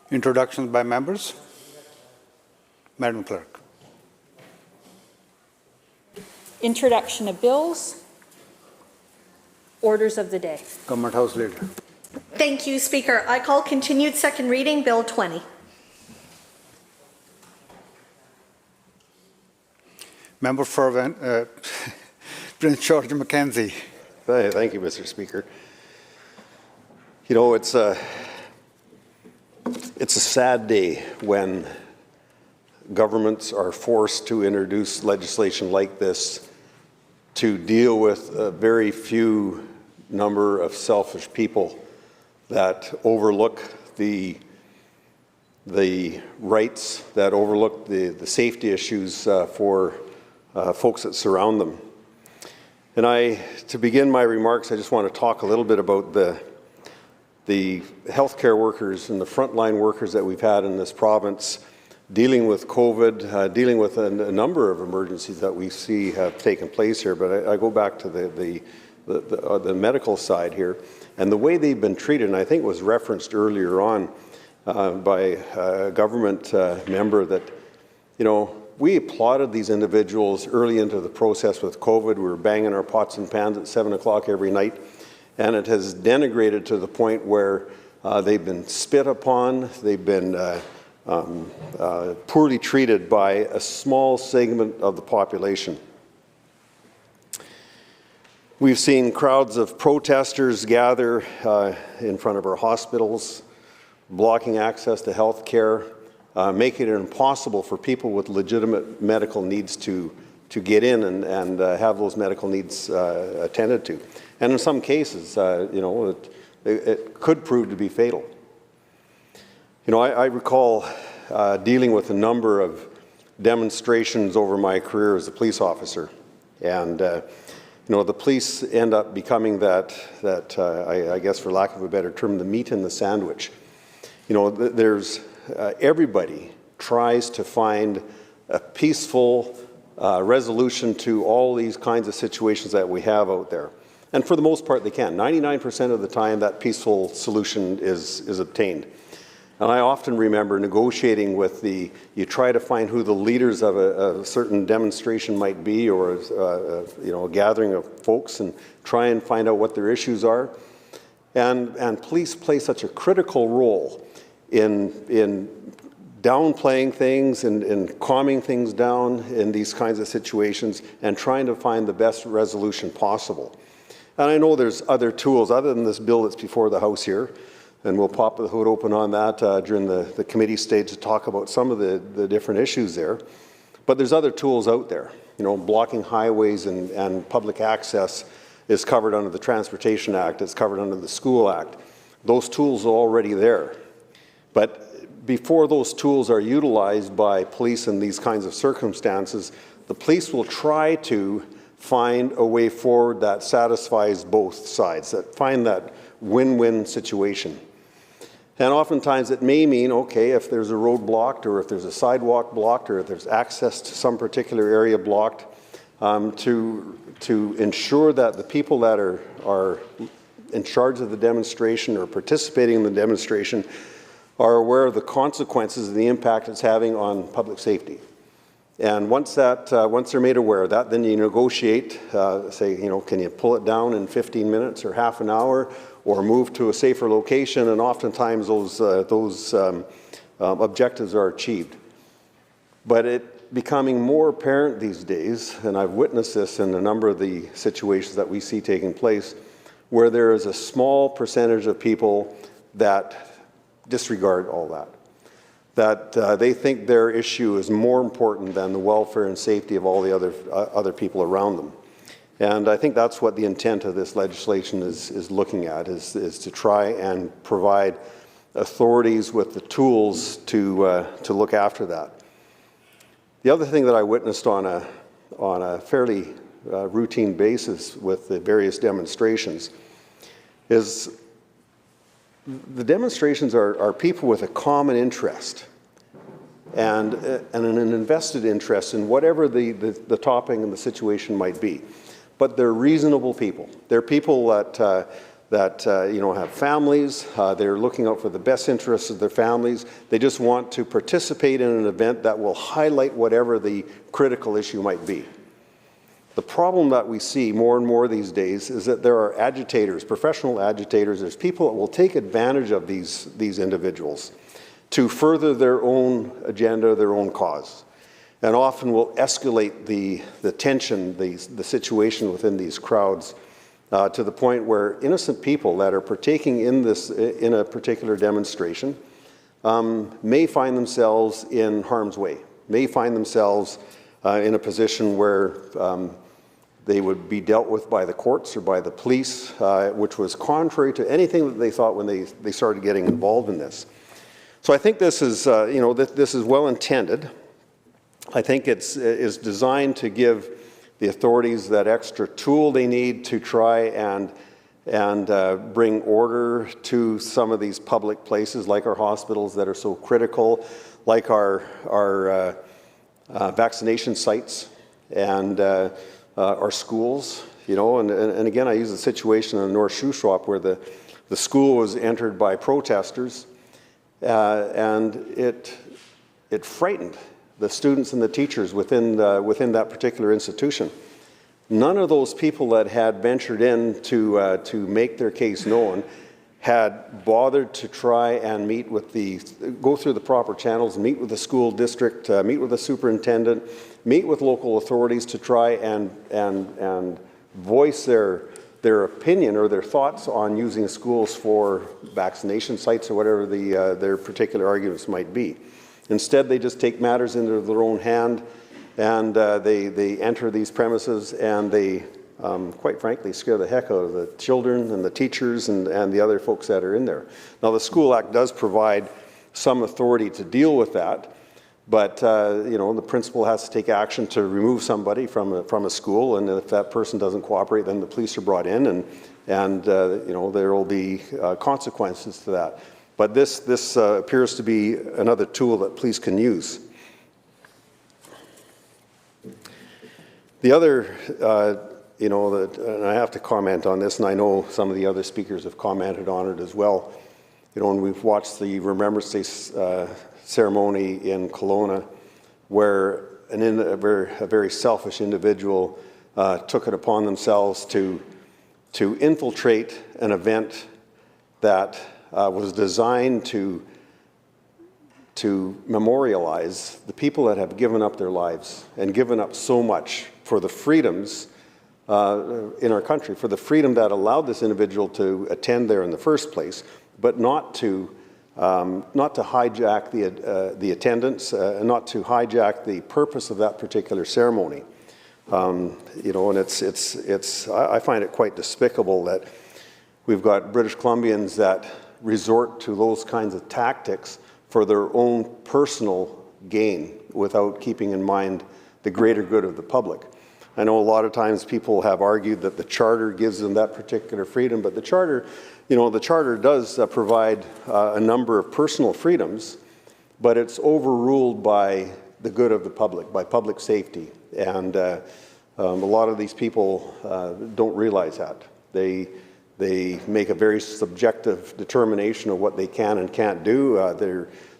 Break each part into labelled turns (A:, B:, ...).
A: Introductions by members. Madam Clerk.
B: Introduction of bills. Orders of the day.
A: Government House Leader.
C: Thank you, Speaker. I call continued second reading, Bill 20.
A: Member for Prince George Mackenzie.
D: Thank you, Mr. Speaker. You know, it's a sad day when governments are forced to introduce legislation like this to deal with a very few number of selfish people that overlook the rights, that overlook the safety issues for folks that surround them. And to begin my remarks, I just want to talk a little bit about the healthcare workers and the frontline workers that we've had in this province dealing with COVID, dealing with a number of emergencies that we see have taken place here. But I go back to the medical side here and the way they've been treated, and I think it was referenced earlier on by a government member that, you know, we applauded these individuals early into the process with COVID. We were banging our pots and pans at 7 o'clock every night. And it has denigrated to the point where they've been spit upon, they've been poorly treated by a small segment of the population. We've seen crowds of protesters gather in front of our hospitals, blocking access to health care, making it impossible for people with legitimate medical needs to get in and have those medical needs attended to. And in some cases, you know, it could prove to be fatal. You know, I recall dealing with a number of demonstrations over my career as a police officer. And, you know, the police end up becoming that I guess for lack of a better term, the meat in the sandwich. You know, there's everybody tries to find a peaceful resolution to all these kinds of situations that we have out there. And for the most part, they can. 99% of the time, that peaceful solution is obtained. And I often remember negotiating with you try to find who the leaders of a certain demonstration might be, or you know, a gathering of folks, and try and find out what their issues are. And police play such a critical role in downplaying things and calming things down in these kinds of situations and trying to find the best resolution possible. And I know there's other tools other than this bill that's before the House here, and we'll pop the hood open on that during the committee stage to talk about some of the different issues there. But there's other tools out there. You know, blocking highways and public access is covered under the Transportation Act, it's covered under the School Act. Those tools are already there. But before those tools are utilized by police in these kinds of circumstances, the police will try to find a way forward that satisfies both sides, that find that win-win situation. And oftentimes it may mean, okay, if there's a road blocked, or if there's a sidewalk blocked, or if there's access to some particular area blocked, to ensure that the people that are in charge of the demonstration or participating in the demonstration are aware of the consequences and the impact it's having on public safety. And once they're made aware of that, then you negotiate, say, you know, can you pull it down in 15 minutes or half an hour, or move to a safer location, and oftentimes those objectives are achieved. But it becoming more apparent these days, and I've witnessed this in a number of the situations that we see taking place, where there is a small percentage of people that disregard all that. That they think their issue is more important than the welfare and safety of all the other people around them. And I think that's what the intent of this legislation is looking at, is to try and provide authorities with the tools to look after that. The other thing that I witnessed on a fairly routine basis with the various demonstrations is the demonstrations are people with a common interest and an invested interest in whatever the topic and the situation might be. But they're reasonable people. They're people have families. They're looking out for the best interests of their families. They just want to participate in an event that will highlight whatever the critical issue might be. The problem that we see more and more these days is that there are agitators, professional agitators. There's people that will take advantage of these individuals to further their own agenda, their own cause, and often will escalate the tension, the situation within these crowds to the point where innocent people that are partaking in a particular demonstration may find themselves in harm's way, may find themselves in a position where they would be dealt with by the courts or by the police, which was contrary to anything that they thought when they started getting involved in this. So I think this is, this is well intended. I think it's designed to give the authorities that extra tool they need to try and bring order to some of these public places, like our hospitals that are so critical, like our vaccination sites and our schools, and again, I use the situation in the North Shuswap where the school was entered by protesters, and it frightened the students and the teachers within that particular institution. None of those people that had ventured in to make their case known had bothered to try and go through the proper channels, meet with the school district, meet with the superintendent, meet with local authorities to try and voice their opinion or their thoughts on using schools for vaccination sites or whatever their particular arguments might be. Instead, they just take matters into their own hand, and they enter these premises, and they, quite frankly, scare the heck out of the children and the teachers and the other folks that are in there. Now, the School Act does provide some authority to deal with that, but the principal has to take action to remove somebody from a school, and if that person doesn't cooperate, then the police are brought in, and there will be consequences to that. But this appears to be another tool that police can use. The other, and I have to comment on this, and I know some of the other speakers have commented on it as well. When we've watched the Remembrance Day ceremony in Kelowna, where a very selfish individual took it upon themselves to infiltrate an event that was designed to memorialize the people that have given up their lives and given up so much for the freedoms in our country, for the freedom that allowed this individual to attend there in the first place, but not to hijack the attendance, and not to hijack the purpose of that particular ceremony. And I find it quite despicable that we've got British Columbians that resort to those kinds of tactics for their own personal gain without keeping in mind the greater good of the public. I know a lot of times people have argued that the Charter gives them that particular freedom, but the Charter does provide a number of personal freedoms, but it's overruled by the good of the public, by public safety. And a lot of these people don't realize that. They make a very subjective determination of what they can and can't do.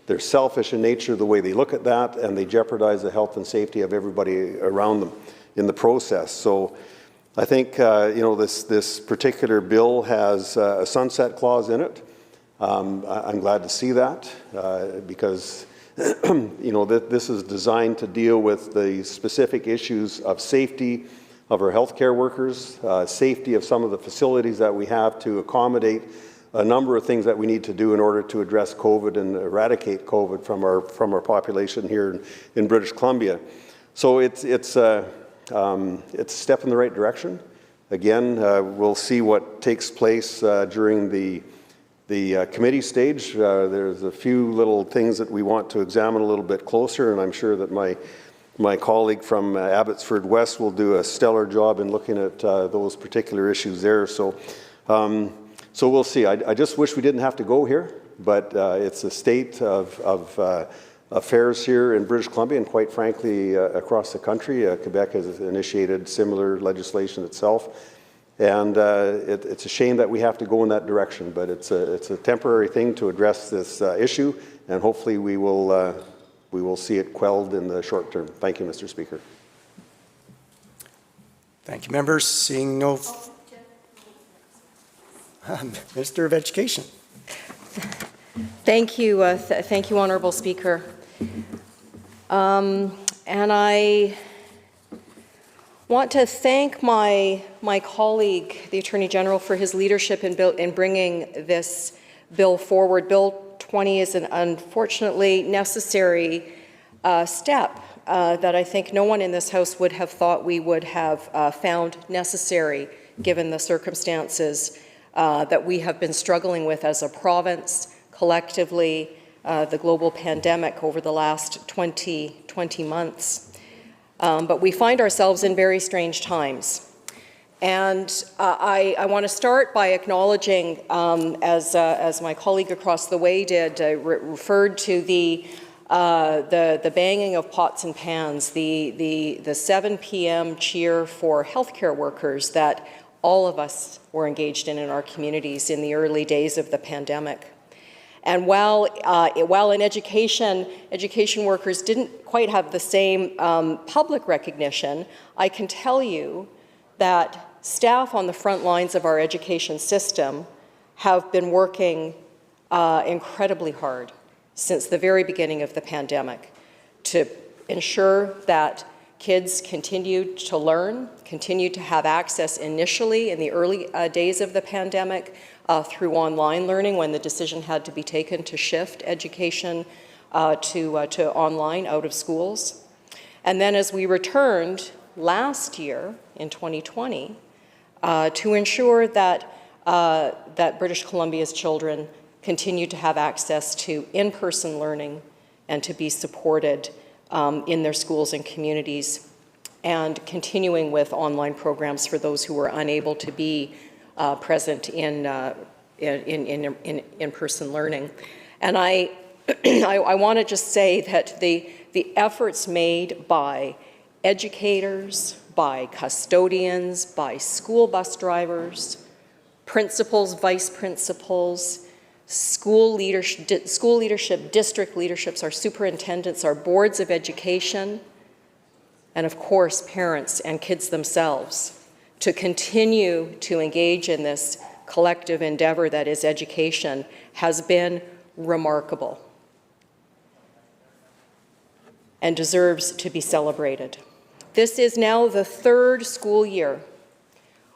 D: They're selfish in nature the way they look at that, and they jeopardize the health and safety of everybody around them in the process. So I think this particular bill has a sunset clause in it. I'm glad to see that because this is designed to deal with the specific issues of safety of our healthcare workers, safety of some of the facilities that we have to accommodate a number of things that we need to do in order to address COVID and eradicate COVID from our population here in British Columbia. So it's a step in the right direction. Again, we'll see what takes place during the committee stage. There's a few little things that we want to examine a little bit closer, and I'm sure that my colleague from Abbotsford West will do a stellar job in looking at those particular issues there. So we'll see. I just wish we didn't have to go here, but it's a state of affairs here in British Columbia, and quite frankly, across the country. Quebec has initiated similar legislation itself. And it's a shame that we have to go in that direction, but it's a temporary thing to address this issue, and hopefully we will see it quelled in the short term. Thank you, Mr. Speaker.
E: Thank you, members. Seeing no... Minister of Education.
F: Thank you, thank you, Honourable Speaker. And I want to thank my colleague, the Attorney General, for his leadership in bringing this bill forward. Bill 20 is an unfortunately necessary step that I think no one in this House would have thought we would have found necessary given the circumstances that we have been struggling with as a province, collectively, the global pandemic over the last 20 months. But we find ourselves in very strange times. And I want to start by acknowledging, as my colleague across the way did, referred to the banging of pots and pans, the 7 p.m. cheer for healthcare workers that all of us were engaged in our communities in the early days of the pandemic. And while in education workers didn't quite have the same public recognition, I can tell you that staff on the front lines of our education system have been working incredibly hard since the very beginning of the pandemic to ensure that kids continued to learn, continued to have access initially in the early days of the pandemic through online learning when the decision had to be taken to shift education to online out of schools. And then as we returned last year in 2020 to ensure that, that British Columbia's children continued to have access to in-person learning and to be supported in their schools and communities, and continuing with online programs for those who were unable to be present in in-person learning. And I want to just say that the efforts made by educators, by custodians, by school bus drivers, principals, vice principals, school leadership, district leaderships, our superintendents, our boards of education, and of course parents and kids themselves, to continue to engage in this collective endeavor that is education has been remarkable and deserves to be celebrated. This is now the third school year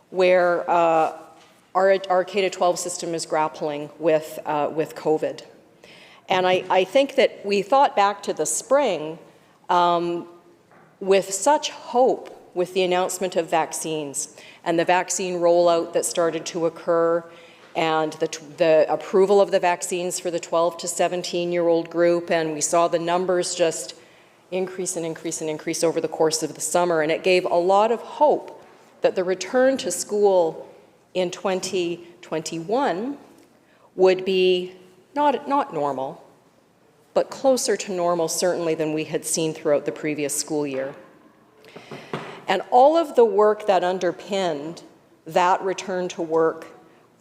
F: where our K-12 system is grappling with COVID. And I think that we thought back to the spring with such hope with the announcement of vaccines and the vaccine rollout that started to occur and the approval of the vaccines for the 12 to 17-year-old group. And we saw the numbers just increase and increase and increase over the course of the summer. And it gave a lot of hope that the return to school in 2021 would be not normal, but closer to normal certainly than we had seen throughout the previous school year. And all of the work that underpinned that return to work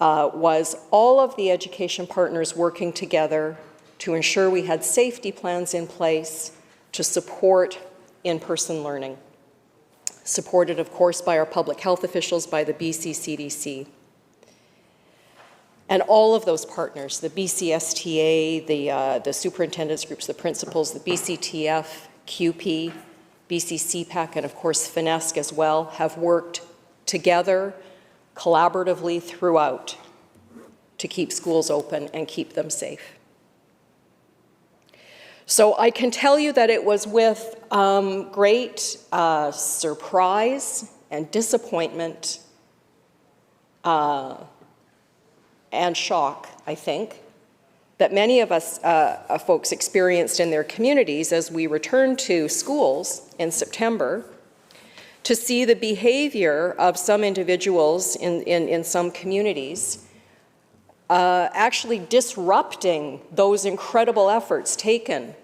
F: was all of the education partners working together to ensure we had safety plans in place to support in-person learning, supported, of course, by our public health officials, by the BC CDC. And all of those partners, the BCSTA, the superintendents groups, the principals, the BCTF, QP, BC CPAC, and of course FINESC as well, have worked together collaboratively throughout to keep schools open and keep them safe. So I can tell you that it was with great surprise and disappointment and shock, I think, that many of us folks experienced in their communities as we returned to schools in September to see the behavior of some individuals in some communities actually disrupting those incredible efforts taken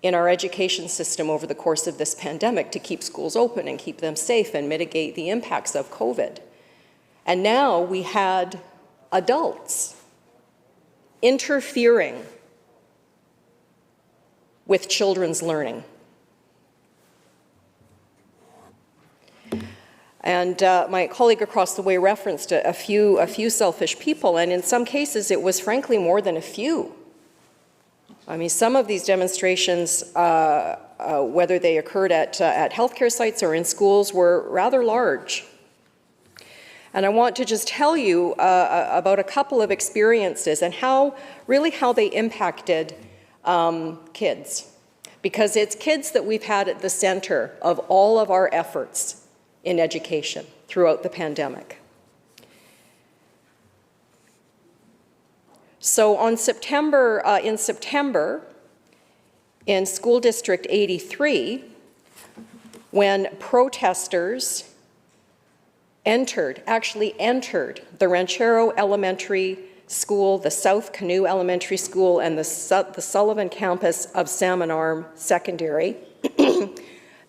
F: in our education system over the course of this pandemic to keep schools open and keep them safe and mitigate the impacts of COVID. And now we had adults interfering with children's learning. And my colleague across the way referenced a few selfish people, and in some cases it was frankly more than a few. I mean, some of these demonstrations, whether they occurred at healthcare sites or in schools, were rather large. And I want to just tell you about a couple of experiences and how they impacted kids. Because it's kids that we've had at the center of all of our efforts in education throughout the pandemic. So in September, in School District 83, when protesters actually entered the Ranchero Elementary School, the South Canoe Elementary School, and the Sullivan campus of Salmon Arm Secondary,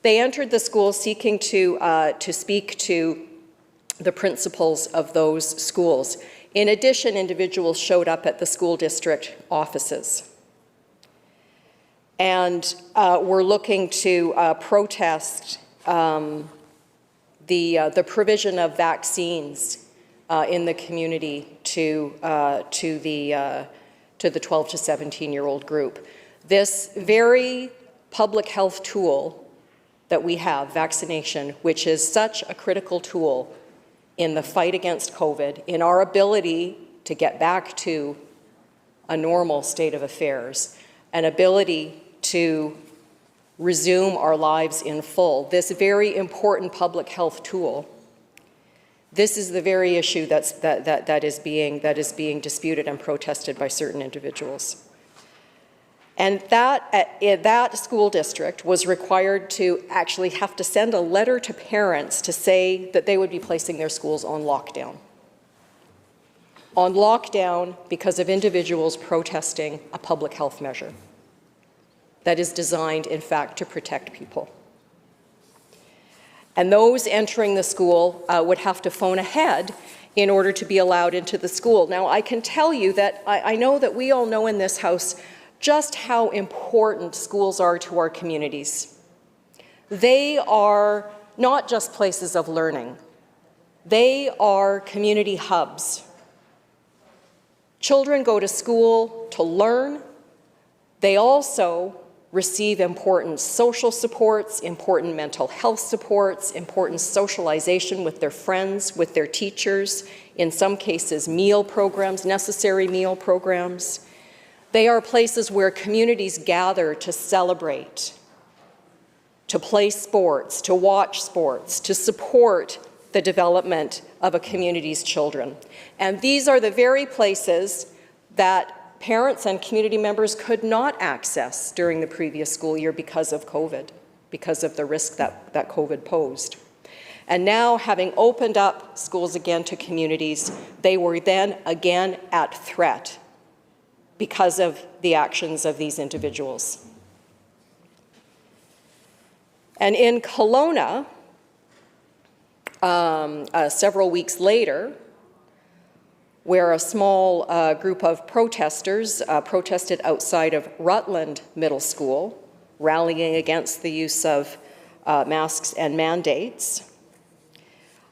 F: they entered the school seeking to speak to the principals of those schools. In addition, individuals showed up at the school district offices and were looking to protest the provision of vaccines in the community to the 12 to 17-year-old group. This very public health tool that we have, vaccination, which is such a critical tool in the fight against COVID, in our ability to get back to a normal state of affairs, an ability to resume our lives in full, this very important public health tool, this is the very issue that is being disputed and protested by certain individuals. And that school district was required to actually have to send a letter to parents to say that they would be placing their schools on lockdown. On lockdown because of individuals protesting a public health measure that is designed, in fact, to protect people. And those entering the school would have to phone ahead in order to be allowed into the school. Now, I can tell you that I know that we all know in this House just how important schools are to our communities. They are not just places of learning. They are community hubs. Children go to school to learn. They also receive important social supports, important mental health supports, important socialization with their friends, with their teachers, in some cases meal programs, necessary meal programs. They are places where communities gather to celebrate, to play sports, to watch sports, to support the development of a community's children. And these are the very places that parents and community members could not access during the previous school year because of COVID, because of the risk that COVID posed. And now, having opened up schools again to communities, they were then again at threat because of the actions of these individuals. And in Kelowna, several weeks later, where a small group of protesters protested outside of Rutland Middle School, rallying against the use of masks and mandates,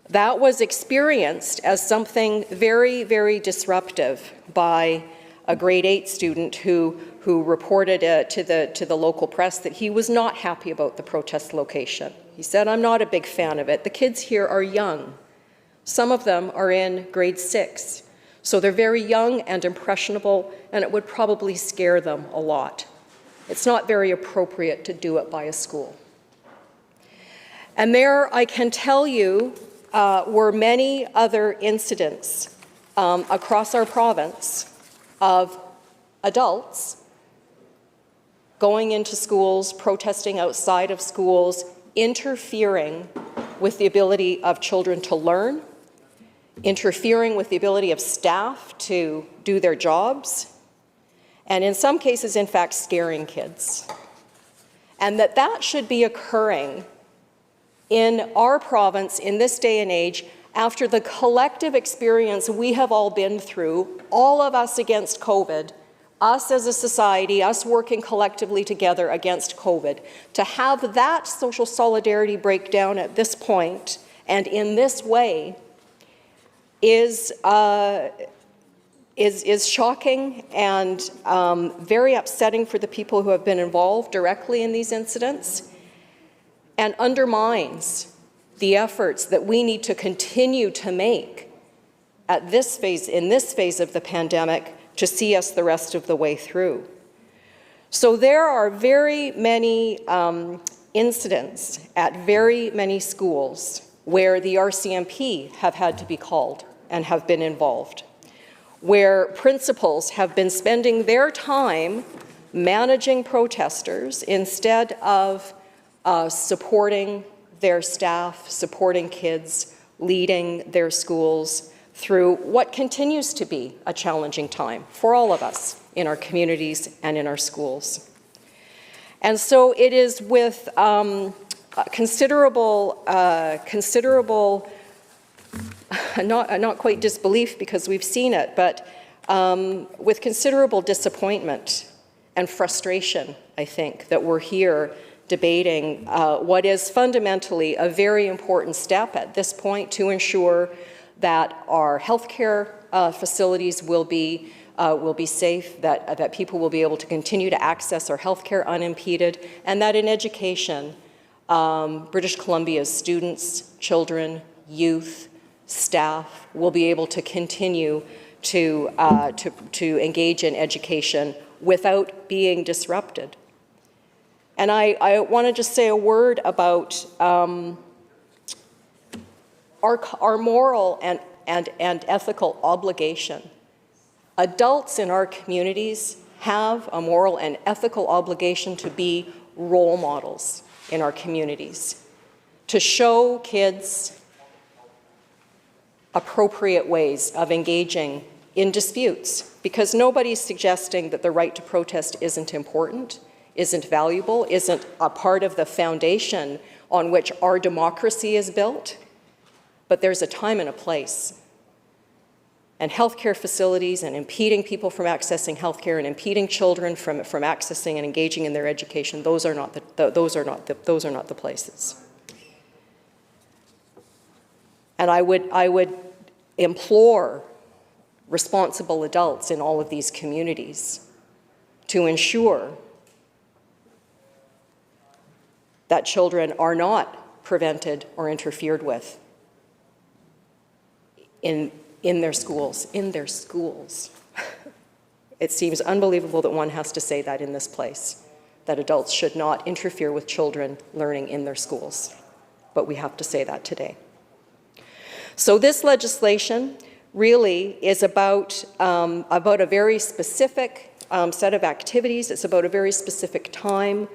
F: that was experienced as something very, very disruptive by a grade 8 student who reported to the local press that he was not happy about the protest location. He said, "I'm not a big fan of it. The kids here are young. Some of them are in grade 6. So they're very young and impressionable, and it would probably scare them a lot. It's not very appropriate to do it by a school." And there, I can tell you, were many other incidents across our province of adults going into schools, protesting outside of schools, interfering with the ability of children to learn, interfering with the ability of staff to do their jobs, and in some cases, in fact, scaring kids. And that should be occurring in our province in this day and age after the collective experience we have all been through, all of us against COVID, us as a society, us working collectively together against COVID, to have that social solidarity break down at this point and in this way is shocking and very upsetting for the people who have been involved directly in these incidents, and undermines the efforts that we need to continue to make at this phase, in this phase of the pandemic, to see us the rest of the way through. So there are very many incidents at very many schools where the RCMP have had to be called and have been involved, where principals have been spending their time managing protesters instead of supporting their staff, supporting kids, leading their schools through what continues to be a challenging time for all of us in our communities and in our schools. And so it is with considerable, not quite disbelief because we've seen it, but with considerable disappointment and frustration, I think, that we're here debating what is fundamentally a very important step at this point to ensure that our healthcare facilities will be safe, that people will be able to continue to access our healthcare unimpeded, and that in education, British Columbia's students, children, youth, staff will be able to continue to engage in education without being disrupted. And I want to just say a word about our moral and ethical obligation. Adults in our communities have a moral and ethical obligation to be role models in our communities, to show kids appropriate ways of engaging in disputes, because nobody's suggesting that the right to protest isn't important, isn't valuable, isn't a part of the foundation on which our democracy is built. But there's a time and a place. And healthcare facilities and impeding people from accessing healthcare and impeding children from accessing and engaging in their education, those are not the places. And I would implore responsible adults in all of these communities to ensure that children are not prevented or interfered with in their schools. It seems unbelievable that one has to say that in this place, that adults should not interfere with children learning in their schools. But we have to say that today. So this legislation really is about a very specific set of activities. It's about a very specific time.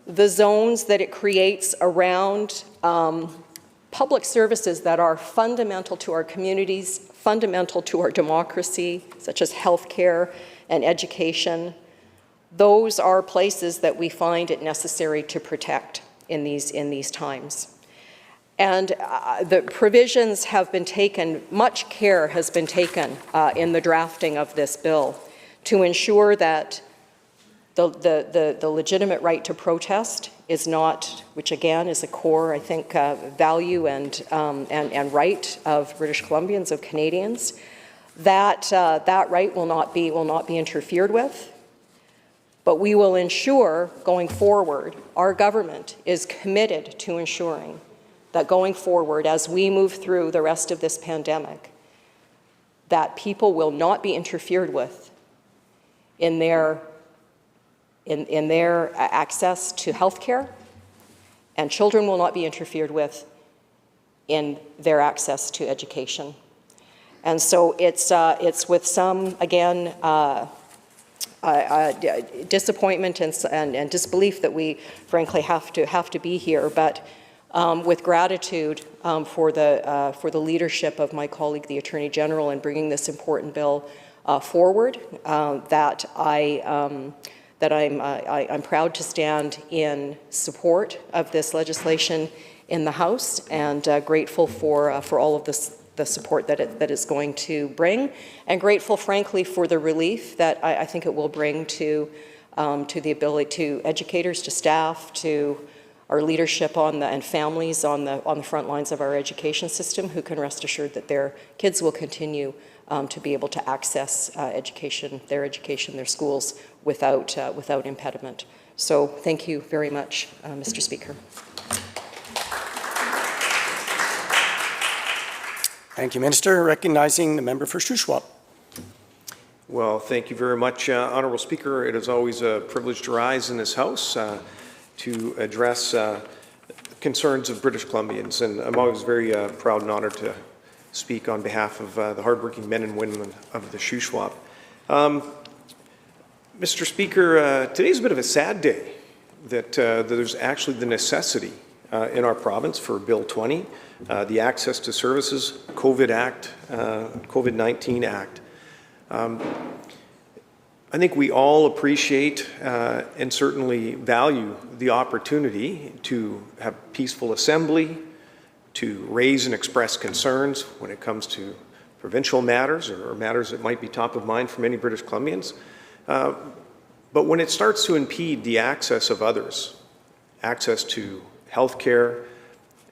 F: The zones that it creates around public services that are fundamental to our communities, fundamental to our democracy, such as healthcare and education, those are places that we find it necessary to protect in these times. And the provisions have been taken, much care has been taken in the drafting of this bill to ensure that the legitimate right to protest is not, which again is a core, I think, value and right of British Columbians, of Canadians, that right will not be interfered with. But we will ensure, going forward, our government is committed to ensuring that going forward, as we move through the rest of this pandemic, that people will not be interfered with in their access to health care, and children will not be interfered with in their access to education. And so it's with some, again, disappointment and disbelief that we frankly have to be here, but with gratitude for the leadership of my colleague, the Attorney General, in bringing this important bill forward, that I'm proud to stand in support of this legislation in the House, and grateful for all of this, the support that it's going to bring, and grateful, frankly, for the relief that I think it will bring to the ability to educators, to staff, to our leadership and families on the front lines of our education system, who can rest assured that their kids will continue to be able to access education, their schools, without impediment. So thank you very much, Mr. Speaker.
E: Thank you, Minister. Recognizing the member for Shuswap.
G: Well, thank you very much, Honourable Speaker. It is always a privilege to rise in this House to address concerns of British Columbians, and I'm always very proud and honoured to speak on behalf of the hardworking men and women of the Shuswap. Mr. Speaker, today's a bit of a sad day that there's actually the necessity in our province for Bill 20, the Access to Services COVID-19 Act. I think we all appreciate and certainly value the opportunity to have peaceful assembly, to raise and express concerns when it comes to provincial matters or matters that might be top of mind for many British Columbians. But when it starts to impede the access of others, access to health care,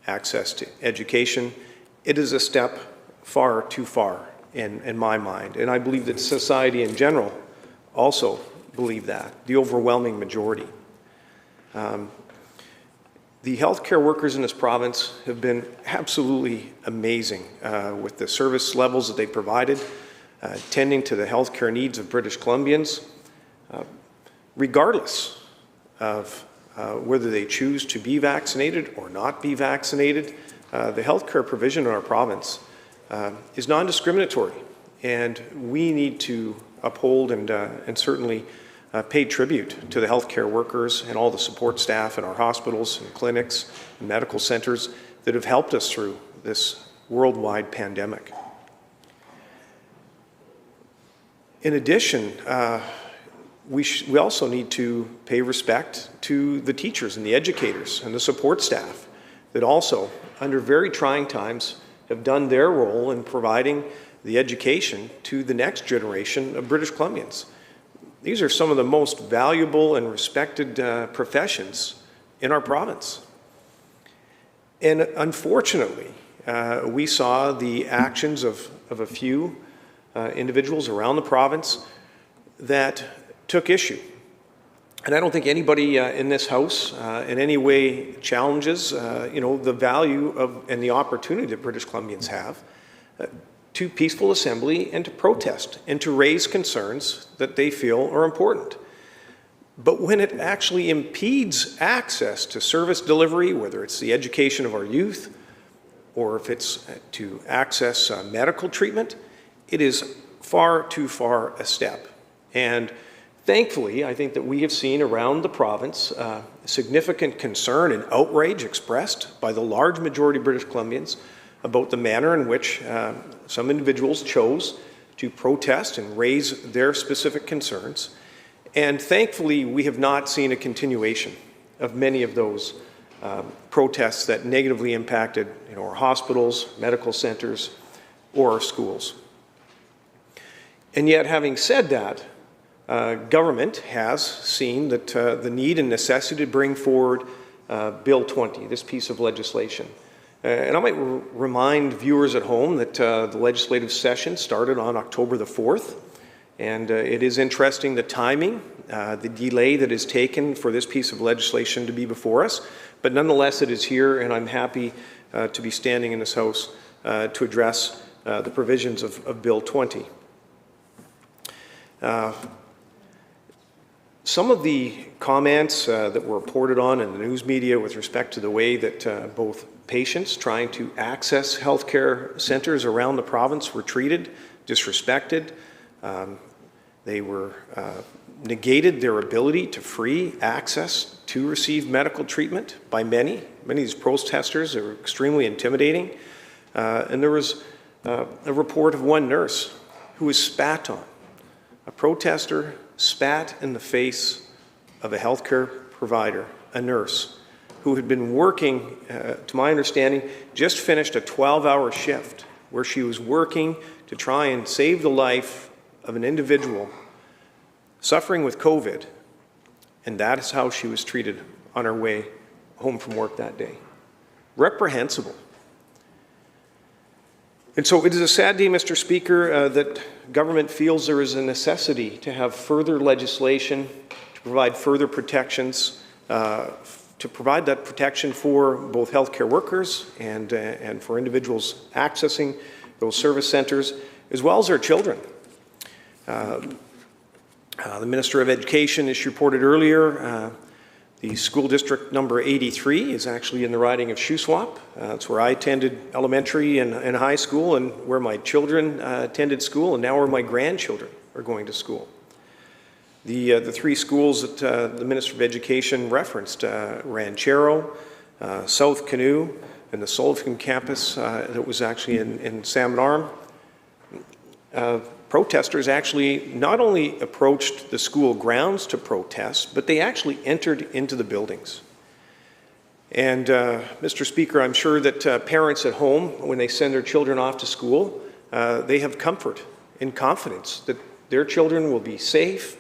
G: access to education, it is a step far too far in my mind. And I believe that society in general also believe that, the overwhelming majority. The healthcare workers in this province have been absolutely amazing with the service levels that they provided, tending to the healthcare needs of British Columbians, regardless of whether they choose to be vaccinated or not be vaccinated. The healthcare provision in our province is non-discriminatory, and we need to uphold and certainly pay tribute to the healthcare workers and all the support staff in our hospitals and clinics and medical centers that have helped us through this worldwide pandemic. In addition, we also need to pay respect to the teachers and the educators and the support staff that also, under very trying times, have done their role in providing the education to the next generation of British Columbians. These are some of the most valuable and respected professions in our province. And unfortunately, we saw the actions of a few individuals around the province that took issue. And I don't think anybody in this House in any way challenges the value of and the opportunity that British Columbians have to peaceful assembly and to protest and to raise concerns that they feel are important. But when it actually impedes access to service delivery, whether it's the education of our youth or if it's to access medical treatment, it is far too far a step. And thankfully, I think that we have seen around the province significant concern and outrage expressed by the large majority of British Columbians about the manner in which some individuals chose to protest and raise their specific concerns. And thankfully, we have not seen a continuation of many of those protests that negatively impacted our hospitals, medical centers, or our schools. And yet, having said that, government has seen that the need and necessity to bring forward Bill 20, this piece of legislation. And I might remind viewers at home that the legislative session started on October the 4th, and it is interesting the timing, the delay that is taken for this piece of legislation to be before us, but nonetheless it is here, and I'm happy to be standing in this House to address the provisions of Bill 20. Some of the comments that were reported on in the news media with respect to the way that both patients trying to access healthcare centers around the province were treated, disrespected. They were negated their ability to free access to receive medical treatment by many. Many of these protesters are extremely intimidating. And there was a report of one nurse who was spat on. A protester spat in the face of a healthcare provider, a nurse, who had been working, to my understanding, just finished a 12-hour shift where she was working to try and save the life of an individual suffering with COVID, and that is how she was treated on her way home from work that day. Reprehensible. And so it is a sad day, Mr. Speaker, that government feels there is a necessity to have further legislation to provide further protections, to provide that protection for both healthcare workers and for individuals accessing those service centres, as well as our children. The Minister of Education, as she reported earlier, the school district number 83 is actually in the riding of Shuswap. That's where I attended elementary and high school, and where my children attended school, and now where my grandchildren are going to school. The three schools that the Minister of Education referenced, Ranchero, South Canoe, and the Sullivan campus that was actually in Salmon Arm. Protesters actually not only approached the school grounds to protest, but they actually entered into the buildings. And Mr. Speaker, I'm sure that parents at home, when they send their children off to school, they have comfort and confidence that their children will be safe,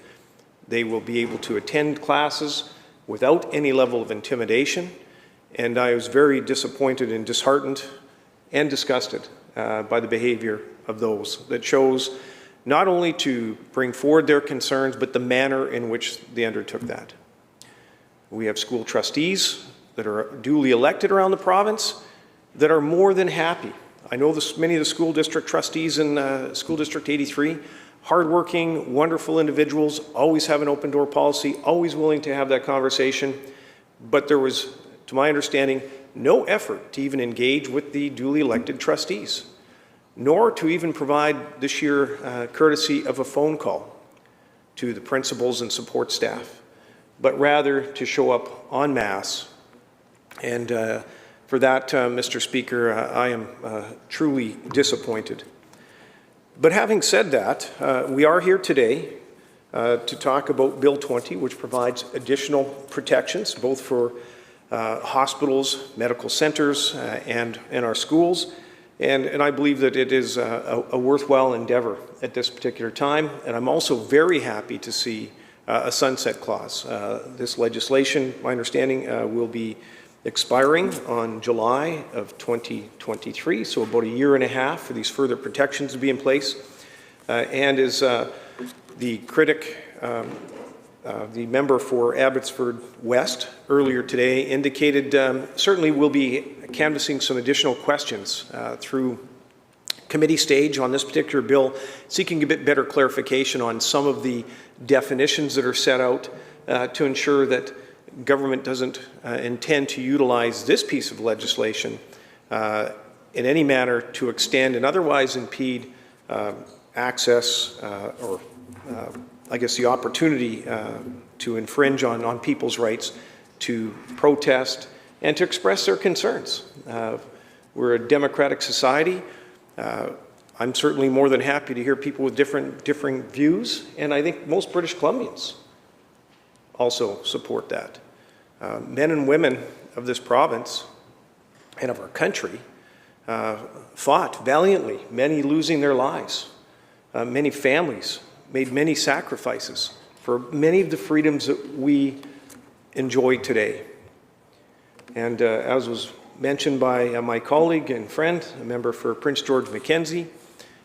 G: they will be able to attend classes without any level of intimidation. And I was very disappointed and disheartened and disgusted by the behavior of those that chose not only to bring forward their concerns, but the manner in which they undertook that. We have school trustees that are duly elected around the province that are more than happy. I know many of the school district trustees in School District 83, hardworking, wonderful individuals, always have an open door policy, always willing to have that conversation, but there was, to my understanding, no effort to even engage with the duly elected trustees, nor to even provide the sheer courtesy of a phone call to the principals and support staff, but rather to show up en masse. And for that, Mr. Speaker, I am truly disappointed. But having said that, we are here today to talk about Bill 20, which provides additional protections, both for hospitals, medical centres, and in our schools. And I believe that it is a worthwhile endeavor at this particular time. And I'm also very happy to see a sunset clause. This legislation, my understanding, will be expiring on July of 2023, so about a year and a half for these further protections to be in place. And as the critic, the member for Abbotsford West earlier today indicated, certainly we'll be canvassing some additional questions through committee stage on this particular bill, seeking a bit better clarification on some of the definitions that are set out to ensure that government doesn't intend to utilize this piece of legislation in any manner to extend and otherwise impede access or I guess the opportunity to infringe on people's rights to protest and to express their concerns. We're a democratic society. I'm certainly more than happy to hear people with differing views, and I think most British Columbians also support that. Men and women of this province and of our country fought valiantly, many losing their lives, many families made many sacrifices for many of the freedoms that we enjoy today. And as was mentioned by my colleague and friend, a member for Prince George Mackenzie,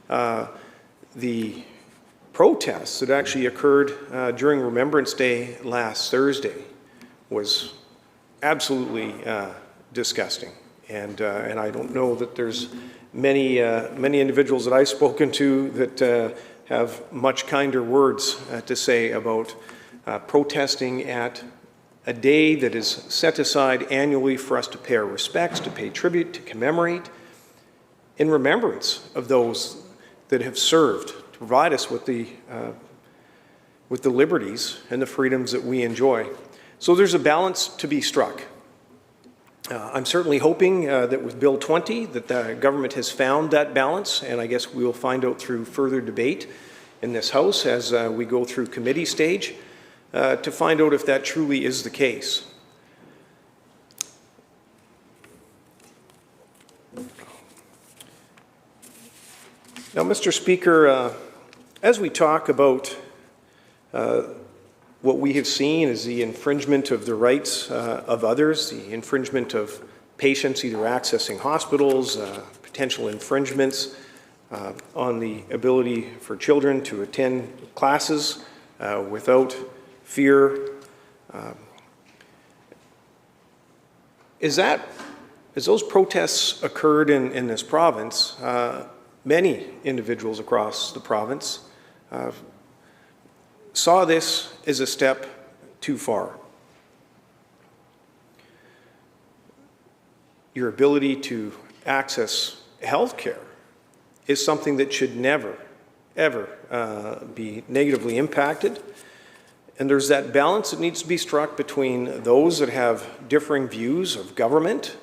G: the protests that actually occurred during Remembrance Day last Thursday was absolutely disgusting. And I don't know that there's many individuals that I've spoken to that have much kinder words to say about protesting at a day that is set aside annually for us to pay our respects, to pay tribute, to commemorate, in remembrance of those that have served to provide us with the liberties and the freedoms that we enjoy. So there's a balance to be struck. I'm certainly hoping that with Bill 20 that the government has found that balance, and I guess we will find out through further debate in this House as we go through committee stage to find out if that truly is the case. Now, Mr. Speaker, as we talk about what we have seen is the infringement of the rights of others, the infringement of patients either accessing hospitals, potential infringements on the ability for children to attend classes without fear. As those protests occurred in this province, many individuals across the province saw this as a step too far. Your ability to access health care is something that should never, ever be negatively impacted. And there's that balance that needs to be struck between those that have differing views of government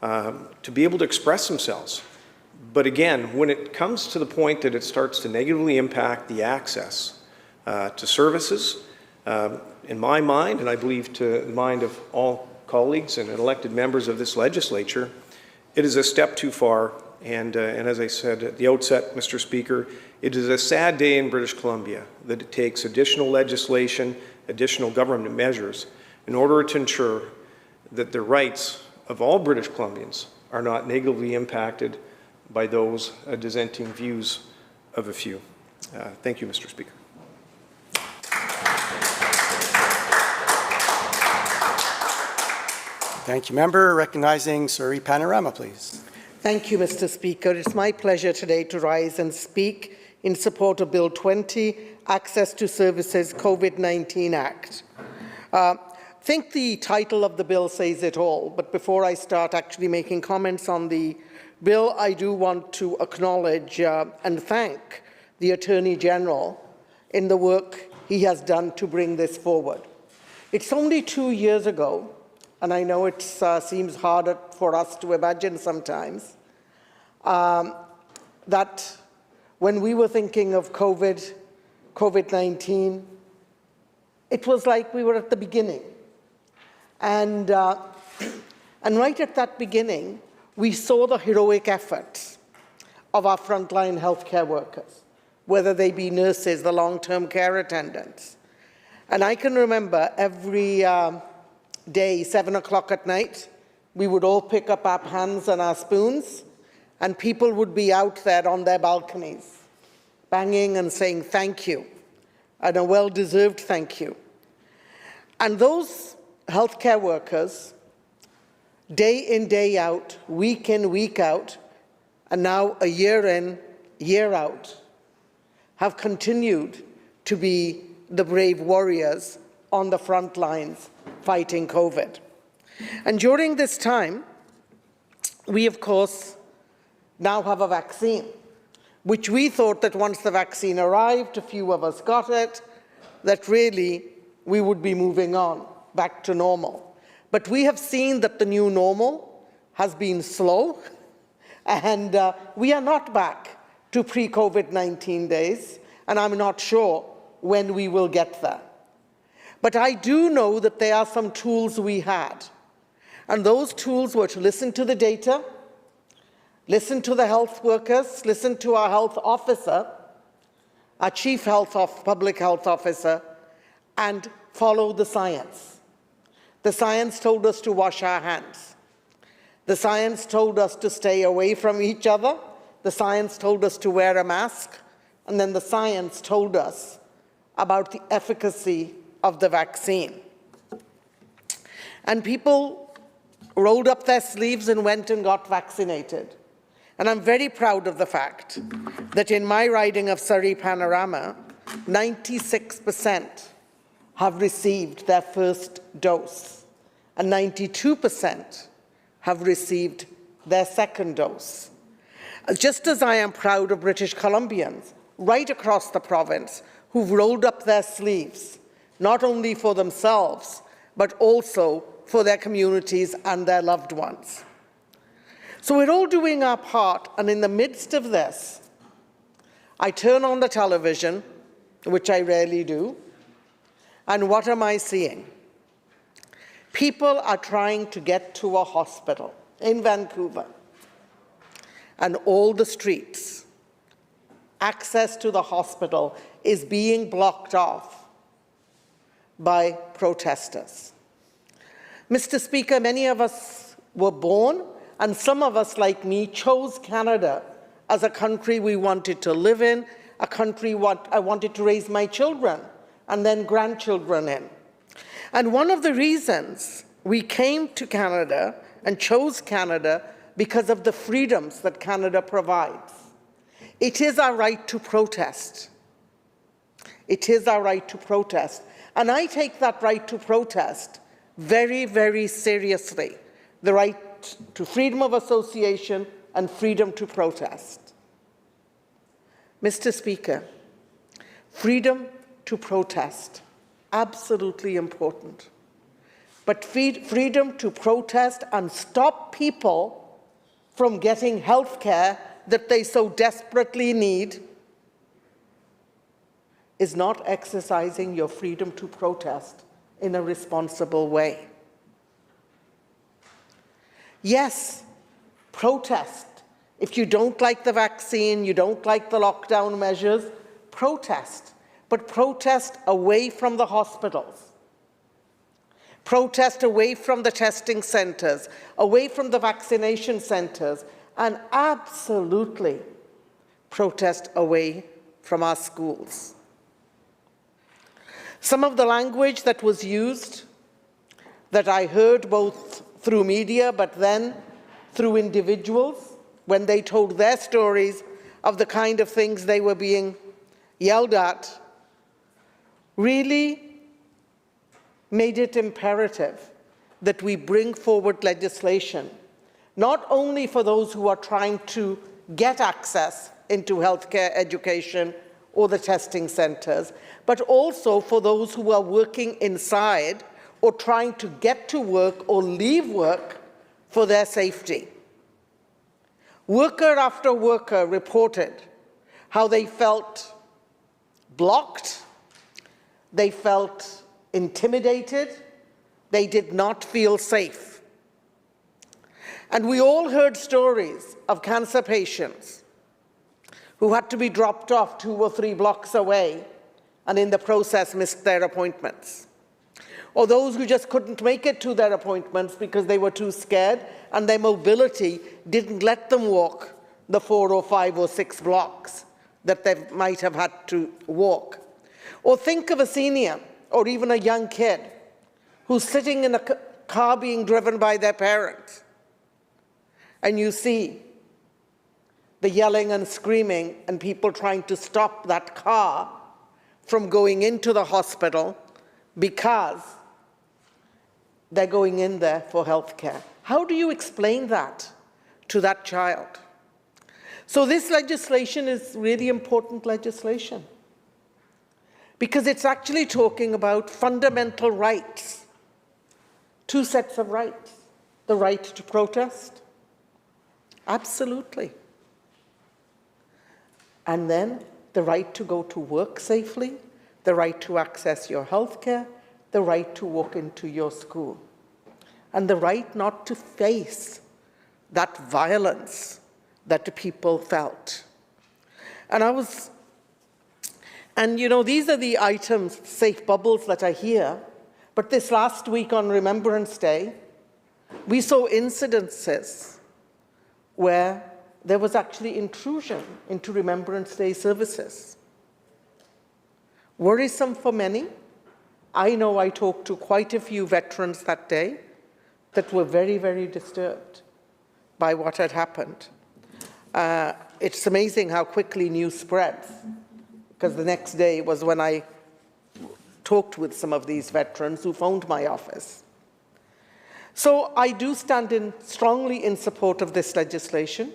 G: to be able to express themselves. But again, when it comes to the point that it starts to negatively impact the access to services, in my mind, and I believe to the mind of all colleagues and elected members of this legislature, it is a step too far. And as I said at the outset, Mr. Speaker, it is a sad day in British Columbia that it takes additional legislation, additional government measures in order to ensure that the rights of all British Columbians are not negatively impacted by those dissenting views of a few. Thank you, Mr. Speaker.
E: Thank you, member. Recognizing Surrey Panorama, please.
H: Thank you, Mr. Speaker. It's my pleasure today to rise and speak in support of Bill 20, Access to Services COVID-19 Act. I think the title of the bill says it all, but before I start actually making comments on the bill, I do want to acknowledge and thank the Attorney General in the work he has done to bring this forward. It's only 2 years ago, and I know it seems harder for us to imagine sometimes, that when we were thinking of COVID-19, it was like we were at the beginning. And right at that beginning, we saw the heroic efforts of our frontline healthcare workers, whether they be nurses, the long-term care attendants. And I can remember every day, 7 o'clock at night, we would all pick up our pans and our spoons, and people would be out there on their balconies, banging and saying thank you, and a well-deserved thank you. And those healthcare workers, day in, day out, week in, week out, and now a year in, year out, have continued to be the brave warriors on the front lines fighting COVID. And during this time, we, of course, now have a vaccine, which we thought that once the vaccine arrived, a few of us got it, that really we would be moving on back to normal. But we have seen that the new normal has been slow, and we are not back to pre-COVID-19 days, and I'm not sure when we will get there. But I do know that there are some tools we had, and those tools were to listen to the data, listen to the health workers, listen to our health officer, our chief public health officer, and follow the science. The science told us to wash our hands. The science told us to stay away from each other. The science told us to wear a mask. And then the science told us about the efficacy of the vaccine. And people rolled up their sleeves and went and got vaccinated. And I'm very proud of the fact that in my riding of Surrey Panorama, 96% have received their first dose, and 92% have received their second dose. Just as I am proud of British Columbians right across the province who've rolled up their sleeves, not only for themselves, but also for their communities and their loved ones. So we're all doing our part, and in the midst of this, I turn on the television, which I rarely do, and what am I seeing? People are trying to get to a hospital in Vancouver, and all the streets access to the hospital is being blocked off by protesters. Mr. Speaker, many of us were born, and some of us, like me, chose Canada as a country we wanted to live in, a country I wanted to raise my children and then grandchildren in. And one of the reasons we came to Canada and chose Canada because of the freedoms that Canada provides. It is our right to protest. It is our right to protest. And I take that right to protest very, very seriously. The right to freedom of association and freedom to protest. Mr. Speaker, freedom to protest, absolutely important. But freedom to protest and stop people from getting health care that they so desperately need is not exercising your freedom to protest in a responsible way. Yes, protest. If you don't like the vaccine, you don't like the lockdown measures, protest. But protest away from the hospitals. Protest away from the testing centers, away from the vaccination centers, and absolutely protest away from our schools. Some of the language that was used, that I heard both through media but then through individuals when they told their stories of the kind of things they were being yelled at, really made it imperative that we bring forward legislation, not only for those who are trying to get access into healthcare, education, or the testing centers, but also for those who are working inside or trying to get to work or leave work for their safety. Worker after worker reported how they felt blocked, they felt intimidated, they did not feel safe. And we all heard stories of cancer patients who had to be dropped off 2 or 3 blocks away and in the process missed their appointments. Or those who just couldn't make it to their appointments because they were too scared and their mobility didn't let them walk the 4 or 5 or 6 blocks that they might have had to walk. Or think of a senior or even a young kid who's sitting in a car being driven by their parents, and you see the yelling and screaming and people trying to stop that car from going into the hospital because they're going in there for health care. How do you explain that to that child? So this legislation is really important legislation because it's actually talking about fundamental rights, 2 sets of rights, the right to protest, absolutely, and then the right to go to work safely, the right to access your health care, the right to walk into your school, and the right not to face that violence that the people felt. And you know, these are the items, safe bubbles, that are here, but this last week on Remembrance Day, we saw incidences where there was actually intrusion into Remembrance Day services. Worrisome for many. I know I talked to quite a few veterans that day that were very, very disturbed by what had happened. It's amazing how quickly news spreads, because the next day was when I talked with some of these veterans who phoned my office. So I do stand strongly in support of this legislation.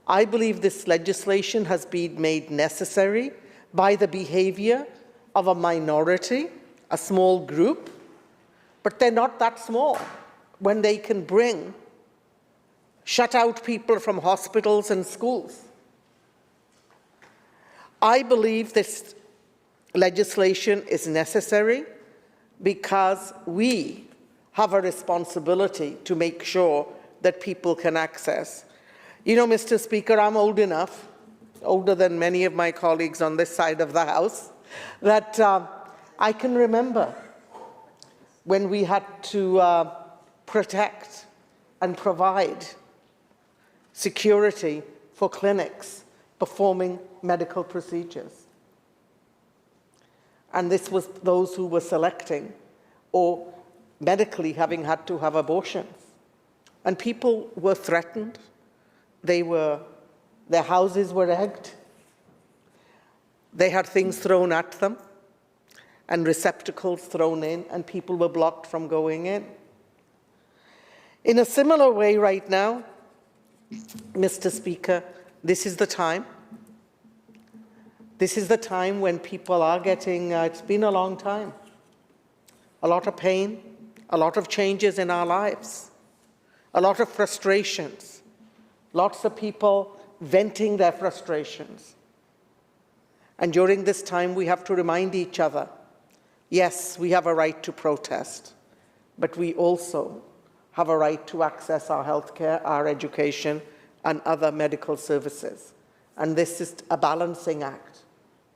H: I believe this legislation has been made necessary by the behavior of a minority, a small group, but they're not that small when they can shut out people from hospitals and schools. I believe this legislation is necessary because we have a responsibility to make sure that people can access. You know, Mr. Speaker, I'm old enough older than many of my colleagues on this side of the House, that I can remember when we had to protect and provide security for clinics performing medical procedures. And this was those who were selecting or medically having had to have abortions. And people were threatened. Their houses were egged. They had things thrown at them and receptacles thrown in, and people were blocked from going in. In a similar way right now, Mr. Speaker, this is the time. This is the time when people are getting, it's been a long time, a lot of pain, a lot of changes in our lives, a lot of frustrations, lots of people venting their frustrations. And during this time, we have to remind each other, yes, we have a right to protest, but we also have a right to access our healthcare, our education, and other medical services. And this is a balancing act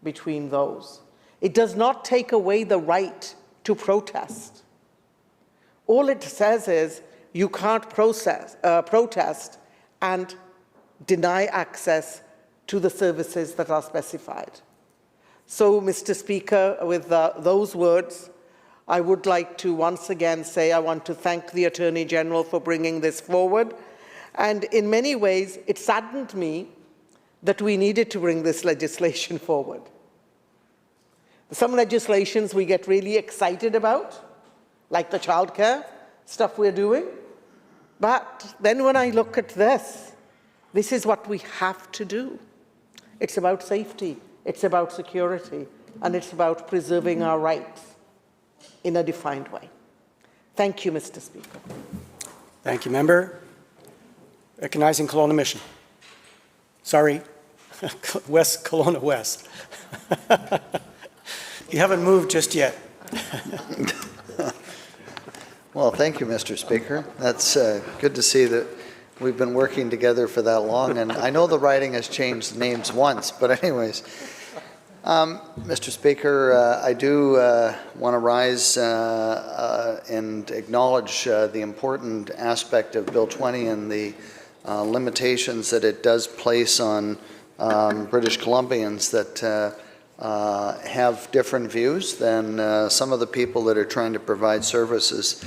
H: between those. It does not take away the right to protest. All it says is you can't protest and deny access to the services that are specified. So, Mr. Speaker, with those words, I would like to once again say I want to thank the Attorney General for bringing this forward. And in many ways, it saddened me that we needed to bring this legislation forward. Some legislations we get really excited about, like the childcare stuff we're doing. But then when I look at this is what we have to do. It's about safety, it's about security, and it's about preserving our rights in a defined way. Thank you, Mr. Speaker.
E: Thank you, member. Recognizing Kelowna Mission. Sorry, West Kelowna West. You haven't moved just yet.
I: Well, thank you, Mr. Speaker. That's good to see that we've been working together for that long, and I know the riding has changed names once, but anyways. Mr. Speaker, I do want to rise and acknowledge the important aspect of Bill 20 and the limitations that it does place on British Columbians that have different views than some of the people that are trying to provide services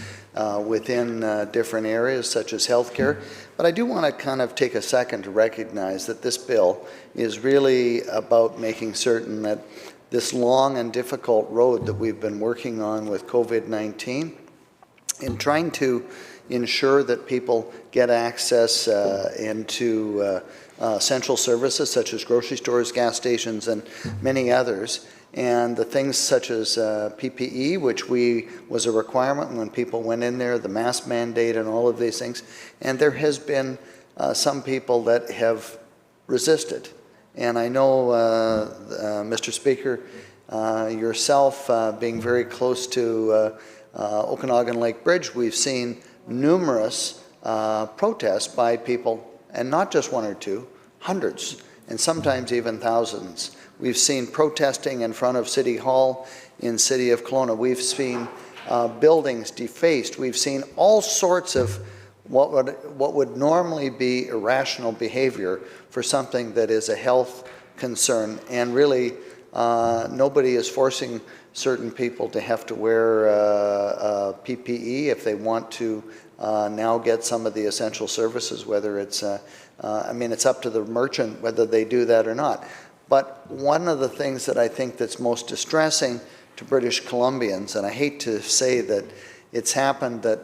I: within different areas such as healthcare. But I do want to kind of take a second to recognize that this bill is really about making certain that this long and difficult road that we've been working on with COVID-19 in trying to ensure that people get access into essential services such as grocery stores, gas stations, and many others. And the things such as PPE, which was a requirement when people went in there, the mask mandate and all of these things. And there has been some people that have resisted. And I know, Mr. Speaker, yourself being very close to Okanagan Lake Bridge, we've seen numerous protests by people, and not just one or two, hundreds, and sometimes even thousands. We've seen protesting in front of City Hall in City of Kelowna. We've seen buildings defaced. We've seen all sorts of what would normally be irrational behavior for something that is a health concern. And really, nobody is forcing certain people to have to wear PPE if they want to now get some of the essential services, whether it's, I mean, it's up to the merchant whether they do that or not. But one of the things that I think that's most distressing to British Columbians, and I hate to say that it's happened that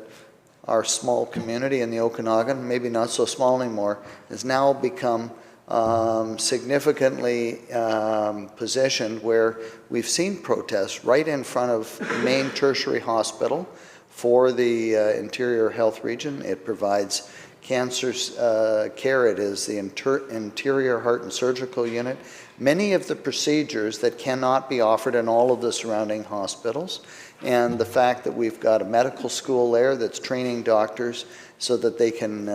I: our small community in the Okanagan, maybe not so small anymore, has now become significantly positioned where we've seen protests right in front of the main tertiary hospital for the Interior Health Region. It provides cancer care. It is the Interior Heart and Surgical Unit. Many of the procedures that cannot be offered in all of the surrounding hospitals. and the fact that we've got a medical school there that's training doctors so that they can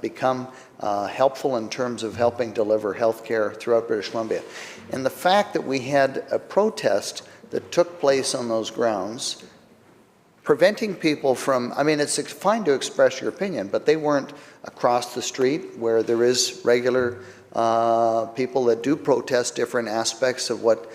I: become helpful in terms of helping deliver health care throughout British Columbia. And the fact that we had a protest that took place on those grounds, preventing people from, I mean, it's fine to express your opinion, but they weren't across the street where there is regular people that do protest different aspects of what,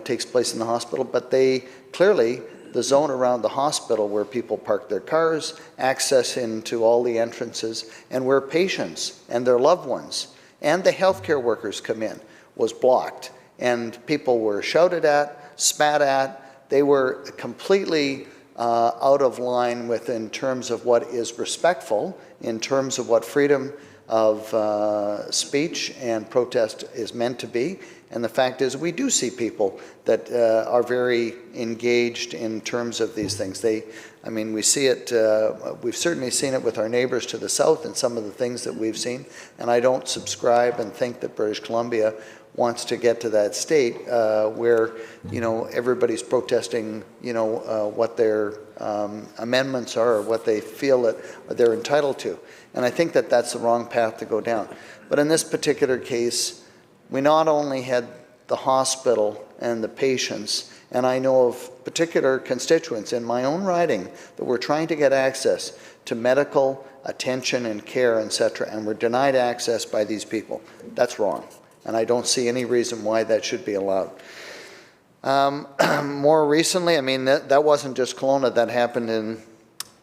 I: takes place in the hospital, but they clearly, the zone around the hospital where people park their cars, access into all the entrances, and where patients and their loved ones and the healthcare workers come in, was blocked. And people were shouted at, spat at. They were completely out of line with in terms of what is respectful, in terms of what freedom of speech and protest is meant to be. And the fact is, we do see people that are very engaged in terms of these things. We see it, we've certainly seen it with our neighbors to the south and some of the things that we've seen. And I don't subscribe and think that British Columbia wants to get to that state where, everybody's protesting, what their amendments are or what they feel that they're entitled to. And I think that that's the wrong path to go down. But in this particular case, we not only had the hospital and the patients, and I know of particular constituents in my own riding that were trying to get access to medical attention and care, etc., and were denied access by these people. That's wrong. And I don't see any reason why that should be allowed. More recently, that wasn't just Kelowna. That happened in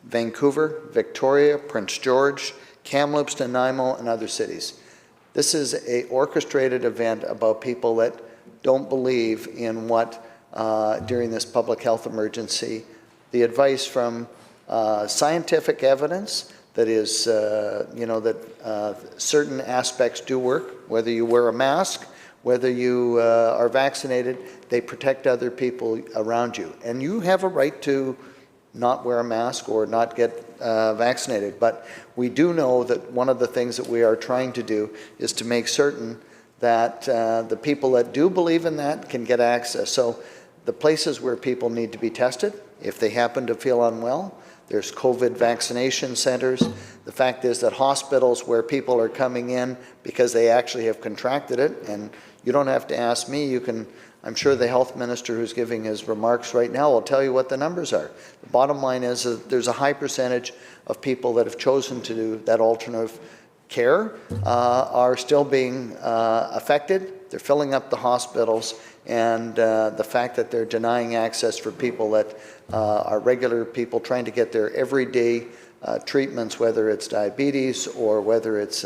I: Vancouver, Victoria, Prince George, Kamloops, Nanaimo, and other cities. This is an orchestrated event about people that don't believe in what, during this public health emergency, the advice from scientific evidence that is, that certain aspects do work, whether you wear a mask, whether you are vaccinated, they protect other people around you. And you have a right to not wear a mask or not get vaccinated. But we do know that one of the things that we are trying to do is to make certain that the people that do believe in that can get access. So the places where people need to be tested, if they happen to feel unwell, there's COVID vaccination centers. The fact is that hospitals where people are coming in because they actually have contracted it, and you don't have to ask me, you can, I'm sure the health minister who's giving his remarks right now will tell you what the numbers are. The bottom line is that there's a high percentage of people that have chosen to do that alternative care are still being affected. They're filling up the hospitals, and the fact that they're denying access for people that are regular people trying to get their everyday treatments, whether it's diabetes or whether it's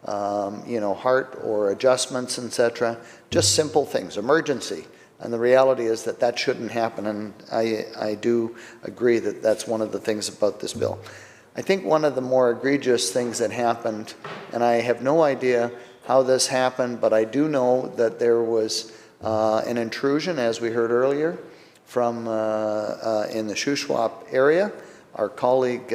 I: heart or adjustments, etc. Just simple things, emergency. And the reality is that that shouldn't happen, and I do agree that that's one of the things about this bill. I think one of the more egregious things that happened, and I have no idea how this happened, but I do know that there was an intrusion, as we heard earlier, from in the Shuswap area, our colleague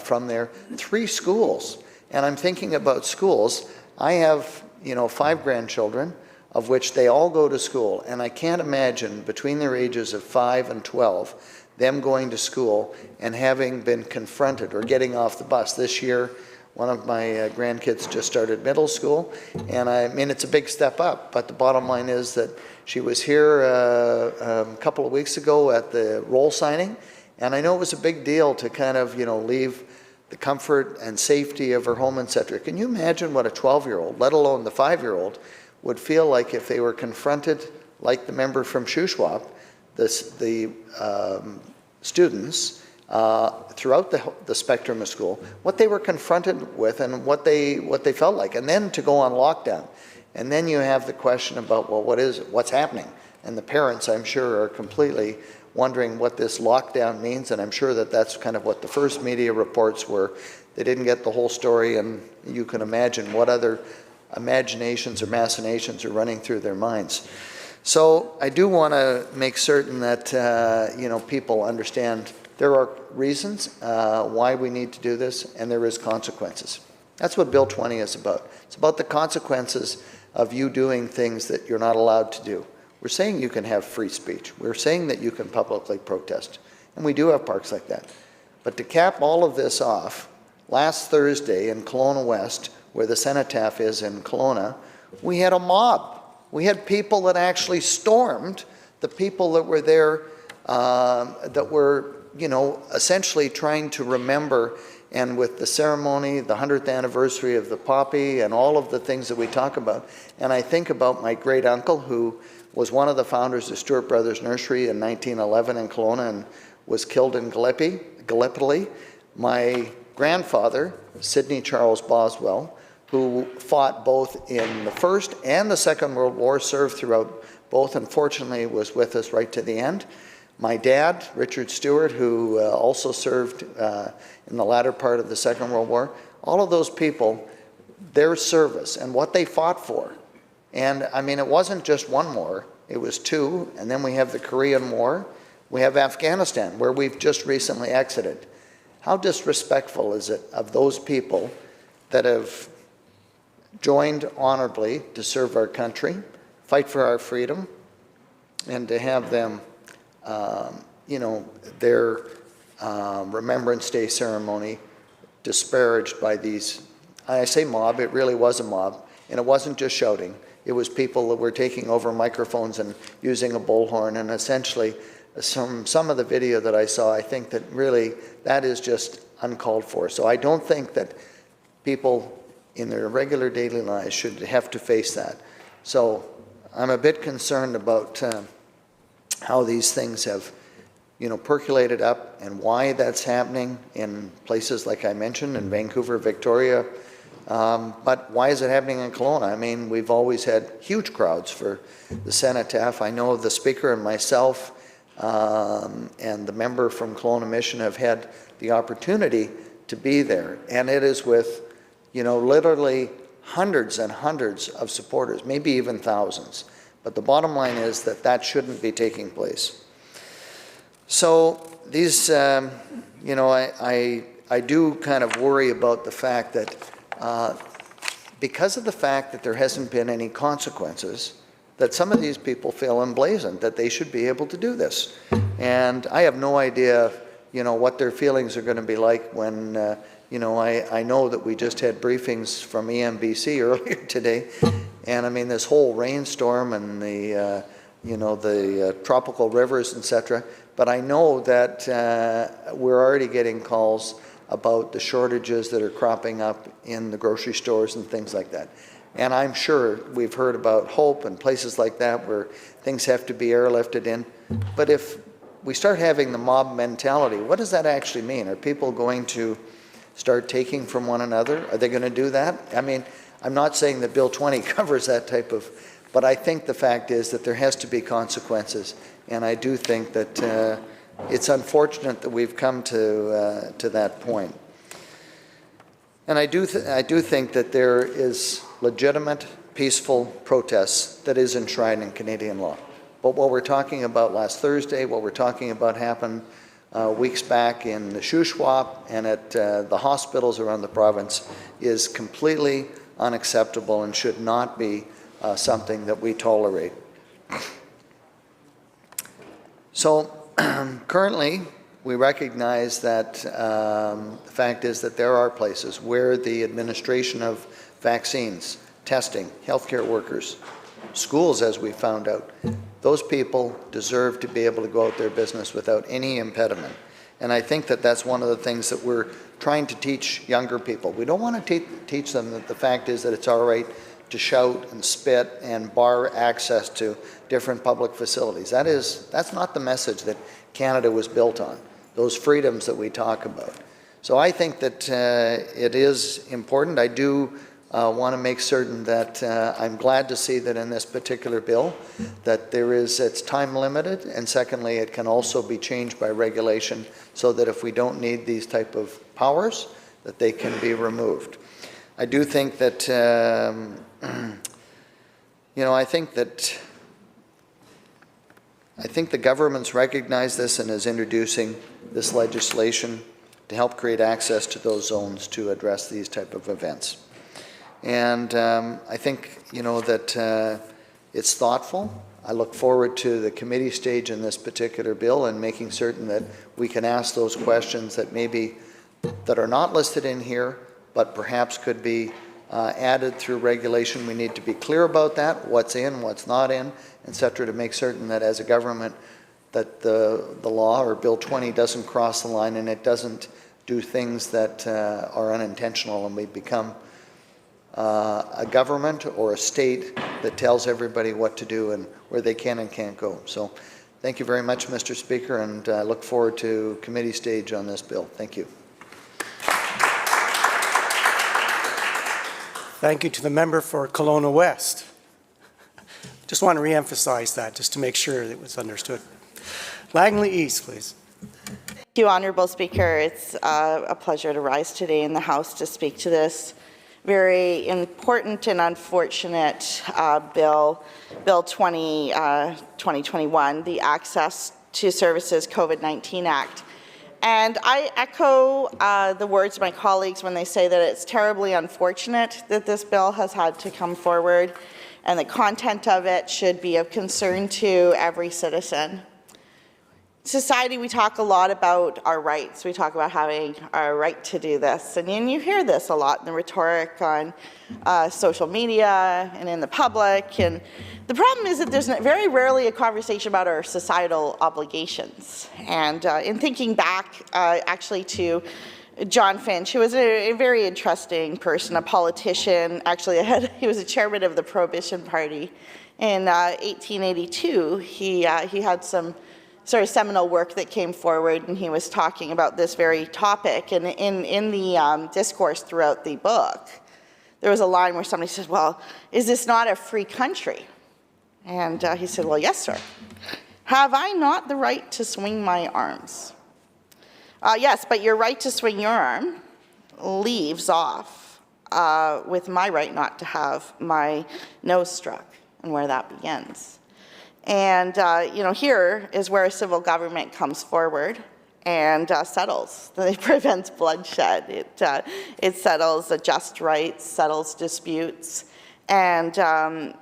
I: from there, 3 schools. And I'm thinking about schools. I have, 5 grandchildren, of which they all go to school, and I can't imagine between their ages of 5 and 12 them going to school and having been confronted or getting off the bus. This year, one of my grandkids just started middle school, and it's a big step up, but the bottom line is that she was here a couple of weeks ago at the roll signing, and I know it was a big deal to kind of, leave the comfort and safety of her home, etc. Can you imagine what a 12-year-old, let alone the 5-year-old, would feel like if they were confronted, like the member from Shuswap, the students throughout the spectrum of school, what they were confronted with and what they felt like, and then to go on lockdown. And then you have the question about, well, what's happening? And the parents, I'm sure, are completely wondering what this lockdown means, and I'm sure that that's kind of what the first media reports were. They didn't get the whole story, and you can imagine what other imaginations or machinations are running through their minds. So I do want to make certain that people understand there are reasons why we need to do this, and there is consequences. That's what Bill 20 is about. It's about the consequences of you doing things that you're not allowed to do. We're saying you can have free speech. We're saying that you can publicly protest. and we do have parks like that. But to cap all of this off, last Thursday in Kelowna West, where the cenotaph is in Kelowna, we had a mob. We had people that actually stormed the people that were there, that were, you know, essentially trying to remember. And with the ceremony, the 100th anniversary of the poppy and all of the things that we talk about, and I think about my great uncle who was one of the founders of Stewart Brothers Nursery in 1911 in Kelowna and was killed in Gallipoli. My grandfather, Sidney Charles Boswell, who fought both in the First and the Second World War, served throughout both, and fortunately was with us right to the end. My dad, Richard Stewart, who also served in the latter part of the Second World War, all of those people, their service and what they fought for. And I mean, it wasn't just one war, it was two, and then we have the Korean War, we have Afghanistan, where we've just recently exited. How disrespectful is it of those people that have joined honorably to serve our country, fight for our freedom, and to have them, you know, their Remembrance Day ceremony disparaged by these, I say mob, it really was a mob, and it wasn't just shouting. It was people that were taking over microphones and using a bullhorn, and essentially some of the video that I saw, I think that really that is just uncalled for. So I don't think that people in their regular daily lives should have to face that. So I'm a bit concerned about how these things have, you know, percolated up and why that's happening in places like I mentioned in Vancouver, Victoria. But why is it happening in Kelowna? I mean, we've always had huge crowds for the cenotaph. I know the speaker and myself and the member from Kelowna Mission have had the opportunity to be there. And it is with, you know, literally hundreds and hundreds of supporters, maybe even thousands. But the bottom line is that that shouldn't be taking place. So these, you know, I do kind of worry about the fact that because of the fact that there hasn't been any consequences, that some of these people feel emblazoned, that they should be able to do this. And I have no idea, you know, what their feelings are going to be like when, you know, I know that we just had briefings from EMBC earlier today, and I mean this whole rainstorm and the, you know, the tropical rivers, etc. But I know that we're already getting calls about the shortages that are cropping up in the grocery stores and things like that. And I'm sure we've heard about Hope and places like that where things have to be airlifted in. But if we start having the mob mentality, what does that actually mean? Are people going to start taking from one another? Are they going to do that? I mean, I'm not saying that Bill 20 covers that type of, but I think the fact is that there has to be consequences. And I do think that it's unfortunate that we've come to that point. And I do think that there is legitimate, peaceful protests that is enshrined in Canadian law. But what we're talking about last Thursday, what we're talking about happened weeks back in the Shuswap and at the hospitals around the province is completely unacceptable and should not be something that we tolerate. So currently, we recognize that the fact is that there are places where the administration of vaccines, testing, healthcare workers, schools, as we found out, those people deserve to be able to go out their business without any impediment. And I think that that's one of the things that we're trying to teach younger people. We don't want to teach them that the fact is that it's all right to shout and spit and bar access to different public facilities. That's not the message that Canada was built on, those freedoms that we talk about. So I think that it is important. I do want to make certain that I'm glad to see that in this particular bill that it's time limited, and secondly, it can also be changed by regulation so that if we don't need these type of powers, that they can be removed. I do think that, you know, I think the government's recognized this and is introducing this legislation to help create access to those zones to address these type of events. And I think, you know, that it's thoughtful. I look forward to the committee stage in this particular bill and making certain that we can ask those questions that are not listed in here, but perhaps could be added through regulation. We need to be clear about that, what's in, what's not in, et cetera, to make certain that as a government that the law or Bill 20 doesn't cross the line and it doesn't do things that are unintentional, and we become a government or a state that tells everybody what to do and where they can and can't go. So thank you very much, Mr. Speaker, and I look forward to committee stage on this bill. Thank you.
E: Thank you to the member for Kelowna West. Just want to re-emphasize that just to make sure it was understood. Langley East, please.
J: Thank you, Honourable Speaker. It's a pleasure to rise today in the House to speak to this very important and unfortunate bill, Bill 20, 2021, the Access to Services COVID-19 Act. And I echo the words of my colleagues when they say that it's terribly unfortunate that this bill has had to come forward, and the content of it should be of concern to every citizen. Society, we talk a lot about our rights. We talk about having our right to do this. And you hear this a lot in the rhetoric on social media and in the public. And the problem is that there's very rarely a conversation about our societal obligations. And in thinking back actually to John Finch, who was a very interesting person, a politician. Actually, he was a chairman of the Prohibition Party. In 1882, he had some sort of seminal work that came forward, and he was talking about this very topic. And in the discourse throughout the book, there was a line where somebody said, well, is this not a free country? And he said, well, yes, sir. Have I not the right to swing my arms? Yes, but your right to swing your arm leaves off with my right not to have my nose struck, and where that begins. And, here is where a civil government comes forward and settles. It prevents bloodshed. It settles just rights, settles disputes. And,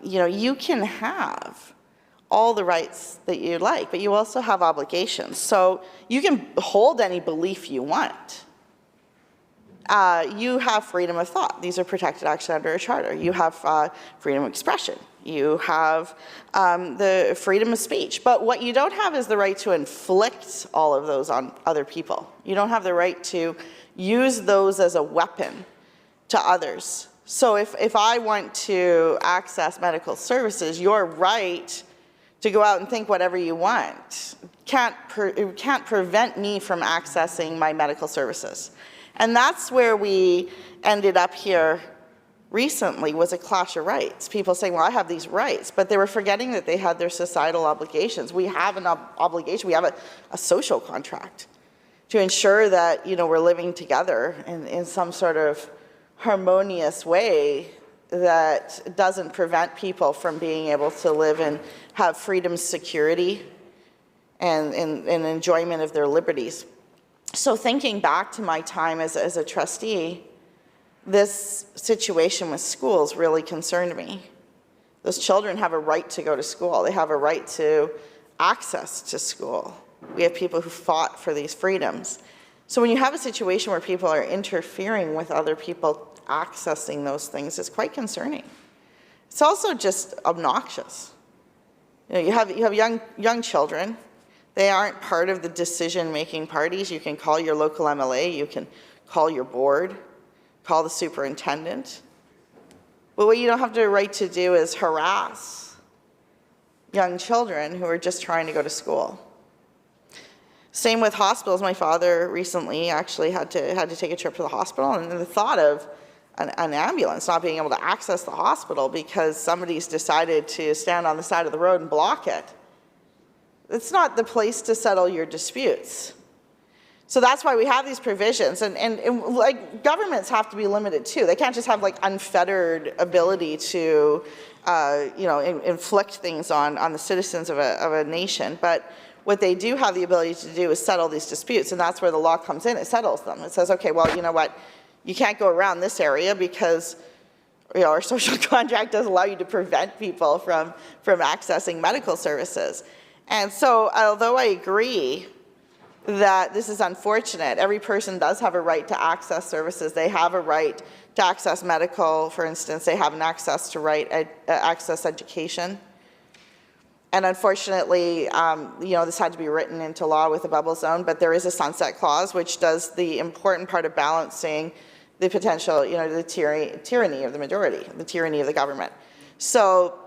J: you can have all the rights that you like, but you also have obligations. So you can hold any belief you want. You have freedom of thought. These are protected actually under a charter. You have freedom of expression. You have the freedom of speech. But what you don't have is the right to inflict all of those on other people. You don't have the right to use those as a weapon to others. So if I want to access medical services, your right to go out and think whatever you want can't prevent me from accessing my medical services. And that's where we ended up here recently, was a clash of rights. People saying, well, I have these rights, but they were forgetting that they had their societal obligations. We have an obligation, we have a social contract to ensure that, we're living together in some sort of harmonious way that doesn't prevent people from being able to live and have freedom, security, and enjoyment of their liberties. So thinking back to my time as a trustee, this situation with schools really concerned me. Those children have a right to go to school. They have a right to access to school. We have people who fought for these freedoms. So when you have a situation where people are interfering with other people accessing those things, it's quite concerning. It's also just obnoxious. You have young children. They aren't part of the decision-making parties. You can call your local MLA, you can call your board, call the superintendent. But what you don't have the right to do is harass young children who are just trying to go to school. Same with hospitals. My father recently actually had to take a trip to the hospital, and the thought of an ambulance not being able to access the hospital because somebody's decided to stand on the side of the road and block it. It's not the place to settle your disputes. So that's why we have these provisions, and like governments have to be limited too. They can't just have like unfettered ability to, inflict things on the citizens of a nation. But what they do have the ability to do is settle these disputes, and that's where the law comes in. It settles them. It says, okay, well, you know what? You can't go around this area because our social contract does allow you to prevent people from accessing medical services. And so, although I agree that this is unfortunate, every person does have a right to access services. They have a right to access medical, for instance. They have an access to access education. And unfortunately, this had to be written into law with a bubble zone, but there is a sunset clause which does the important part of balancing the potential, the tyranny of the majority, the tyranny of the government. So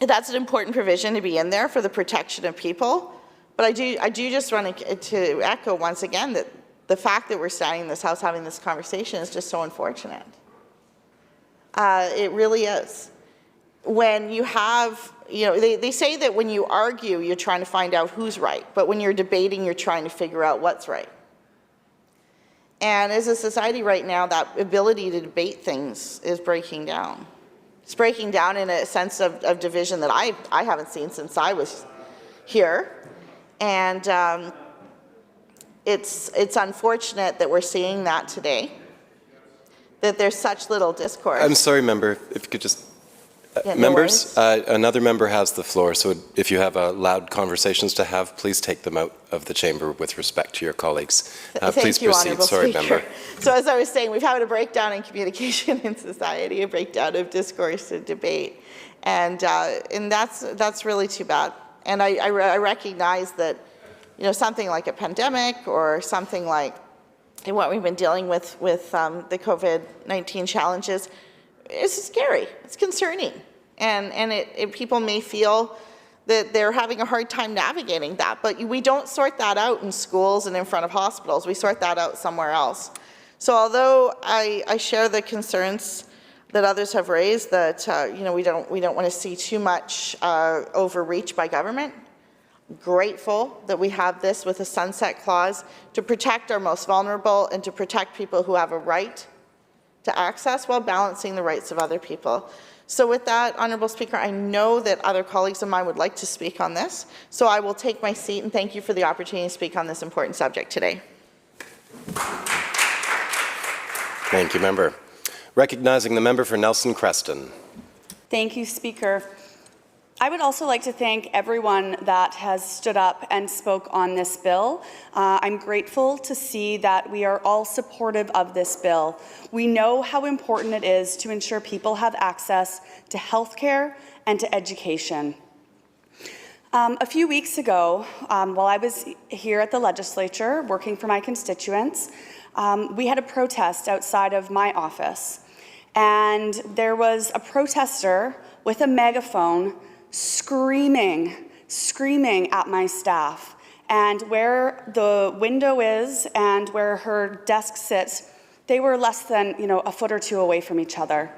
J: that's an important provision to be in there for the protection of people. But I do just want to echo once again that the fact that we're standing in this House having this conversation is just so unfortunate. It really is. When you have, they say that when you argue, you're trying to find out who's right, but when you're debating, you're trying to figure out what's right. And as a society right now, that ability to debate things is breaking down. It's breaking down in a sense of division that I haven't seen since I was here. And it's unfortunate that we're seeing that today, that there's such little discourse.
K: I'm sorry, member, if you could just... members, another member has the floor, so if you have loud conversations to have, please take them out of the chamber with respect to your colleagues. Please proceed. Sorry, member.
J: So as I was saying, we've had a breakdown in communication in society, a breakdown of discourse and debate, and that's really too bad. And I recognize that, something like a pandemic or something like what we've been dealing with the COVID-19 challenges, it's scary, it's concerning, and people may feel that they're having a hard time navigating that, but we don't sort that out in schools and in front of hospitals. We sort that out somewhere else. So although I share the concerns that others have raised, that we don't want to see too much overreach by government, grateful that we have this with a sunset clause to protect our most vulnerable and to protect people who have a right to access while balancing the rights of other people. So with that, Honourable Speaker, I know that other colleagues of mine would like to speak on this, so I will take my seat and thank you for the opportunity to speak on this important subject today.
K: Thank you, member. Recognizing the member for Nelson Creston.
L: Thank you, Speaker. I would also like to thank everyone that has stood up and spoke on this bill. I'm grateful to see that we are all supportive of this bill. We know how important it is to ensure people have access to health care and to education. A few weeks ago, while I was here at the Legislature working for my constituents, we had a protest outside of my office. And there was a protester with a megaphone screaming at my staff. And where the window is and where her desk sits, they were less than, a foot or two away from each other.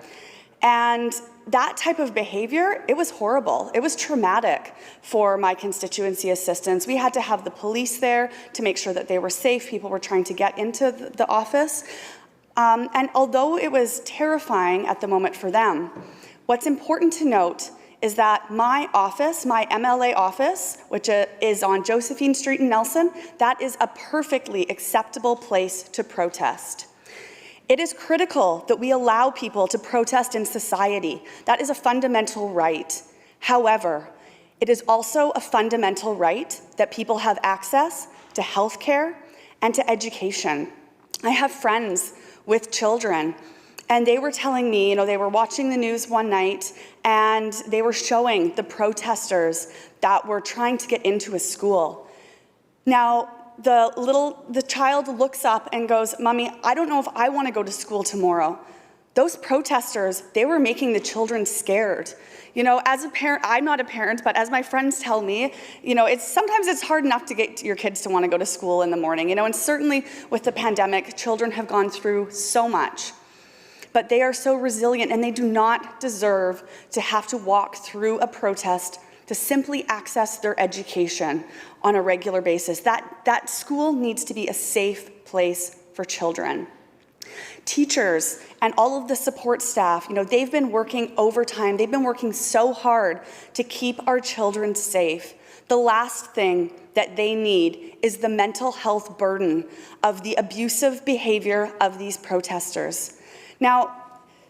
L: And that type of behavior, it was horrible. It was traumatic for my constituency assistants. We had to have the police there to make sure that they were safe. People were trying to get into the office. And although it was terrifying at the moment for them, what's important to note is that my office, my MLA office, which is on Josephine Street in Nelson, that is a perfectly acceptable place to protest. It is critical that we allow people to protest in society. That is a fundamental right. However, it is also a fundamental right that people have access to health care and to education. I have friends with children, and they were telling me, they were watching the news one night and they were showing the protesters that were trying to get into a school. Now, the child looks up and goes, "Mommy, I don't know if I want to go to school tomorrow." Those protesters, they were making the children scared. As a parent, I'm not a parent, but as my friends tell me, sometimes it's hard enough to get your kids to want to go to school in the morning, and certainly with the pandemic, children have gone through so much. But they are so resilient, and they do not deserve to have to walk through a protest to simply access their education on a regular basis. That school needs to be a safe place for children. Teachers and all of the support staff, they've been working overtime. They've been working so hard to keep our children safe. The last thing that they need is the mental health burden of the abusive behavior of these protesters. Now,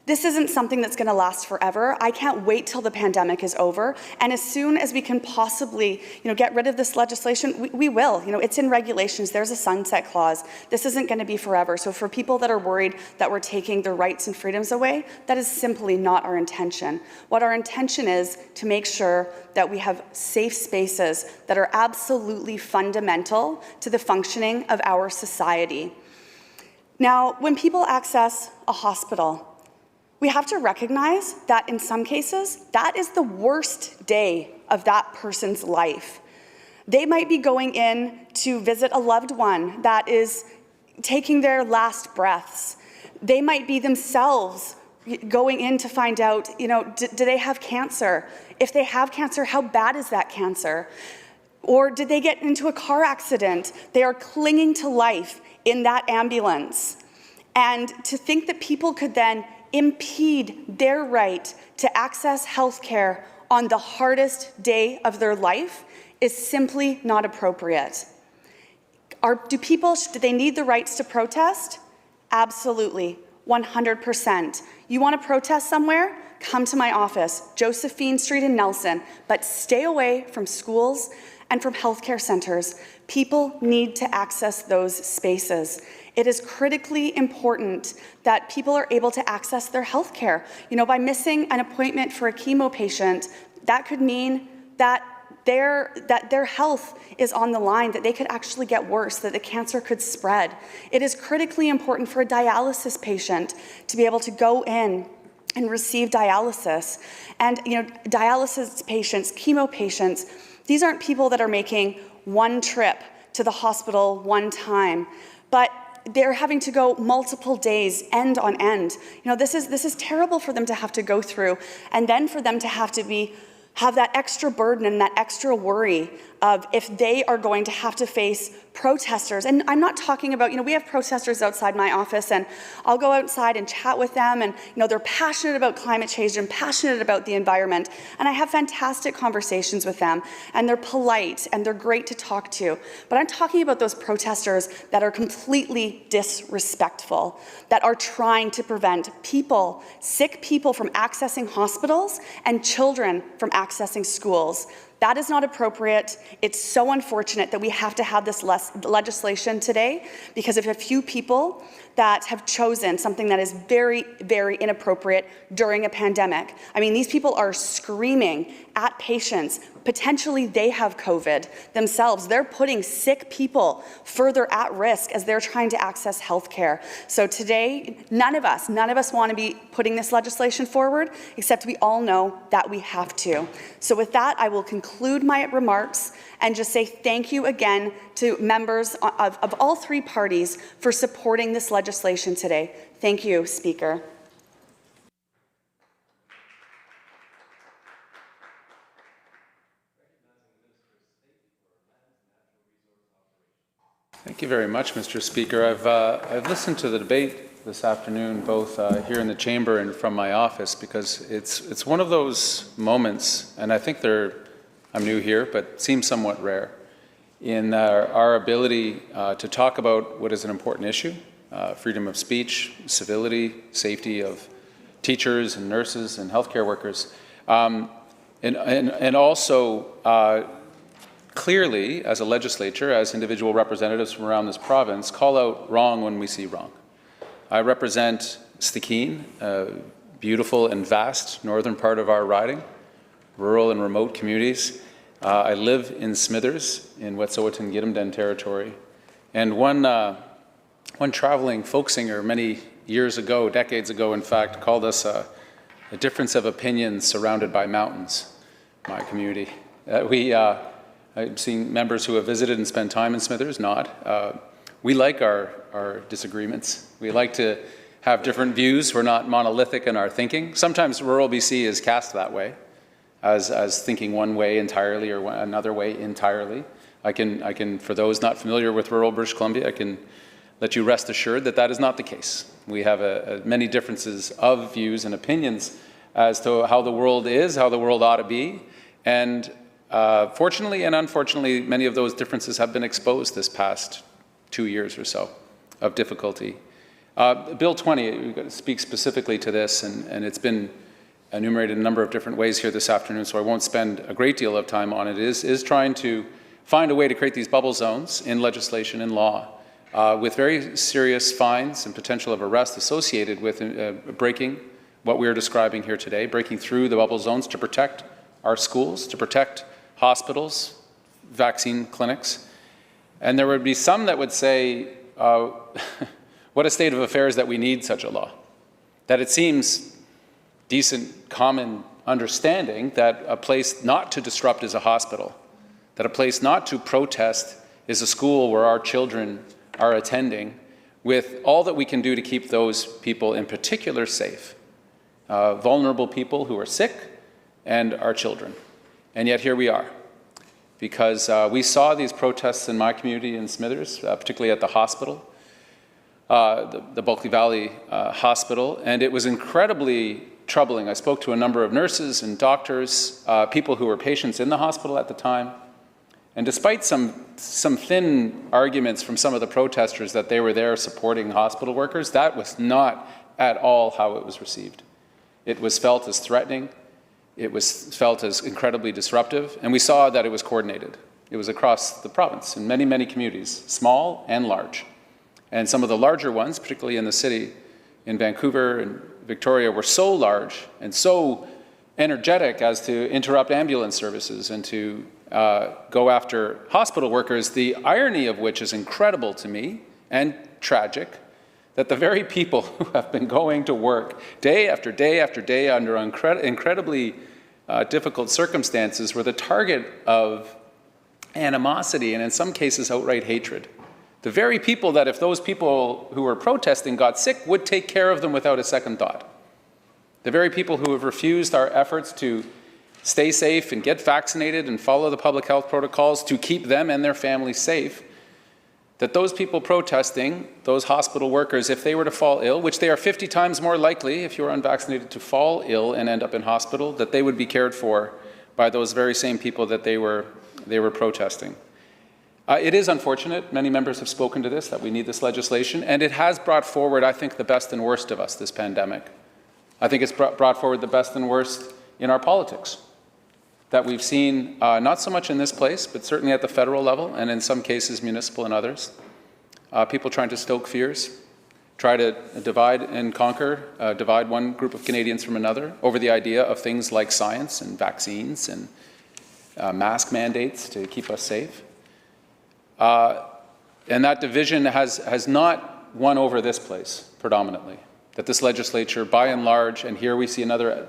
L: This isn't something that's going to last forever. I can't wait till the pandemic is over. And as soon as we can possibly, get rid of this legislation, we will. It's in regulations. There's a sunset clause. This isn't going to be forever. So for people that are worried that we're taking their rights and freedoms away, that is simply not our intention. What our intention is to make sure that we have safe spaces that are absolutely fundamental to the functioning of our society. Now, when people access a hospital, we have to recognize that in some cases, that is the worst day of that person's life. They might be going in to visit a loved one that is taking their last breaths. They might be themselves going in to find out, do they have cancer? If they have cancer, how bad is that cancer? Or did they get into a car accident? They are clinging to life in that ambulance. And to think that people could then impede their right to access health care on the hardest day of their life is simply not appropriate. Do they need the rights to protest? Absolutely, 100%. You want to protest somewhere? Come to my office, Josephine Street in Nelson, but stay away from schools and from healthcare centers. People need to access those spaces. It is critically important that people are able to access their health care. By missing an appointment for a chemo patient, that could mean that their health is on the line, that they could actually get worse, that the cancer could spread. It is critically important for a dialysis patient to be able to go in and receive dialysis. And dialysis patients, chemo patients, these aren't people that are making one trip to the hospital one time, but they're having to go multiple days, end on end. This is terrible for them to have to go through, and then for them to have that extra burden and that extra worry of if they are going to have to face protesters. And I'm not talking about, we have protesters outside my office, and I'll go outside and chat with them, and they're passionate about climate change and passionate about the environment, and I have fantastic conversations with them, and they're polite and they're great to talk to. But I'm talking about those protesters that are completely disrespectful, that are trying to prevent people, sick people, from accessing hospitals and children from accessing schools. That is not appropriate. It's so unfortunate that we have to have this legislation today because of a few people that have chosen something that is very, very inappropriate during a pandemic. I mean, these people are screaming at patients. Potentially they have COVID themselves. They're putting sick people further at risk as they're trying to access health care. So today, none of us want to be putting this legislation forward, except we all know that we have to. So with that, I will conclude my remarks and just say thank you again to members of all three parties for supporting this legislation today. Thank you, Speaker.
M: Thank you very much, Mr. Speaker. I've listened to the debate this afternoon, both here in the chamber and from my office, because it's one of those moments, and I think I'm new here, but seems somewhat rare, in our ability to talk about what is an important issue, freedom of speech, civility, safety of teachers and nurses and healthcare workers, and also clearly, as a legislature, as individual representatives from around this province, call out wrong when we see wrong. I represent Stikine, a beautiful and vast northern part of our riding, rural and remote communities. I live in Smithers in Wet'suwet'en-Gidimt'en territory. And one traveling folk singer many years ago, decades ago in fact, called us a difference of opinions surrounded by mountains, my community. I've seen members who have visited and spent time in Smithers nod. We like our disagreements. We like to have different views. We're not monolithic in our thinking. Sometimes rural BC is cast that way, as thinking one way entirely or another way entirely. I can, for those not familiar with rural British Columbia, I can let you rest assured that that is not the case. We have many differences of views and opinions as to how the world is, how the world ought to be, and fortunately and unfortunately, many of those differences have been exposed this past 2 years or so of difficulty. Bill 20 speaks specifically to this, and it's been enumerated in a number of different ways here this afternoon, so I won't spend a great deal of time on it. It is trying to find a way to create these bubble zones in legislation and law with very serious fines and potential of arrest associated with breaking what we are describing here today, breaking through the bubble zones to protect our schools, to protect hospitals, vaccine clinics. And there would be some that would say, what a state of affairs that we need such a law. That it seems decent, common understanding that a place not to disrupt is a hospital, that a place not to protest is a school where our children are attending, with all that we can do to keep those people in particular safe. Vulnerable people who are sick and our children. And yet here we are, because we saw these protests in my community in Smithers, particularly at the hospital, the Bulkley Valley Hospital, and it was incredibly troubling. I spoke to a number of nurses and doctors, people who were patients in the hospital at the time, and despite some thin arguments from some of the protesters that they were there supporting hospital workers, that was not at all how it was received. It was felt as threatening, it was felt as incredibly disruptive, and we saw that it was coordinated. It was across the province in many, many communities, small and large. And some of the larger ones, particularly in the city, in Vancouver and Victoria, were so large and so energetic as to interrupt ambulance services and to go after hospital workers, the irony of which is incredible to me and tragic, that the very people who have been going to work day after day after day under incredibly difficult circumstances were the target of animosity and in some cases outright hatred. The very people that if those people who were protesting got sick would take care of them without a second thought. The very people who have refused our efforts to stay safe and get vaccinated and follow the public health protocols to keep them and their families safe, that those people protesting, those hospital workers, if they were to fall ill, which they are 50 times more likely if you're unvaccinated to fall ill and end up in hospital, that they would be cared for by those very same people that they were protesting. It is unfortunate, many members have spoken to this, that we need this legislation, and it has brought forward, I think, the best and worst of us, this pandemic. I think it's brought forward the best and worst in our politics that we've seen, not so much in this place, but certainly at the federal level, and in some cases municipal and others. People trying to stoke fears, try to divide and conquer, divide one group of Canadians from another over the idea of things like science and vaccines and mask mandates to keep us safe. And that division has not won over this place predominantly. That this legislature, by and large, and here we see another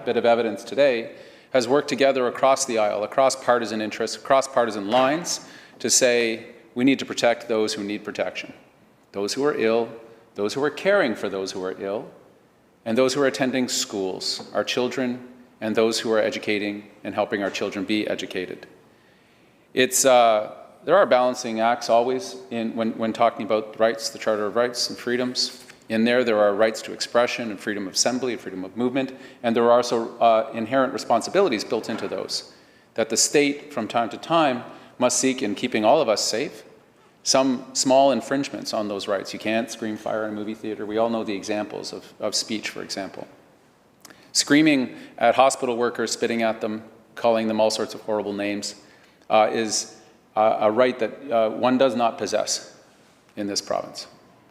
M: bit of evidence today, has worked together across the aisle, across partisan interests, across partisan lines, to say we need to protect those who need protection. Those who are ill, those who are caring for those who are ill, and those who are attending schools, our children, and those who are educating and helping our children be educated. There are balancing acts always when talking about rights, the Charter of Rights and Freedoms. In there are rights to expression and freedom of assembly, freedom of movement, and there are also inherent responsibilities built into those, that the state from time to time must seek in keeping all of us safe some small infringements on those rights. You can't scream fire in a movie theater. We all know the examples of speech, for example. Screaming at hospital workers, spitting at them, calling them all sorts of horrible names is a right that one does not possess in this province.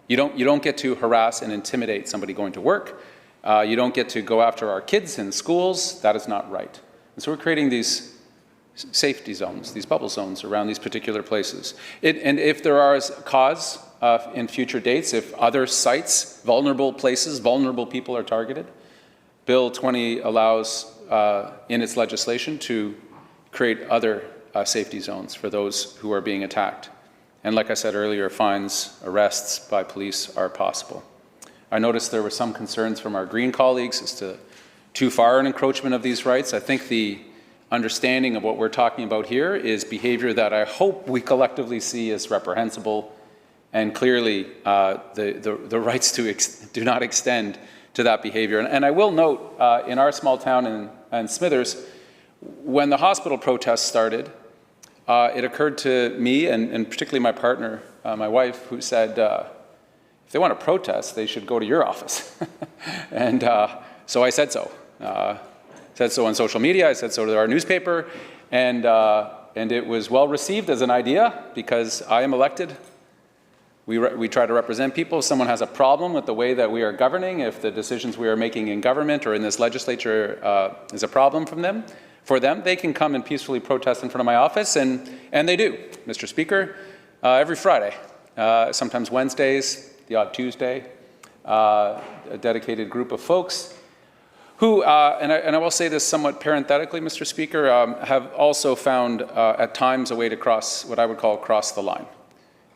M: You don't get to harass and intimidate somebody going to work. You don't get to go after our kids in schools. That is not right. And so we're creating these safety zones, these bubble zones around these particular places. And if there are cause in future dates, if other sites, vulnerable places, vulnerable people are targeted, Bill 20 allows in its legislation to create other safety zones for those who are being attacked. And like I said earlier, fines, arrests by police are possible. I noticed there were some concerns from our Green colleagues as to too far an encroachment of these rights. I think the understanding of what we're talking about here is behavior that I hope we collectively see as reprehensible, and clearly the rights do not extend to that behavior. And I will note, in our small town in Smithers, when the hospital protests started, it occurred to me, and particularly my partner, my wife, who said, if if they want to protest, they should go to your office. And so I said so. Said so on social media, I said so to our newspaper, and it was well received as an idea because I am elected. We try to represent people. If someone has a problem with the way that we are governing, if the decisions we are making in government or in this legislature is a problem for them, they can come and peacefully protest in front of my office, and they do, Mr. Speaker, every Friday, sometimes Wednesdays, the odd Tuesday, a dedicated group of folks who, and I will say this somewhat parenthetically, Mr. Speaker, have also found at times a way to cross what I would call cross the line.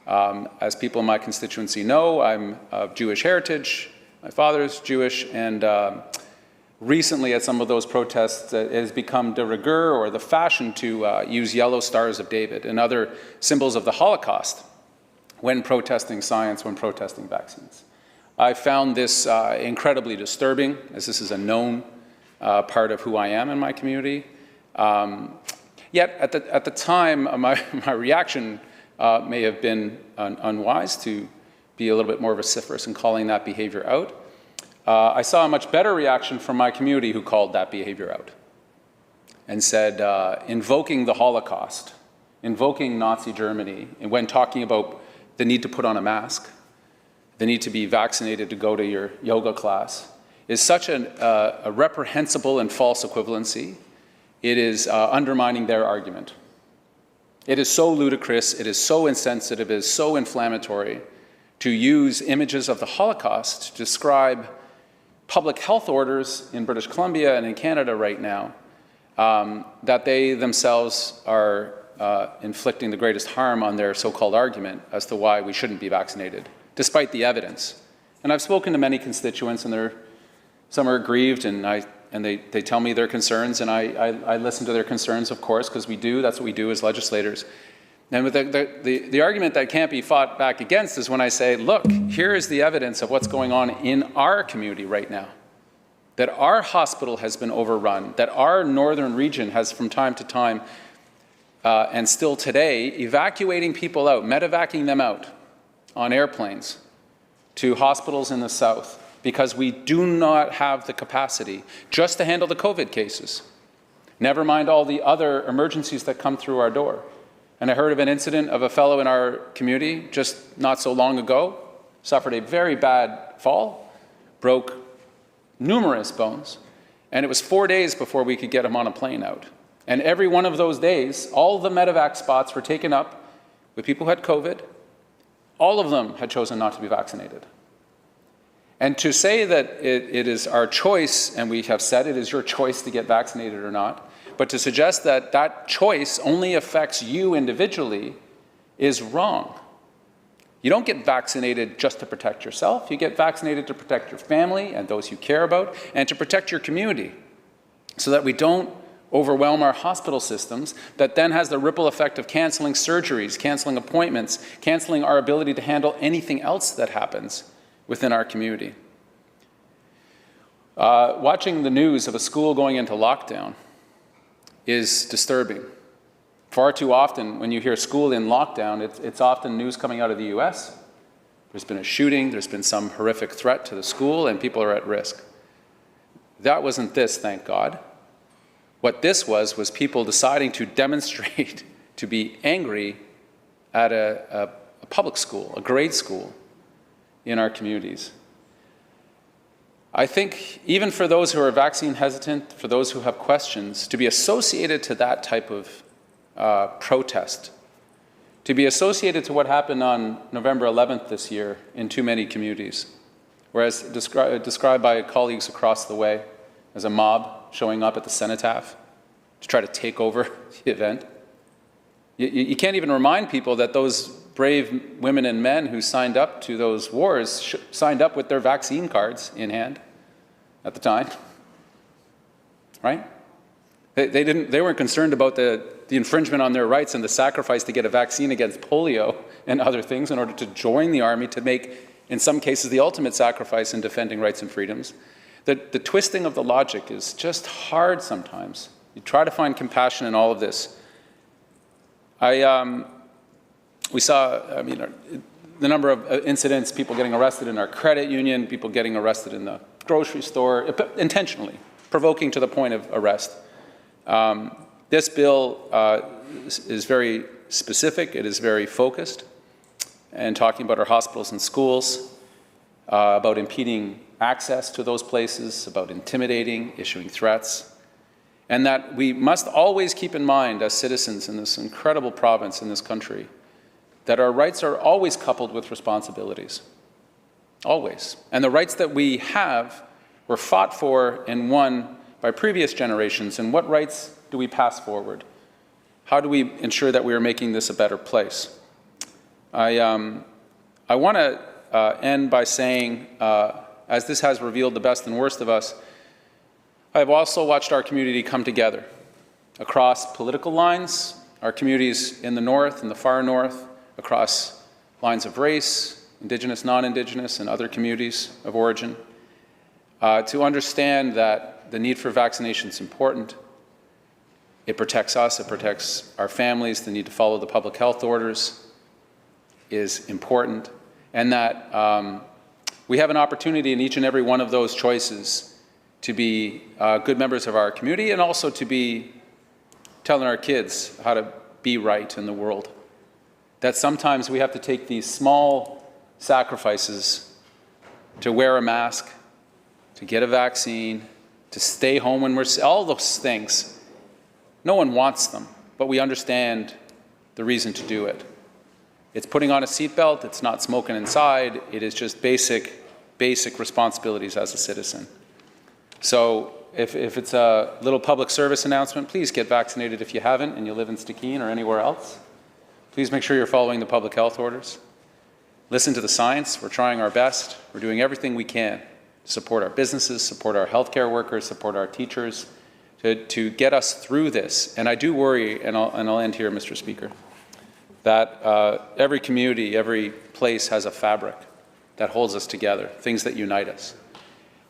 M: As people in my constituency know, I'm of Jewish heritage. My father's Jewish, and recently at some of those protests, it has become de rigueur or the fashion to use yellow stars of David and other symbols of the Holocaust when protesting science, when protesting vaccines. I found this incredibly disturbing, as this is a known part of who I am in my community. Yet at the time, my reaction may have been unwise, to be a little bit more vociferous in calling that behavior out. I saw a much better reaction from my community who called that behavior out and said, invoking the Holocaust, invoking Nazi Germany, and when talking about the need to put on a mask, the need to be vaccinated to go to your yoga class, is such a reprehensible and false equivalency. It is undermining their argument. It is so ludicrous, it is so insensitive, it is so inflammatory to use images of the Holocaust to describe public health orders in British Columbia and in Canada right now, that they themselves are inflicting the greatest harm on their so-called argument as to why we shouldn't be vaccinated, despite the evidence. And I've spoken to many constituents, and some are aggrieved, and they tell me their concerns, and I listen to their concerns, of course, because that's what we do as legislators. And with the argument that can't be fought back against is when I say, look, here is the evidence of what's going on in our community right now, that our hospital has been overrun, that our northern region has from time to time, and still today, evacuating people out, medevacing them out on airplanes to hospitals in the south, because we do not have the capacity just to handle the COVID cases, never mind all the other emergencies that come through our door. And I heard of an incident of a fellow in our community just not so long ago, suffered a very bad fall, broke numerous bones, and it was 4 days before we could get him on a plane out. And every one of those days, all the medevac spots were taken up with people who had COVID. All of them had chosen not to be vaccinated. And to say that it is our choice, and we have said it is your choice to get vaccinated or not, but to suggest that that choice only affects you individually is wrong. You don't get vaccinated just to protect yourself. You get vaccinated to protect your family and those you care about, and to protect your community, so that we don't overwhelm our hospital systems, that then has the ripple effect of canceling surgeries, canceling appointments, canceling our ability to handle anything else that happens within our community. Watching the news of a school going into lockdown is disturbing. Far too often, when you hear school in lockdown, it's often news coming out of the US. There's been a shooting, there's been some horrific threat to the school, and people are at risk. That wasn't this, thank God. What this was people deciding to demonstrate, to be angry at a public school, a grade school in our communities. I think even for those who are vaccine hesitant, for those who have questions, to be associated to that type of protest, to be associated to what happened on November 11th this year in too many communities, whereas described by colleagues across the way as a mob showing up at the cenotaph to try to take over the event. You can't even remind people that those brave women and men who signed up to those wars signed up with their vaccine cards in hand at the time, right? They weren't concerned about the infringement on their rights and the sacrifice to get a vaccine against polio and other things in order to join the army, to make, in some cases, the ultimate sacrifice in defending rights and freedoms. The twisting of the logic is just hard sometimes. You try to find compassion in all of this. We saw, the number of incidents, people getting arrested in our credit union, people getting arrested in the grocery store, intentionally, provoking to the point of arrest. This bill is very specific, it is very focused, and talking about our hospitals and schools, about impeding access to those places, about intimidating, issuing threats, and that we must always keep in mind as citizens in this incredible province in this country that our rights are always coupled with responsibilities, always. And the rights that we have were fought for and won by previous generations, and what rights do we pass forward? How do we ensure that we are making this a better place? I want to end by saying, as this has revealed the best and worst of us, I've also watched our community come together across political lines, our communities in the north, in the far north, across lines of race, Indigenous, non-Indigenous, and other communities of origin, to understand that the need for vaccination is important. It protects us, it protects our families, the need to follow the public health orders is important, and that we have an opportunity in each and every one of those choices to be good members of our community and also to be telling our kids how to be right in the world. That sometimes we have to take these small sacrifices to wear a mask, to get a vaccine, to stay home when we're sick, all those things. No one wants them, but we understand the reason to do it. It's putting on a seatbelt, it's not smoking inside, it is just basic responsibilities as a citizen. So if it's a little public service announcement, please get vaccinated if you haven't and you live in Stikine or anywhere else. Please make sure you're following the public health orders. Listen to the science. We're trying our best. We're doing everything we can to support our businesses, support our healthcare workers, support our teachers, to get us through this. And I do worry, and I'll end here, Mr. Speaker, that every community, every place has a fabric that holds us together, things that unite us.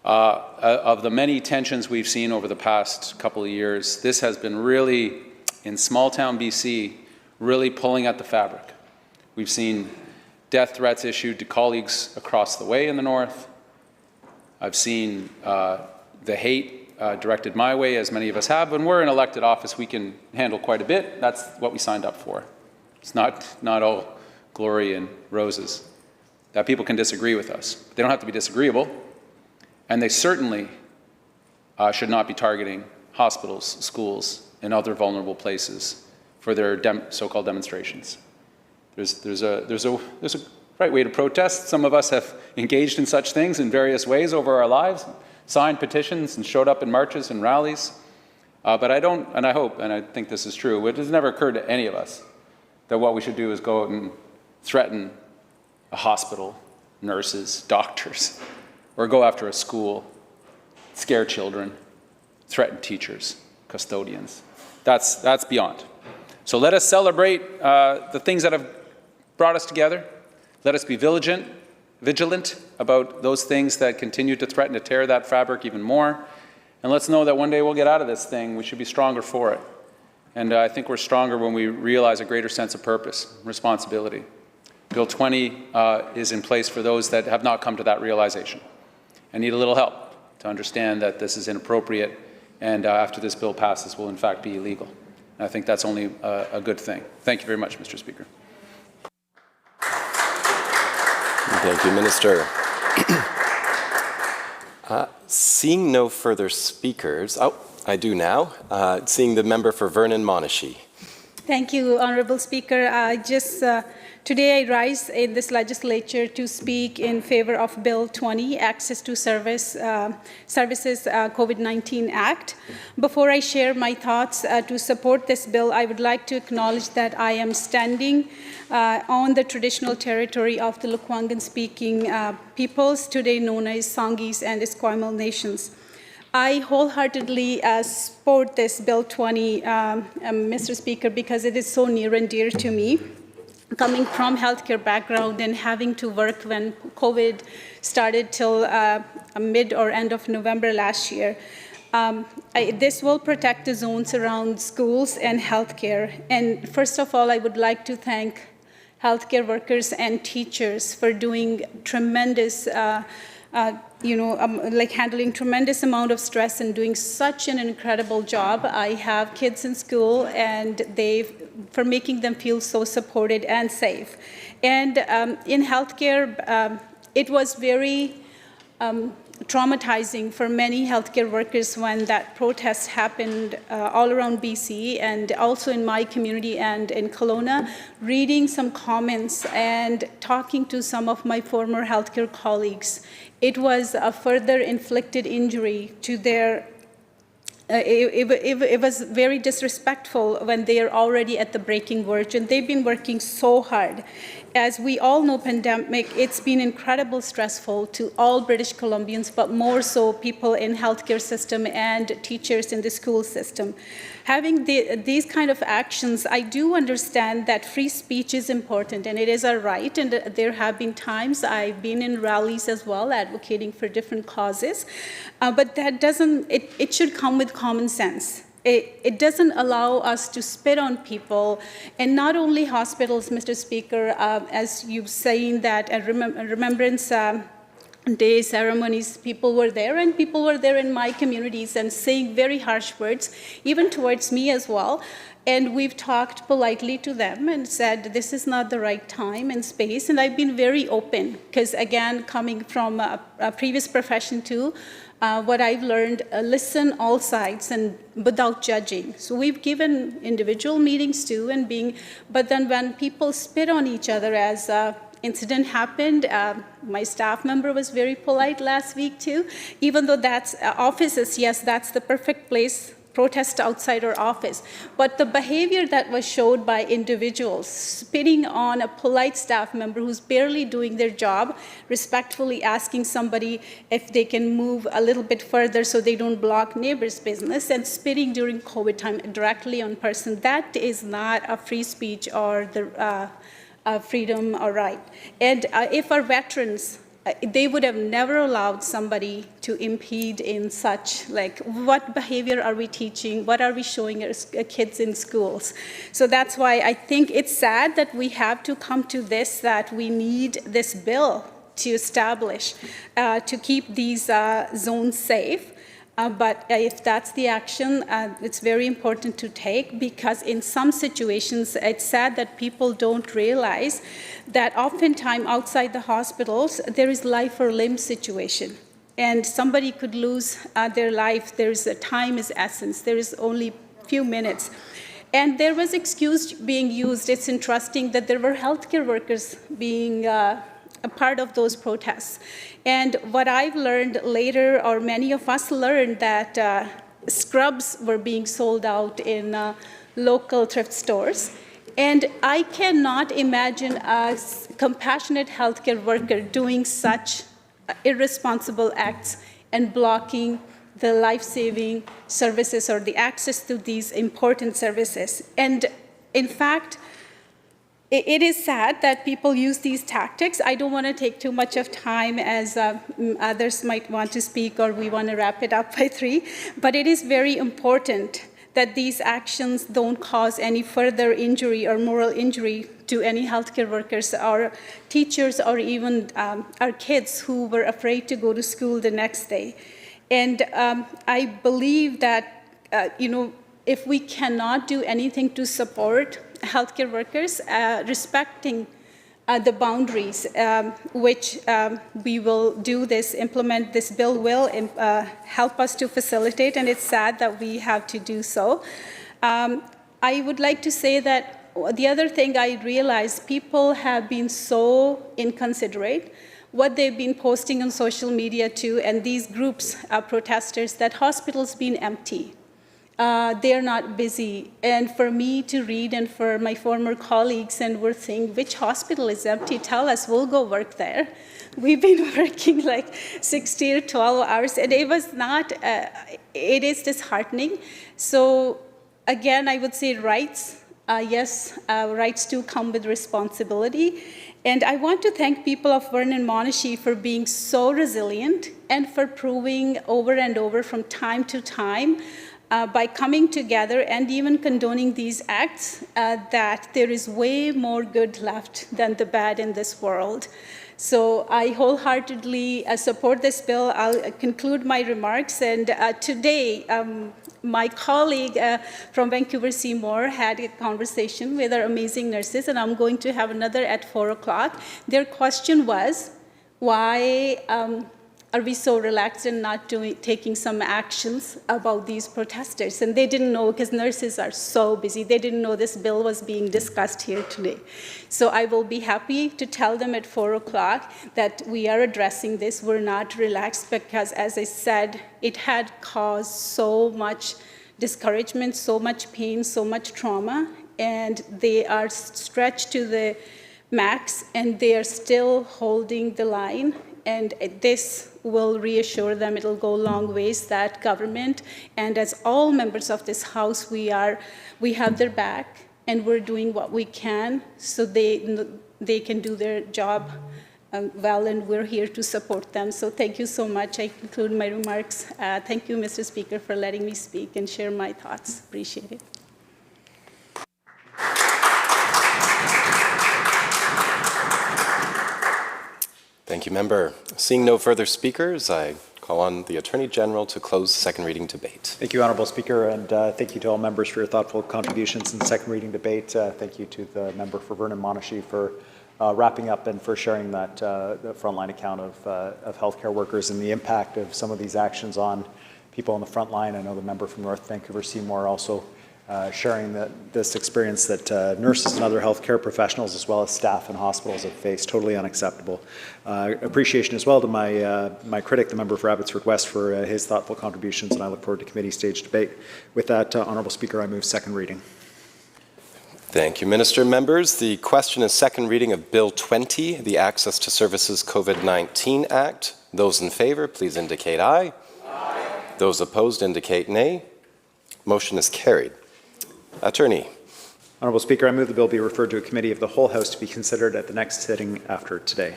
M: Of the many tensions we've seen over the past couple of years, this has been really, in small town BC, really pulling at the fabric. We've seen death threats issued to colleagues across the way in the north. I've seen the hate directed my way, as many of us have. When we're in elected office, we can handle quite a bit. That's what we signed up for. It's not all glory and roses. That people can disagree with us. They don't have to be disagreeable. And they certainly should not be targeting hospitals, schools, and other vulnerable places for their so-called demonstrations. There's a right way to protest. Some of us have engaged in such things in various ways over our lives, signed petitions and showed up in marches and rallies. But I don't, and I hope, and I think this is true, it has never occurred to any of us that what we should do is go out and threaten a hospital, nurses, doctors, or go after a school, scare children, threaten teachers, custodians. That's beyond. So let us celebrate the things that have brought us together. Let us be vigilant about those things that continue to threaten to tear that fabric even more. And let's know that one day we'll get out of this thing. We should be stronger for it. And I think we're stronger when we realize a greater sense of purpose, responsibility. Bill 20 is in place for those that have not come to that realization and need a little help to understand that this is inappropriate and after this bill passes will in fact be illegal. And I think that's only a good thing. Thank you very much, Mr. Speaker.
K: Thank you, Minister. Seeing no further speakers, I do now. Seeing the member for Vernon-Monashee.
B: Thank you, Honourable Speaker. Today I rise in this legislature to speak in favor of Bill 20, Access to Services COVID-19 Act. Before I share my thoughts to support this bill, I would like to acknowledge that I am standing on the traditional territory of the Lekwungen-speaking peoples, today known as Sanghees and Esquimalt nations. I wholeheartedly support this Bill 20, Mr. Speaker, because it is so near and dear to me. Coming from healthcare background and having to work when COVID started till mid or end of November last year, this will protect the zones around schools and healthcare. And first of all, I would like to thank healthcare workers and teachers for doing tremendous, like handling tremendous amount of stress and doing such an incredible job. I have kids in school, and for making them feel so supported and safe. And in healthcare, it was very traumatizing for many healthcare workers when that protest happened all around BC and also in my community and in Kelowna, reading some comments and talking to some of my former healthcare colleagues. It was a further inflicted injury to their it was very disrespectful when they are already at the breaking verge, and they've been working so hard. As we all know, pandemic, it's been incredibly stressful to all British Columbians, but more so people in healthcare system and teachers in the school system. Having these kind of actions, I do understand that free speech is important, and it is our right, and there have been times I've been in rallies as well, advocating for different causes, but that doesn't, it should come with common sense. It doesn't allow us to spit on people, and not only hospitals, Mr. Speaker, as you've seen that at Remembrance Day ceremonies, people were there, and people were there in my communities and saying very harsh words, even towards me as well. And we've talked politely to them and said, this is not the right time and space. And I've been very open, because again, coming from a previous profession too, what I've learned, listen all sides and without judging. So we've given individual meetings too, but then when people spit on each other, as incident happened, my staff member was very polite last week too, even though that's offices, yes, that's the perfect place, protest outside our office. But the behavior that was showed by individuals, spitting on a polite staff member who's barely doing their job, respectfully asking somebody if they can move a little bit further so they don't block neighbors' business, and spitting during COVID time directly on person, that is not a free speech or the freedom or right. And if our veterans, they would have never allowed somebody to impede in such, like, what behavior are we teaching? What are we showing our kids in schools? So that's why I think it's sad that we have to come to this, that we need this bill to establish, to keep these zones safe. But if that's the action, it's very important to take, because in some situations, it's sad that people don't realize that oftentimes outside the hospitals, there is life or limb situation. And somebody could lose their life. Time is essence. There is only a few minutes. And there was excuse being used. It's interesting that there were healthcare workers being a part of those protests. And what I've learned later, or many of us learned, that scrubs were being sold out in local thrift stores. And I cannot imagine a compassionate healthcare worker doing such irresponsible acts and blocking the life-saving services or the access to these important services. And in fact, it is sad that people use these tactics. I don't want to take too much of time, as others might want to speak, or we want to wrap it up by 3. But it is very important that these actions don't cause any further injury or moral injury to any healthcare workers or teachers, or even our kids who were afraid to go to school the next day. And I believe that, if we cannot do anything to support healthcare workers, respecting the boundaries, which we will do this, implement this bill will help us to facilitate, and it's sad that we have to do so. I would like to say that the other thing I realized, people have been so inconsiderate, what they've been posting on social media too, and these groups, protesters, that hospitals been empty. They're not busy. And for me to read, and for my former colleagues, and we're saying, which hospital is empty? Tell us, we'll go work there. We've been working like 60 or 12 hours, and it was not, it is disheartening. So again, I would say rights, yes, rights do come with responsibility. And I want to thank people of Vernon Monashee for being so resilient and for proving over and over from time to time by coming together and even condoning these acts, that there is way more good left than the bad in this world. So I wholeheartedly support this bill. I'll conclude my remarks. And today, my colleague from Vancouver Seymour had a conversation with our amazing nurses, and I'm going to have another at 4 o'clock. Their question was, why are we so relaxed and not taking some actions about these protesters? And they didn't know, because nurses are so busy, they didn't know this bill was being discussed here today. So I will be happy to tell them at 4 o'clock that we are addressing this. We're not relaxed because, as I said, it had caused so much discouragement, so much pain, so much trauma, and they are stretched to the max, and they are still holding the line. And this will reassure them, it'll go a long ways, that government, and as all members of this House, we have their back, and we're doing what we can so they can do their job well, and we're here to support them. So thank you so much. I conclude my remarks. Thank you, Mr. Speaker, for letting me speak and share my thoughts. Appreciate it.
K: Thank you, Member. Seeing no further speakers, I call on the Attorney General to close the second reading debate.
N: Thank you, Honourable Speaker, and thank you to all members for your thoughtful contributions in the second reading debate. Thank you to the member for Vernon-Monashee for wrapping up and for sharing that the frontline account of healthcare workers and the impact of some of these actions on people on the front line. I know the member from North Vancouver Seymour also sharing this experience that nurses and other healthcare professionals, as well as staff in hospitals, have faced. Totally unacceptable. Appreciation as well to my critic, the member for Abbotsford West, for his thoughtful contributions, and I look forward to committee stage debate. With that, Honourable Speaker, I move second reading.
K: Thank you, Minister. Members, the question is second reading of Bill 20, the Access to Services COVID-19 Act. Those in favour, please indicate aye. Aye. Those opposed indicate nay. Motion is carried. Attorney.
N: Honourable Speaker, I move the bill be referred to a committee of the whole House to be considered at the next sitting after today.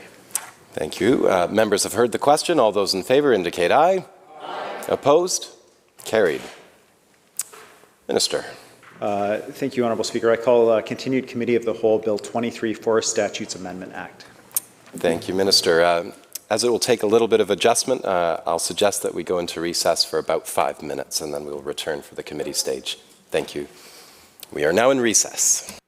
K: Thank you. Members have heard the question. All those in favour indicate aye. Aye. Opposed? Carried. Minister.
N: Thank you, Honourable Speaker. I call continued committee of the whole Bill 23, Forest Statutes Amendment Act.
K: Thank you, Minister. As it will take a little bit of adjustment, I'll suggest that we go into recess for about 5 minutes, and then we'll return for the committee stage. Thank you. We are now in recess.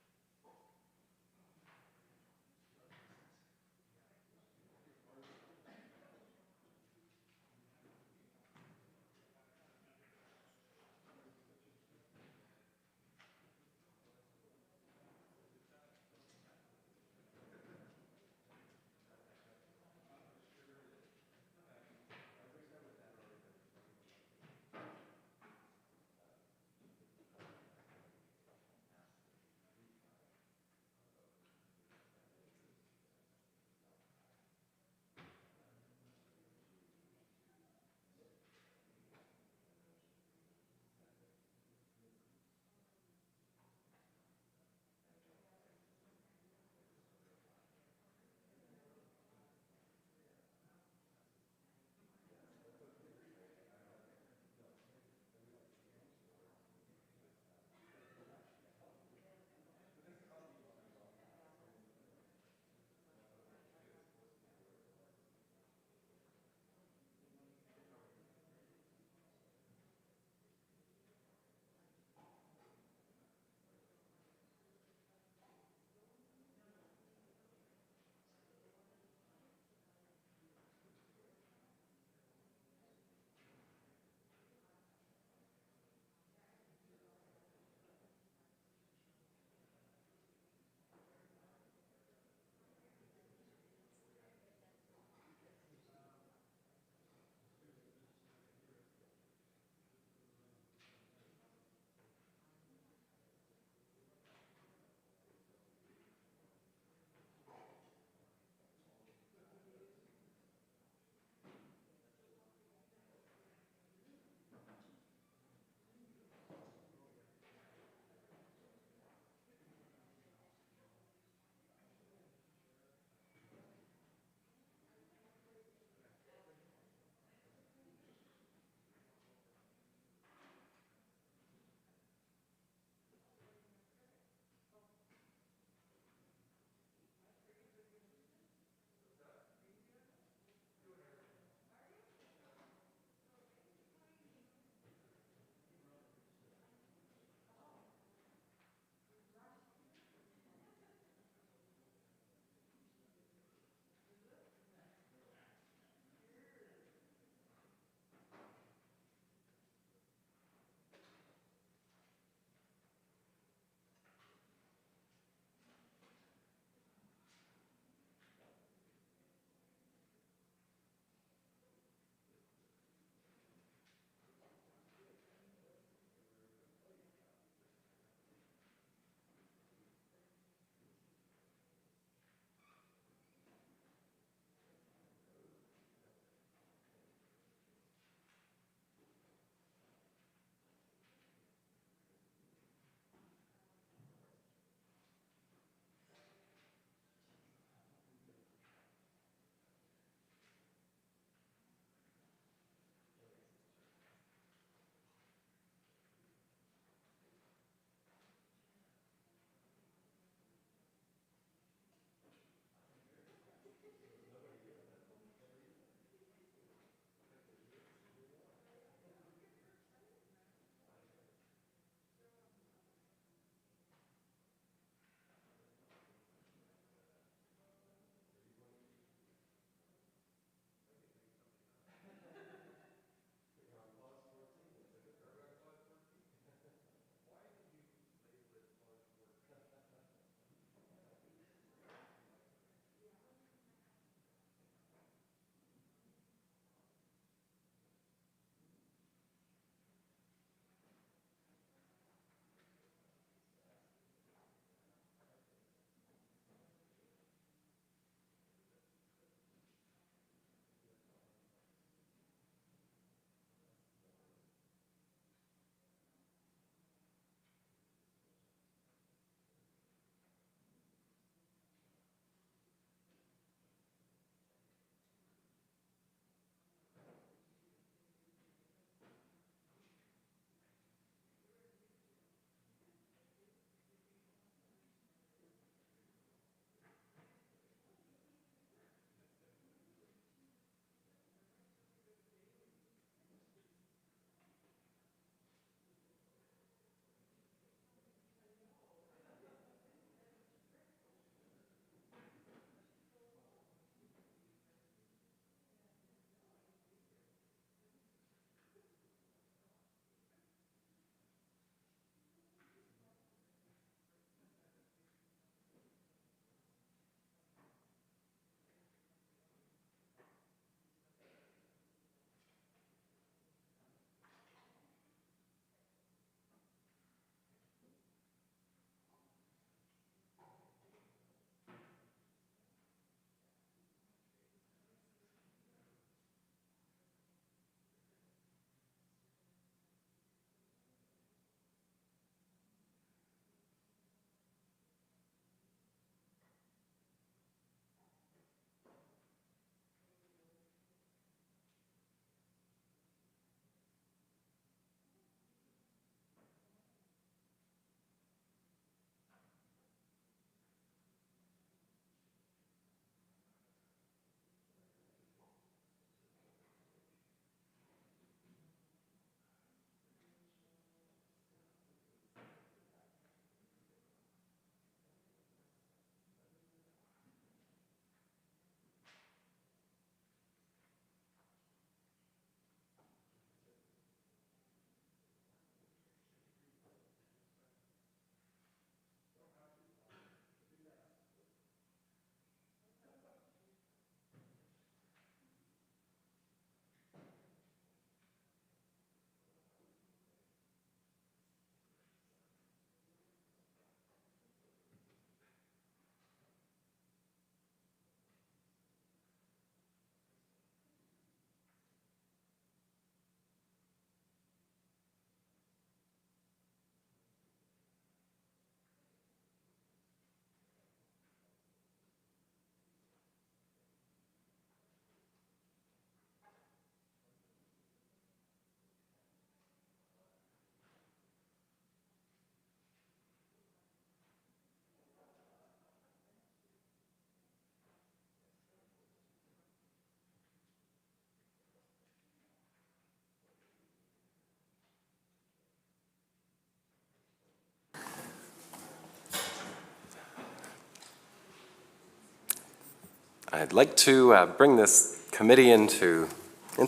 K: I'd like to bring this committee into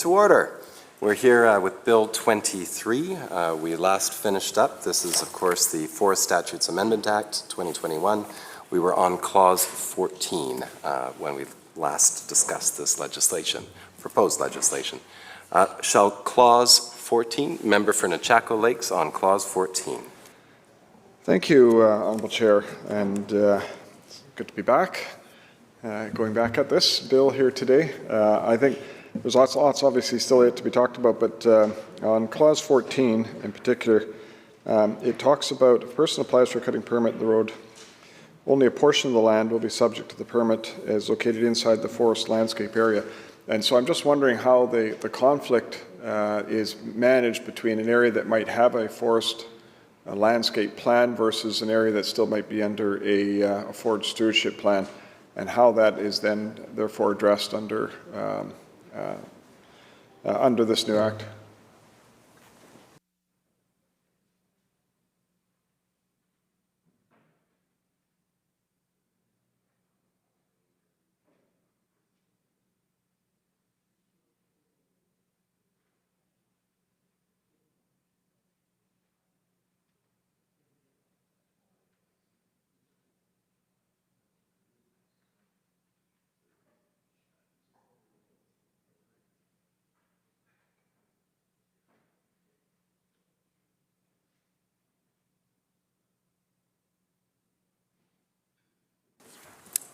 K: order. We're here with Bill 23. We last finished up. This is, of course, the Forest Statutes Amendment Act 2021. We were on Clause 14 when we last discussed this legislation, proposed legislation. Shall Clause 14, member for Nechako Lakes on Clause 14.
O: Thank you, Honourable Chair, and it's good to be back, going back at this bill here today. I think there's lots obviously still yet to be talked about, but on Clause 14 in particular, it talks about if a person applies for a cutting permit in the road, only a portion of the land will be subject to the permit as located inside the forest landscape area. And so I'm just wondering how the conflict is managed between an area that might have a forest landscape plan versus an area that still might be under a forest stewardship plan, and how that is then therefore addressed under this new act.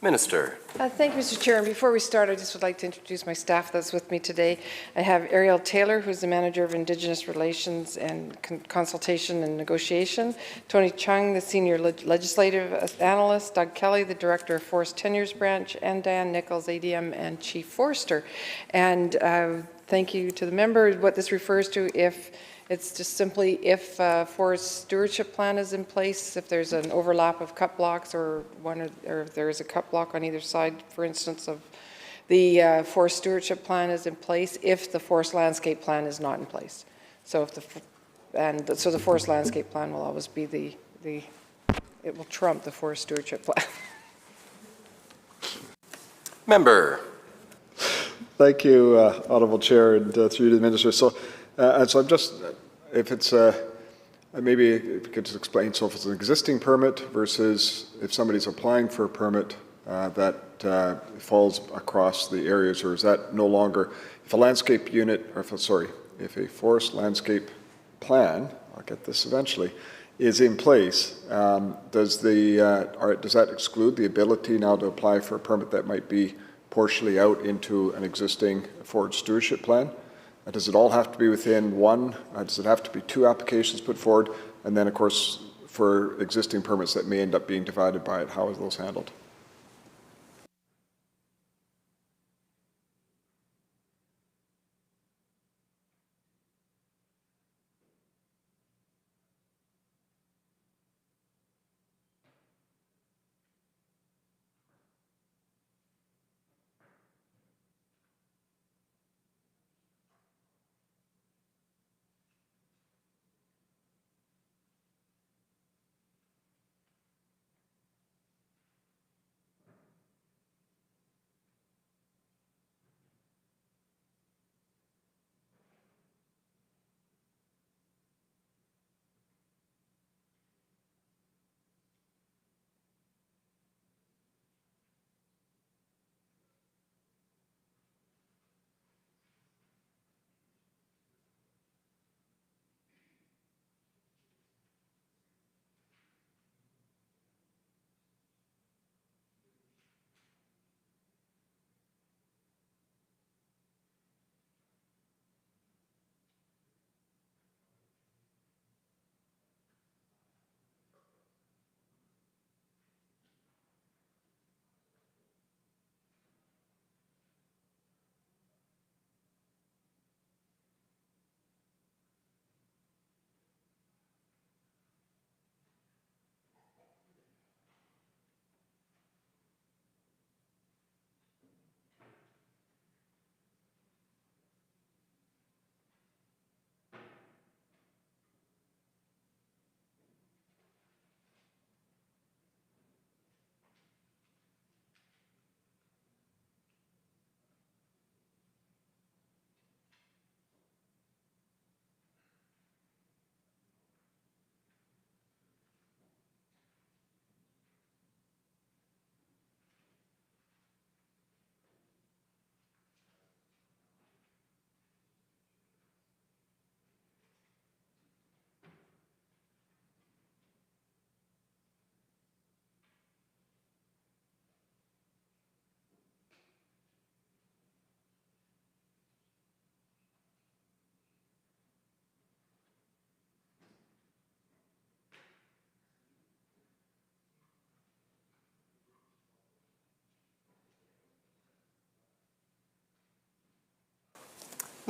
K: Minister.
P: Thank you, Mr. Chair. And before we start, I just would like to introduce my staff that's with me today. I have Ariel Taylor, who's the Manager of Indigenous Relations and Consultation and Negotiation, Tony Chung, the Senior Legislative Analyst, Doug Kelly, the Director of Forest Tenures Branch, and Dan Nichols, ADM and Chief Forester. And thank you to the member. What this refers to, it's just simply if a forest stewardship plan is in place, if there's an overlap of cut blocks or if there is a cut block on either side, for instance, of the forest stewardship plan is in place, if the forest landscape plan is not in place. So so the forest landscape plan will always be it will trump the forest stewardship plan.
K: Member.
O: Thank you, Honourable Chair, and through you to the Minister. So I'm just, if it's, maybe if you could just explain, so if it's an existing permit versus if somebody's applying for a permit that falls across the areas, or is that no longer, if a landscape unit, or if a forest landscape plan, I'll get this eventually, is in place, does that exclude the ability now to apply for a permit that might be partially out into an existing forest stewardship plan? Does it all have to be within one? Does it have to be two applications put forward? And then, of course, for existing permits that may end up being divided by it, how are those handled?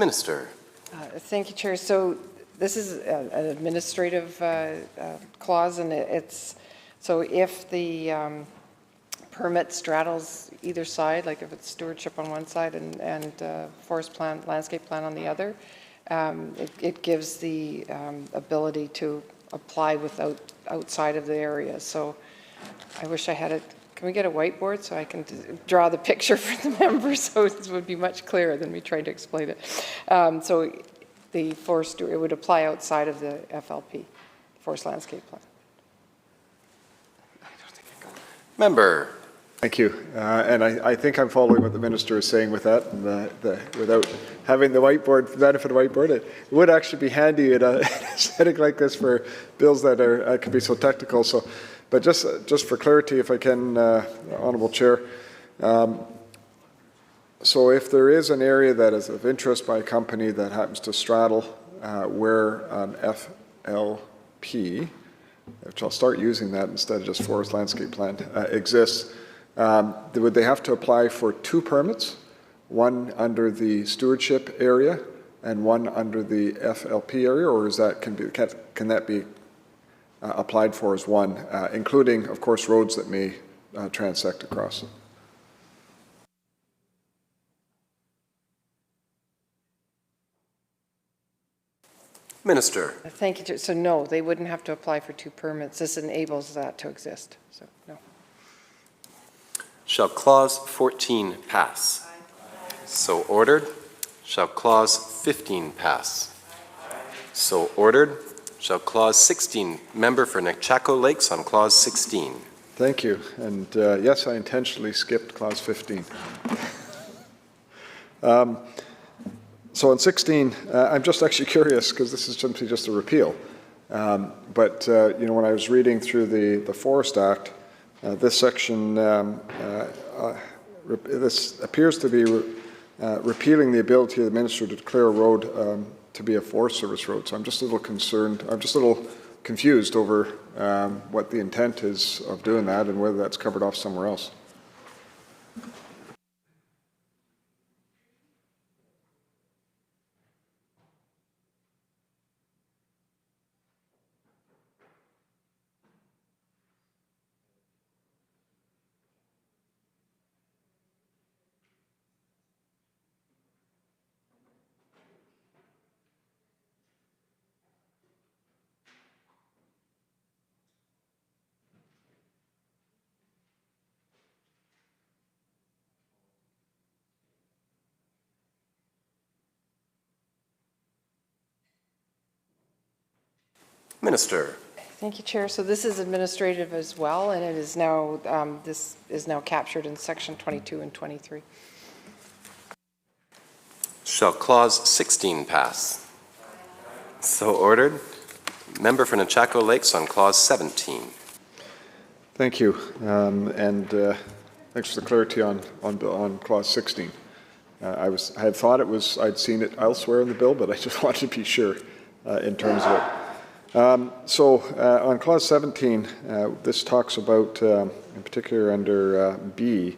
K: Minister.
P: Thank you, Chair. So this is an administrative clause, and so if the permit straddles either side, like if it's stewardship on one side and forest plan, landscape plan on the other, it gives the ability to apply outside of the area. So I wish I had it. Can we get a whiteboard so I can draw the picture for the members, so it would be much clearer than me trying to explain it. So the forest, it would apply outside of the FLP, Forest Landscape Plan.
K: Member.
O: Thank you. And I think I'm following what the minister is saying with that. And without having the whiteboard, benefit of whiteboard, it would actually be handy in a setting like this for bills that could be so technical. So, but just for clarity, if I can, Honourable Chair. So if there is an area that is of interest by a company that happens to straddle where an FLP, which I'll start using that instead of just Forest Landscape Plan, exists, would they have to apply for 2 permits, one under the stewardship area and one under the FLP area, or is that can that be applied for as one, including, of course, roads that may transect across?
K: Minister.
P: Thank you. So no, they wouldn't have to apply for 2 permits. This enables that to exist. So no.
K: Shall Clause 14 pass? So ordered. Shall Clause 15 pass? So ordered. Shall Clause 16, member for Nechako Lakes on Clause 16.
O: Thank you. And yes, I intentionally skipped Clause 15. So in 16, I'm just actually curious because this is simply just a repeal. But you know, when I was reading through the Forest Act, this section, this appears to be repealing the ability of the minister to declare a road to be a Forest Service road. So I'm just a little concerned. I'm just a little confused over what the intent is of doing that and whether that's covered off somewhere else.
K: Minister.
P: Thank you, Chair. So this is administrative as well, and it is now, this is now captured in Section 22 and 23.
K: Shall Clause 16 pass? So ordered. Member for Nechako Lakes on Clause 17.
O: Thank you. And thanks for the clarity on Clause 16. I had thought I'd seen it elsewhere in the bill, but I just wanted to be sure in terms of it. So on Clause 17, this talks about, in particular under B,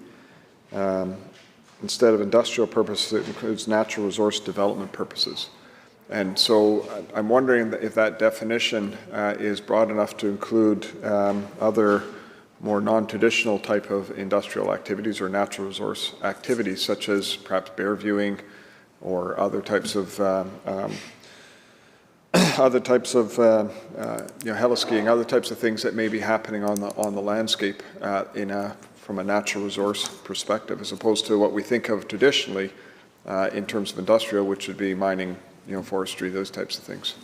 O: instead of industrial purposes, it includes natural resource development purposes. And so I'm wondering if that definition is broad enough to include other more non-traditional type of industrial activities or natural resource activities, such as perhaps bear viewing or other types of heliskiing, other types of things that may be happening on the landscape from a natural resource perspective, as opposed to what we think of traditionally in terms of industrial, which would be mining, forestry, those types of things.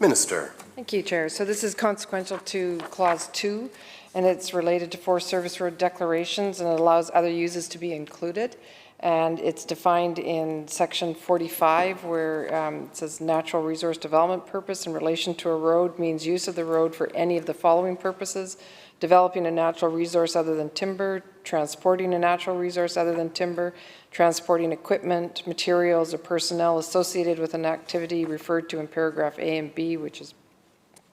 K: Minister.
P: Thank you, Chair. So this is consequential to Clause 2, and it's related to Forest Service Road declarations, and it allows other uses to be included. And it's defined in Section 45, where it says natural resource development purpose in relation to a road means use of the road for any of the following purposes: developing a natural resource other than timber, transporting a natural resource other than timber, transporting equipment, materials, or personnel associated with an activity referred to in paragraph A and B, which is,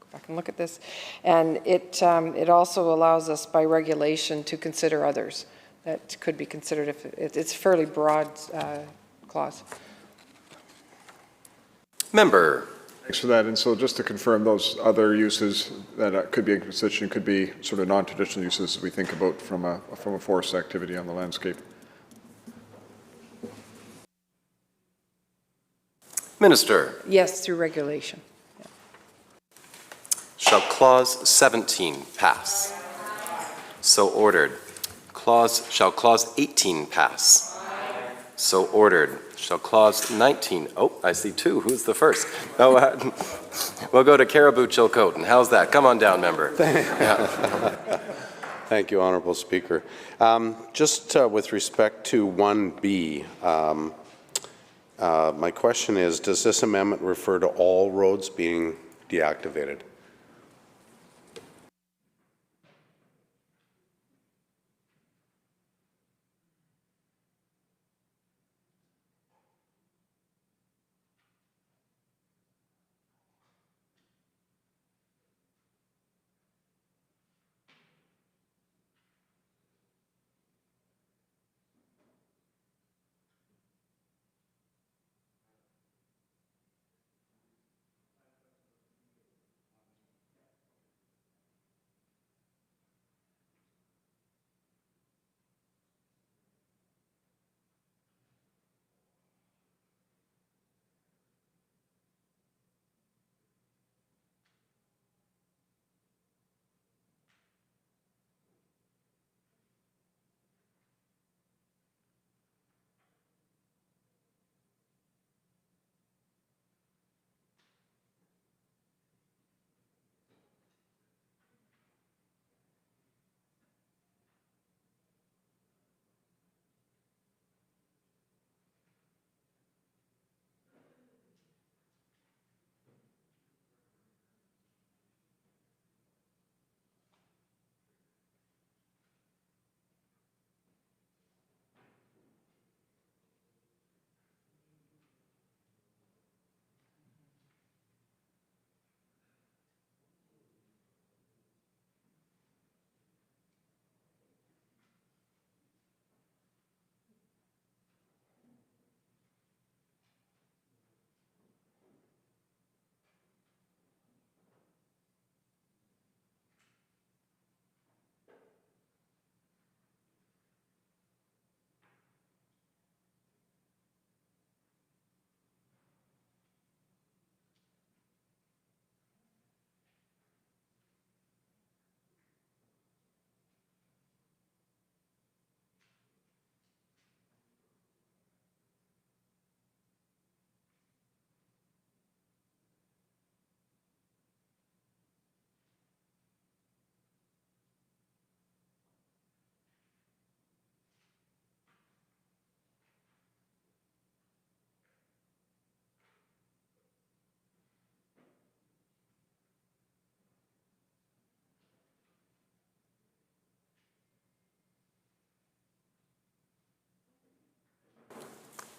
P: go back and look at this. And it also allows us by regulation to consider others that could be considered if it's a fairly broad clause.
K: Member.
O: Thanks for that. And so just to confirm, those other uses that could be in consideration could be sort of non-traditional uses we think about from a forest activity on the landscape.
K: Minister.
P: Yes, through regulation. Yeah.
K: Shall Clause 17 pass? So ordered. Shall Clause 18 pass? So ordered. Shall Clause 19, oh, I see two. Who's the first? Oh, we'll go to Caribou Chilcotin. How's that? Come on down, member.
Q: Thank you, Honourable Speaker. Just with respect to 1B, my question is, does this amendment refer to all roads being deactivated?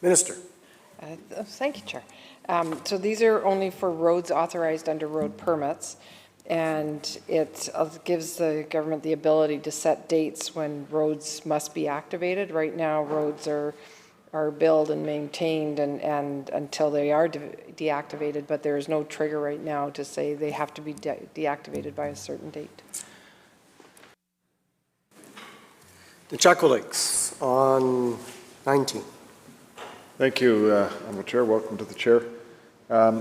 E: Minister.
P: Thank you, Chair. So these are only for roads authorized under road permits, and it gives the government the ability to set dates when roads must be activated. Right now, roads are built and maintained and until they are deactivated, but there is no trigger right now to say they have to be deactivated by a certain date.
E: The Chaco Lakes on 19.
O: Thank you, Honourable Chair. Welcome to the Chair.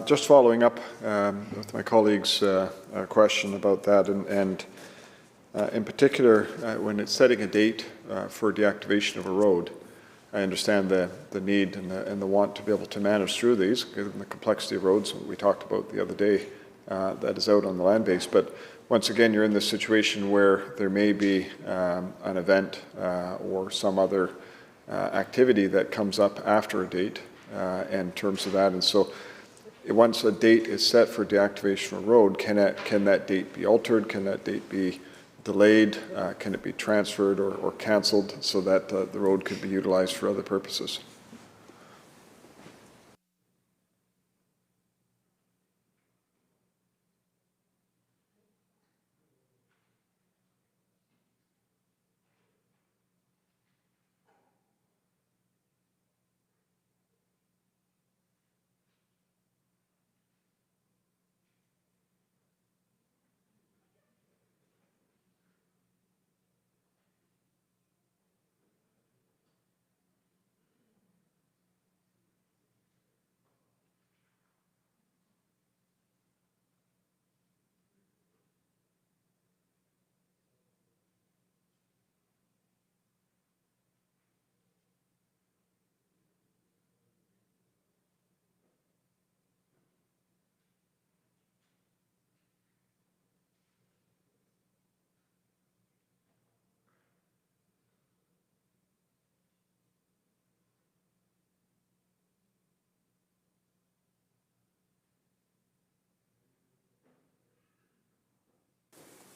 O: Just following up with my colleague's question about that, and in particular, when it's setting a date for deactivation of a road, I understand the need and the want to be able to manage through these, given the complexity of roads we talked about the other day that is out on the land base. But once again, you're in this situation where there may be an event or some other activity that comes up after a date in terms of that. And so once a date is set for deactivation of a road, can that date be altered? Can that date be delayed? Can it be transferred or canceled so that the road could be utilized for other purposes?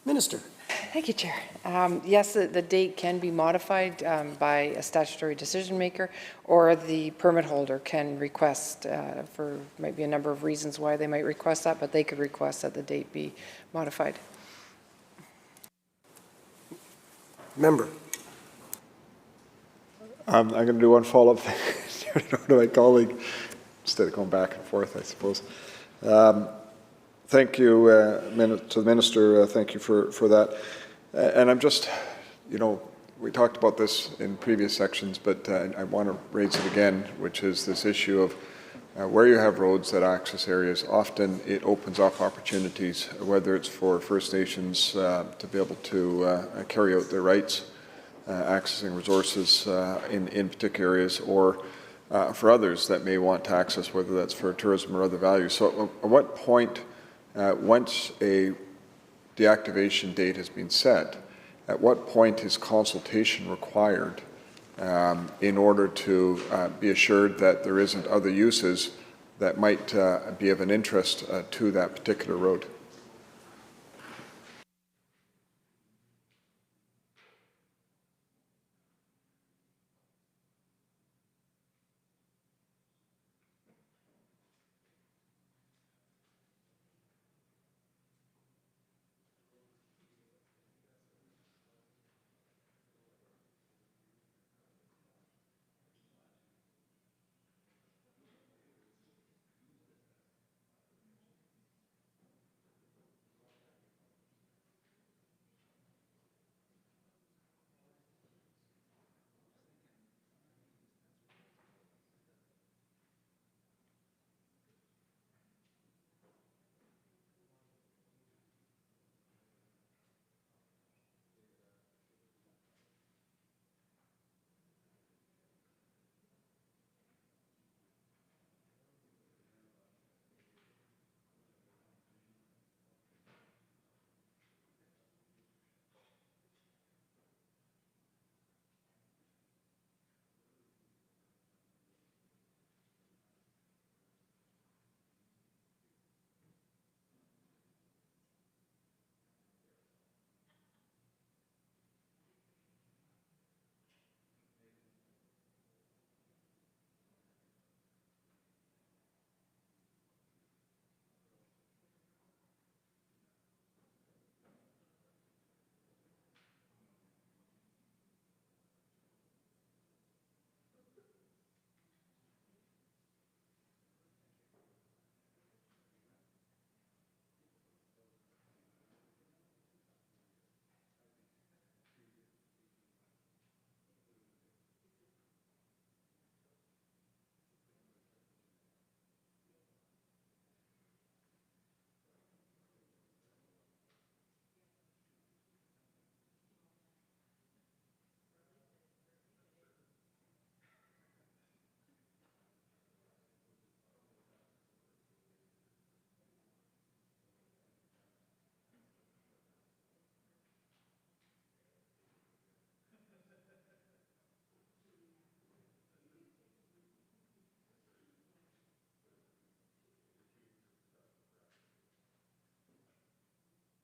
E: Minister.
P: Thank you, Chair. Yes, the date can be modified by a statutory decision maker, or the permit holder can request for might be a number of reasons why they might request that, but they could request that the date be modified.
E: Member.
O: I'm going to do one follow-up to my colleague, instead of going back and forth, I suppose. Thank you to the Minister. Thank you for that. And I'm just, we talked about this in previous sections, but I want to raise it again, which is this issue of where you have roads that access areas, often it opens up opportunities, whether it's for First Nations to be able to carry out their rights, accessing resources in particular areas, or for others that may want to access, whether that's for tourism or other values. So at what point, once a deactivation date has been set, at what point is consultation required in order to be assured that there isn't other uses that might be of an interest to that particular road?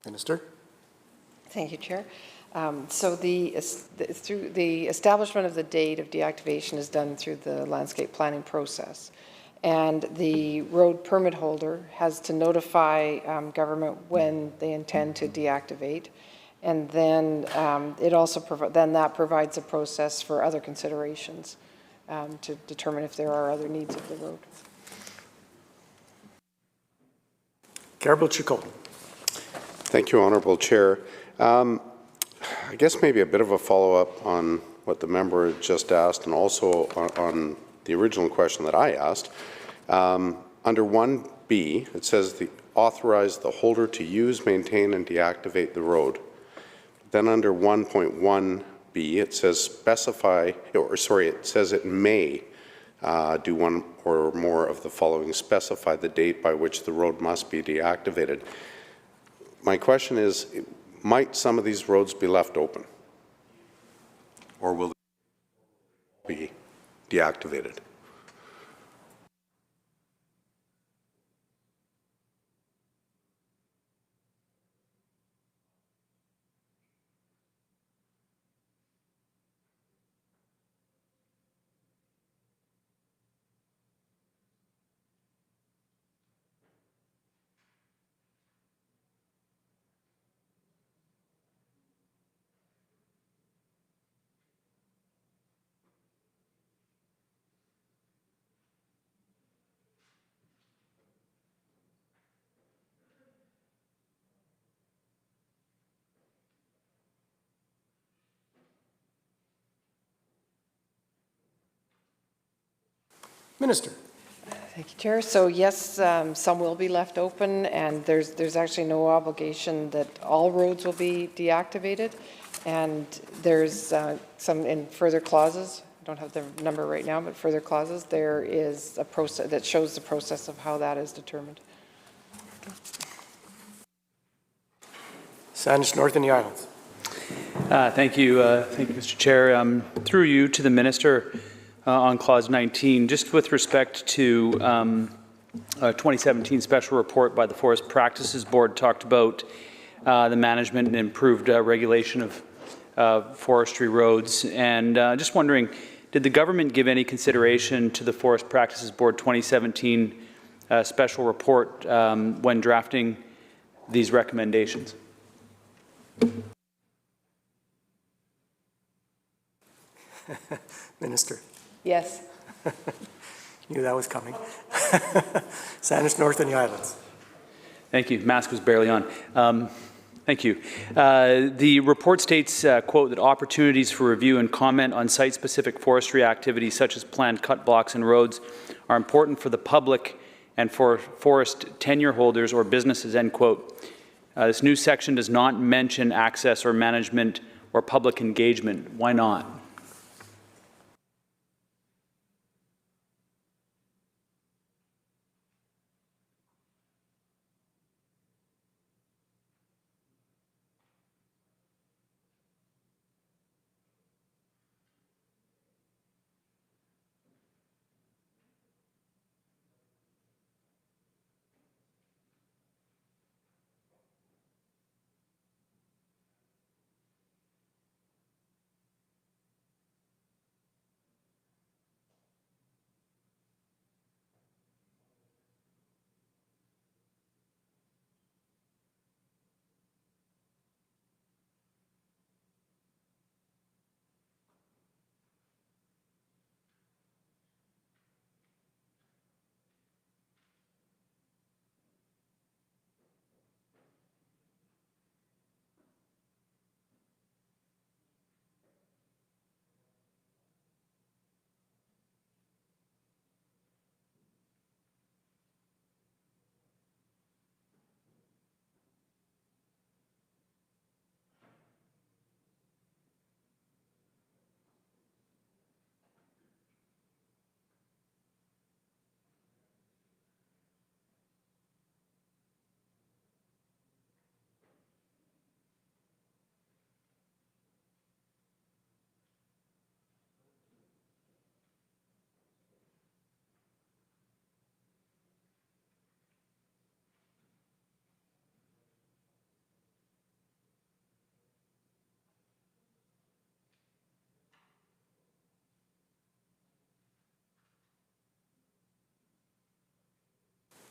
E: Minister.
P: Thank you, Chair. So the establishment of the date of deactivation is done through the landscape planning process. And the road permit holder has to notify government when they intend to deactivate. And then it also that provides a process for other considerations to determine if there are other needs of the road.
E: Garble Chacon.
Q: Thank you, Honourable Chair. I guess maybe a bit of a follow-up on what the member just asked, and also on the original question that I asked. Under 1B, it says authorize the holder to use, maintain, and deactivate the road. Then under 1.1b, it says it says it may do one or more of the following: specify the date by which the road must be deactivated. My question is, might some of these roads be left open, or will they be deactivated?
E: Minister.
P: Thank you, Chair. So yes, some will be left open, and there's actually no obligation that all roads will be deactivated. And there's some in further clauses. I don't have the number right now, but further clauses, there is a process that shows the process of how that is determined.
E: Sandwich North and the Islands.
R: Thank you, Mr. Chair. Through you to the Minister on Clause 19, just with respect to a 2017 special report by the Forest Practices Board talked about the management and improved regulation of forestry roads. And just wondering, did the government give any consideration to the Forest Practices Board 2017 special report when drafting these recommendations?
E: Minister.
P: Yes.
E: Knew that was coming. Sandwich North and the Islands.
R: Thank you. Mask was barely on. Thank you. The report states, quote, that opportunities for review and comment on site-specific forestry activities such as planned cut blocks and roads are important for the public and for forest tenure holders or businesses, end quote. This new section does not mention access or management or public engagement. Why not?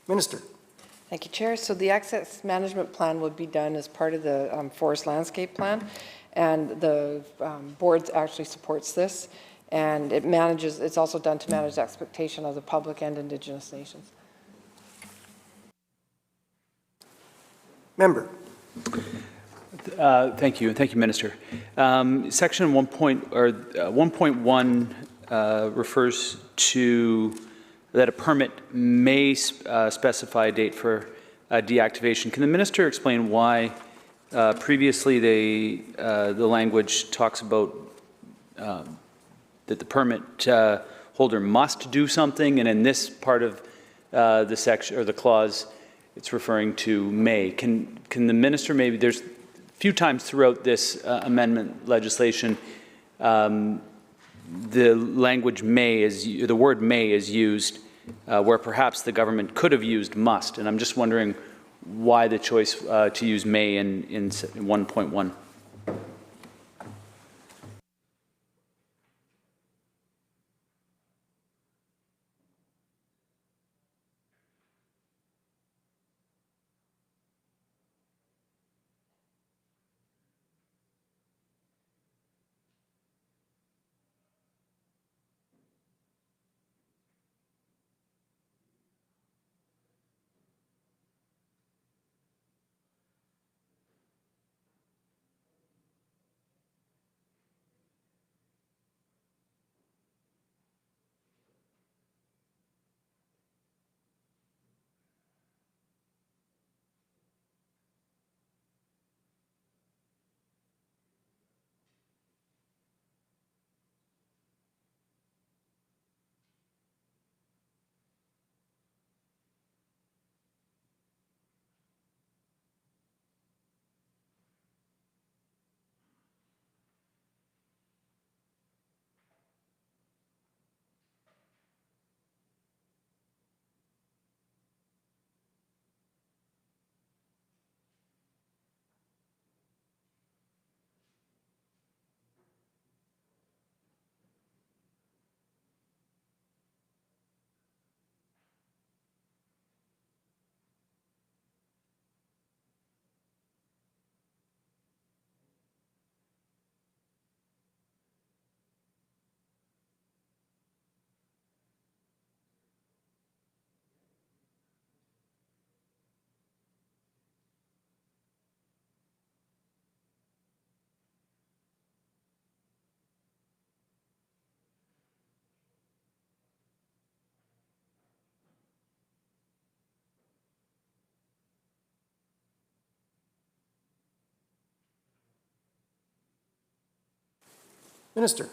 E: Minister.
P: Thank you, Chair. So the access management plan would be done as part of the forest landscape plan, and the board actually supports this, and it's also done to manage the expectation of the public and Indigenous nations.
E: Member.
R: Thank you, and thank you, Minister. Section 1.1 refers to that a permit may specify a date for deactivation. Can the Minister explain why previously the language talks about that the permit holder must do something, and in this part of the section or the clause, it's referring to may. Can the Minister maybe, there's a few times throughout this amendment legislation, the language may is, the word may is used where perhaps the government could have used must, and I'm just wondering why the choice to use may in 1.1.
E: Minister.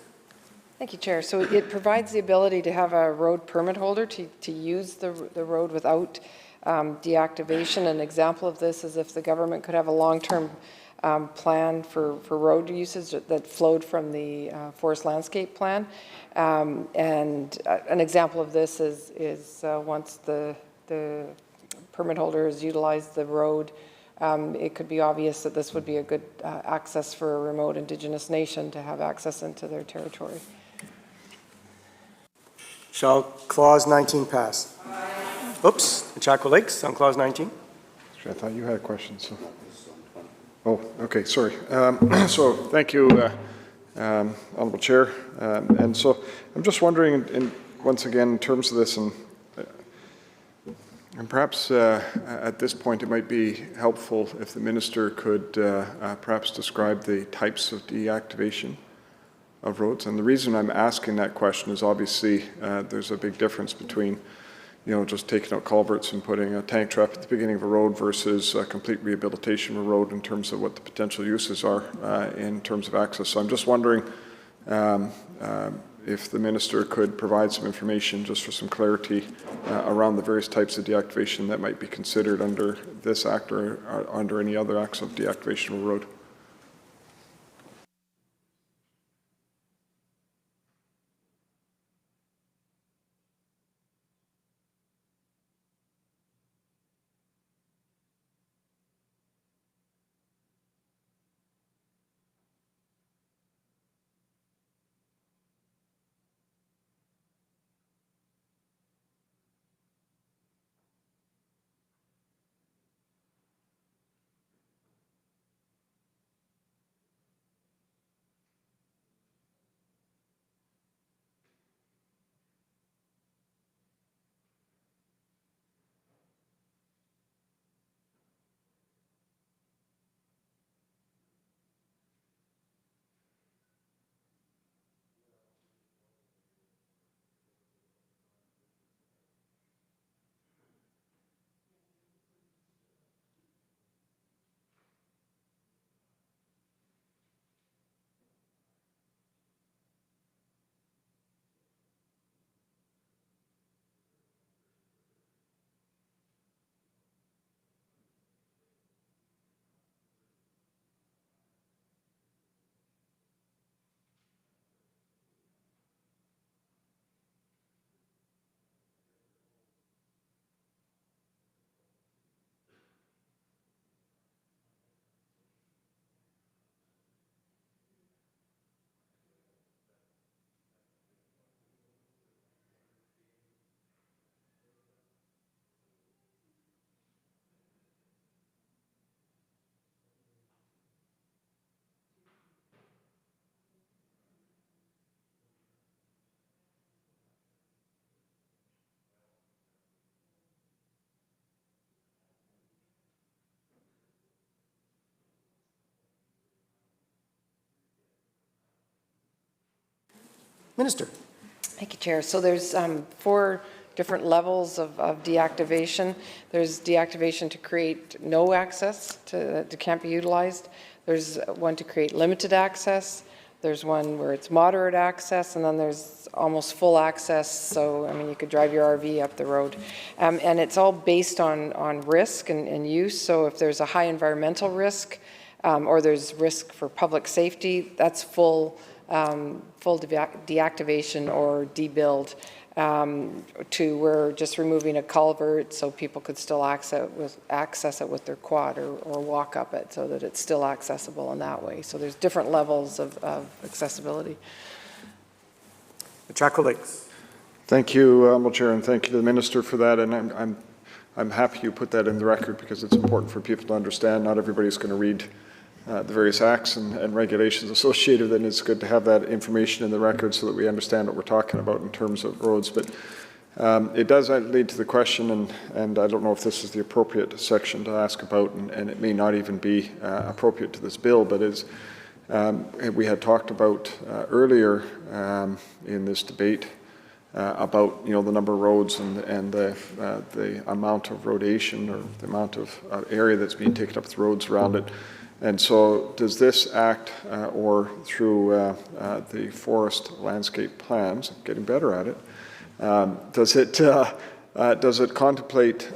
P: Thank you, Chair. So it provides the ability to have a road permit holder to use the road without deactivation. An example of this is if the government could have a long-term plan for road usage that flowed from the forest landscape plan. And an example of this is once the permit holder has utilized the road, it could be obvious that this would be a good access for a remote Indigenous nation to have access into their territory.
E: Shall Clause 19 pass? Oops, the Chaco Lakes on Clause 19.
O: I thought you had a question. So. Oh, okay, sorry. So thank you, Honourable Chair. And so I'm just wondering, once again, in terms of this, and perhaps at this point it might be helpful if the Minister could perhaps describe the types of deactivation of roads. And the reason I'm asking that question is obviously there's a big difference between, just taking out culverts and putting a tank trap at the beginning of a road versus a complete rehabilitation of a road in terms of what the potential uses are in terms of access. So I'm just wondering if the Minister could provide some information just for some clarity around the various types of deactivation that might be considered under this Act or under any other acts of deactivation of a road.
E: Minister.
P: Thank you, Chair. So there's 4 different levels of deactivation. There's deactivation to create no access that can't be utilized. There's one to create limited access. There's one where it's moderate access, and then there's almost full access. So, I mean, you could drive your RV up the road. And it's all based on risk and use. So if there's a high environmental risk or there's risk for public safety, that's full deactivation or debuild. To we're just removing a culvert so people could still access it with their quad or walk up it so that it's still accessible in that way. So there's different levels of accessibility.
E: Chaco Lakes.
O: Thank you, Honourable Chair, and thank you to the Minister for that. And I'm happy you put that in the record because it's important for people to understand. Not everybody's going to read the various acts and regulations associated with it, and it's good to have that information in the record so that we understand what we're talking about in terms of roads. But it does lead to the question, and I don't know if this is the appropriate section to ask about, and it may not even be appropriate to this bill, but is we had talked about earlier in this debate about the number of roads and the amount of rotation or the amount of area that's being taken up with roads around it. And so does this act or through the forest landscape plans, getting better at it, does it contemplate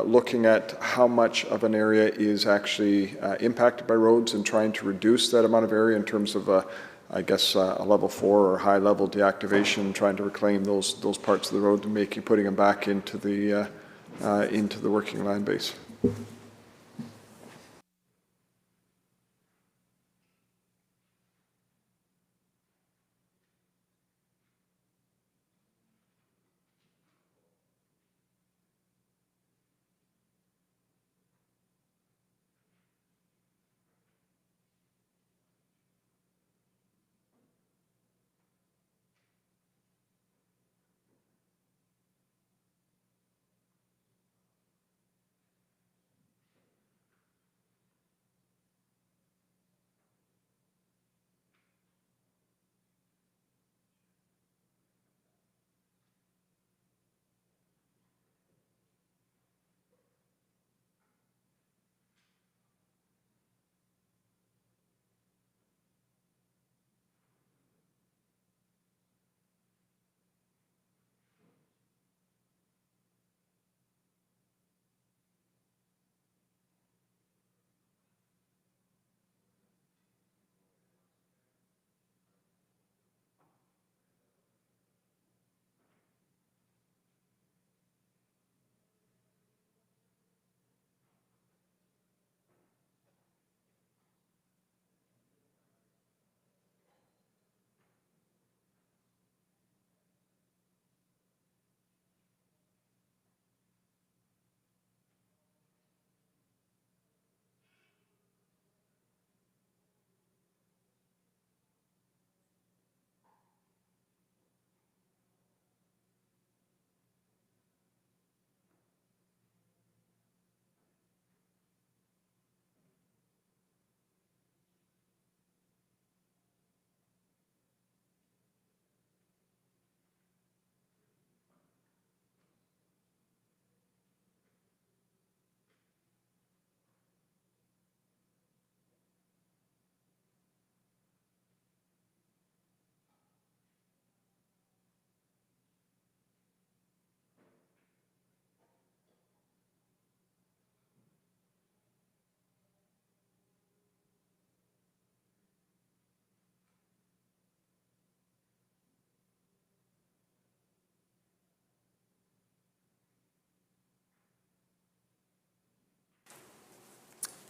O: looking at how much of an area is actually impacted by roads and trying to reduce that amount of area in terms of I guess a level 4 or high level deactivation, trying to reclaim those parts of the road and putting them back into the working land base?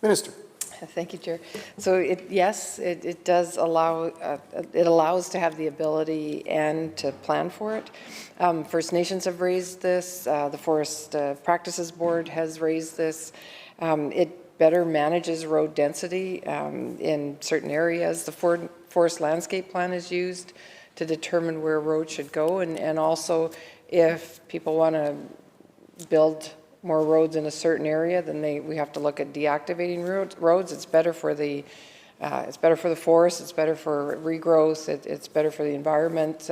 E: Minister.
P: Thank you, Chair. So yes, it does allow, it allows to have the ability and to plan for it. First Nations have raised this. The Forest Practices Board has raised this. It better manages road density in certain areas. The Forest Landscape Plan is used to determine where roads should go, and also if people want to build more roads in a certain area, then we have to look at deactivating roads. It's better for the It's better for the forest, it's better for regrowth, it's better for the environment,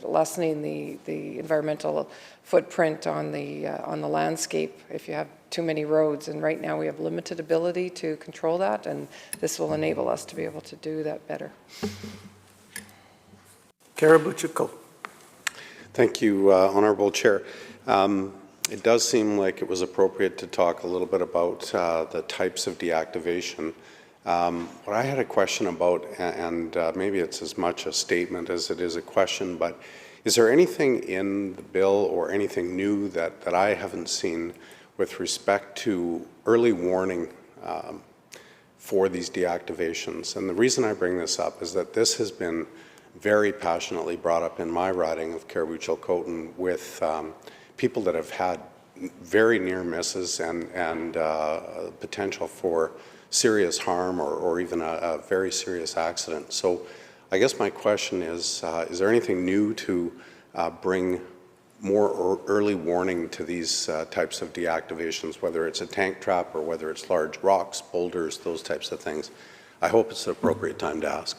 P: lessening the environmental footprint on the landscape if you have too many roads. And right now we have limited ability to control that, and this will enable us to be able to do that better.
E: Karabuchiko.
Q: Thank you, Honourable Chair. It does seem like it was appropriate to talk a little bit about the types of deactivation. What I had a question about, and maybe it's as much a statement as it is a question, but is there anything in the bill or anything new that I haven't seen with respect to early warning for these deactivations? And the reason I bring this up is that this has been very passionately brought up in my riding of Karabuchil-Coton with people that have had very near misses and potential for serious harm or even a very serious accident. So I guess my question is there anything new to bring more early warning to these types of deactivations, whether it's a tank trap or whether it's large rocks, boulders, those types of things? I hope it's the appropriate time to ask.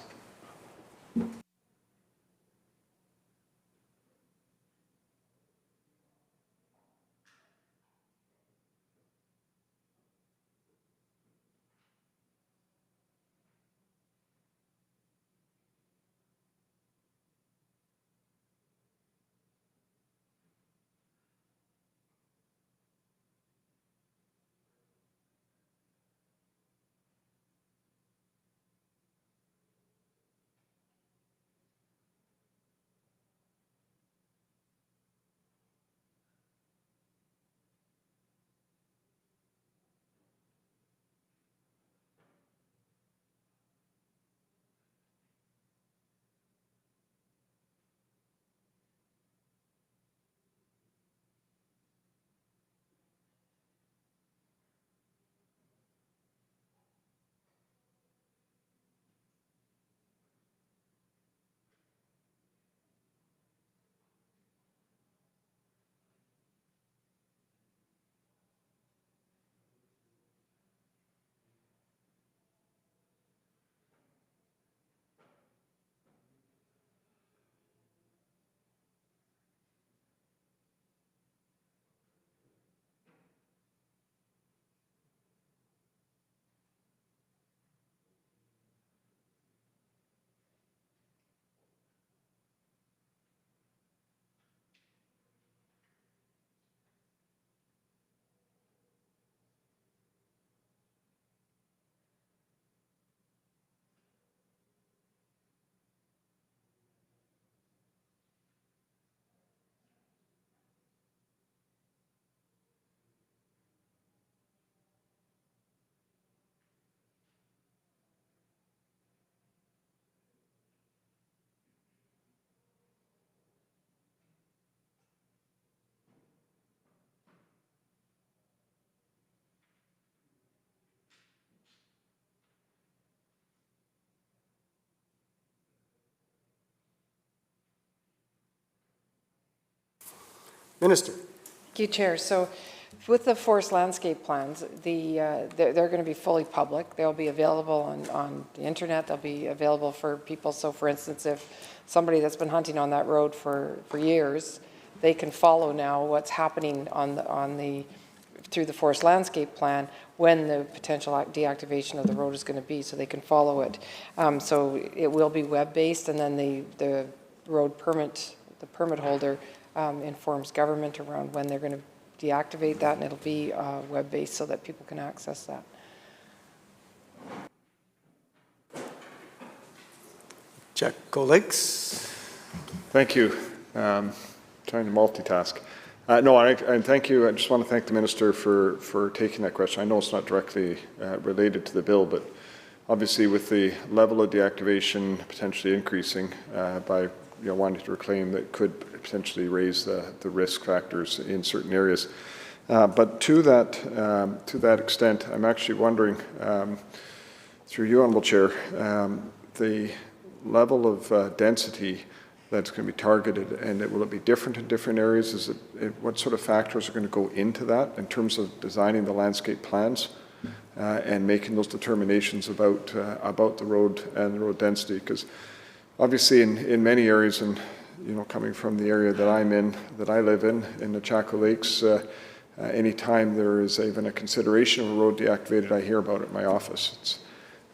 E: Minister.
P: Thank you, Chair. So with the forest landscape plans, they're going to be fully public. They'll be available on the internet. They'll be available for people. So for instance, if somebody that's been hunting on that road for years, they can follow now what's happening through the forest landscape plan when the potential deactivation of the road is going to be, so they can follow it. So it will be web-based, and then the road permit, the permit holder informs government around when they're going to deactivate that, and it'll be web-based so that people can access that.
E: Jack Golix.
O: Thank you. Trying to multitask. No, and thank you. I just want to thank the Minister for taking that question. I know it's not directly related to the bill, but obviously with the level of deactivation potentially increasing by wanting to reclaim, that could potentially raise the risk factors in certain areas. But to that extent, I'm actually wondering, through you, Honourable Chair, the level of density that's going to be targeted, and will it be different in different areas? What sort of factors are going to go into that in terms of designing the landscape plans? and making those determinations about the road and the road density. Because obviously in many areas, and coming from the area that I'm in, that I live in the Chaco Lakes, anytime there is even a consideration of a road deactivated, I hear about it in my office. It's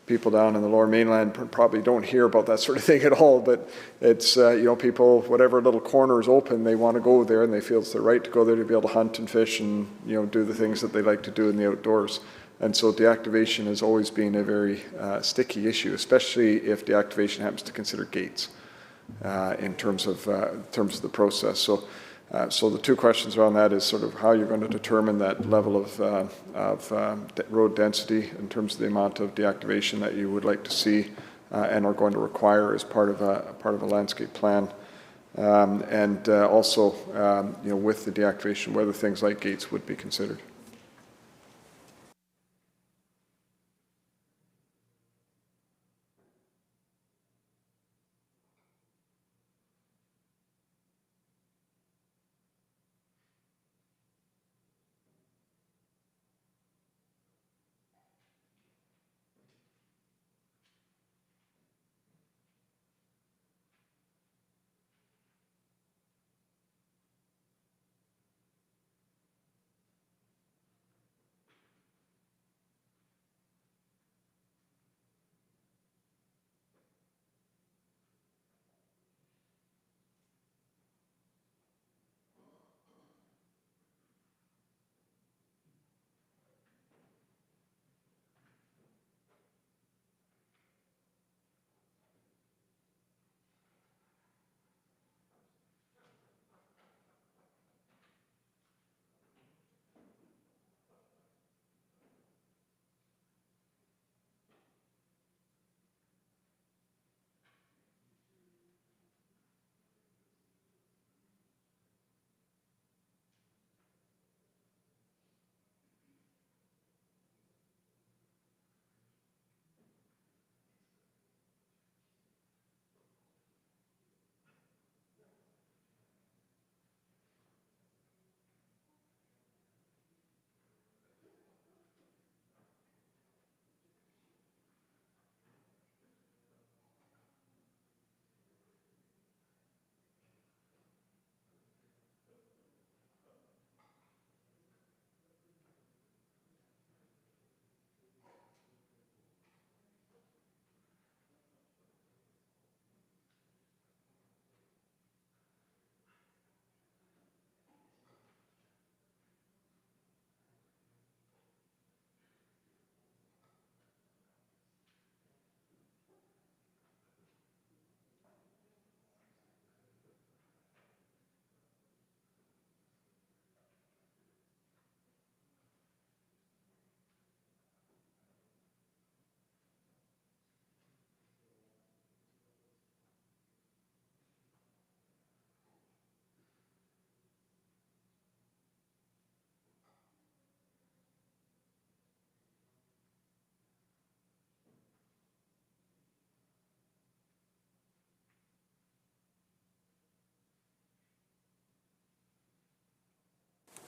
O: people down in the Lower Mainland probably don't hear about that sort of thing at all, but it's, people, whatever little corner is open, they want to go there and they feel it's their right to go there to be able to hunt and fish and, do the things that they like to do in the outdoors. And so deactivation has always been a very sticky issue, especially if deactivation happens to consider gates in terms of the process. So the two questions around that is sort of how you're going to determine that level of road density in terms of the amount of deactivation that you would like to see and are going to require as part of a landscape plan, and also with the deactivation, whether things like gates would be considered.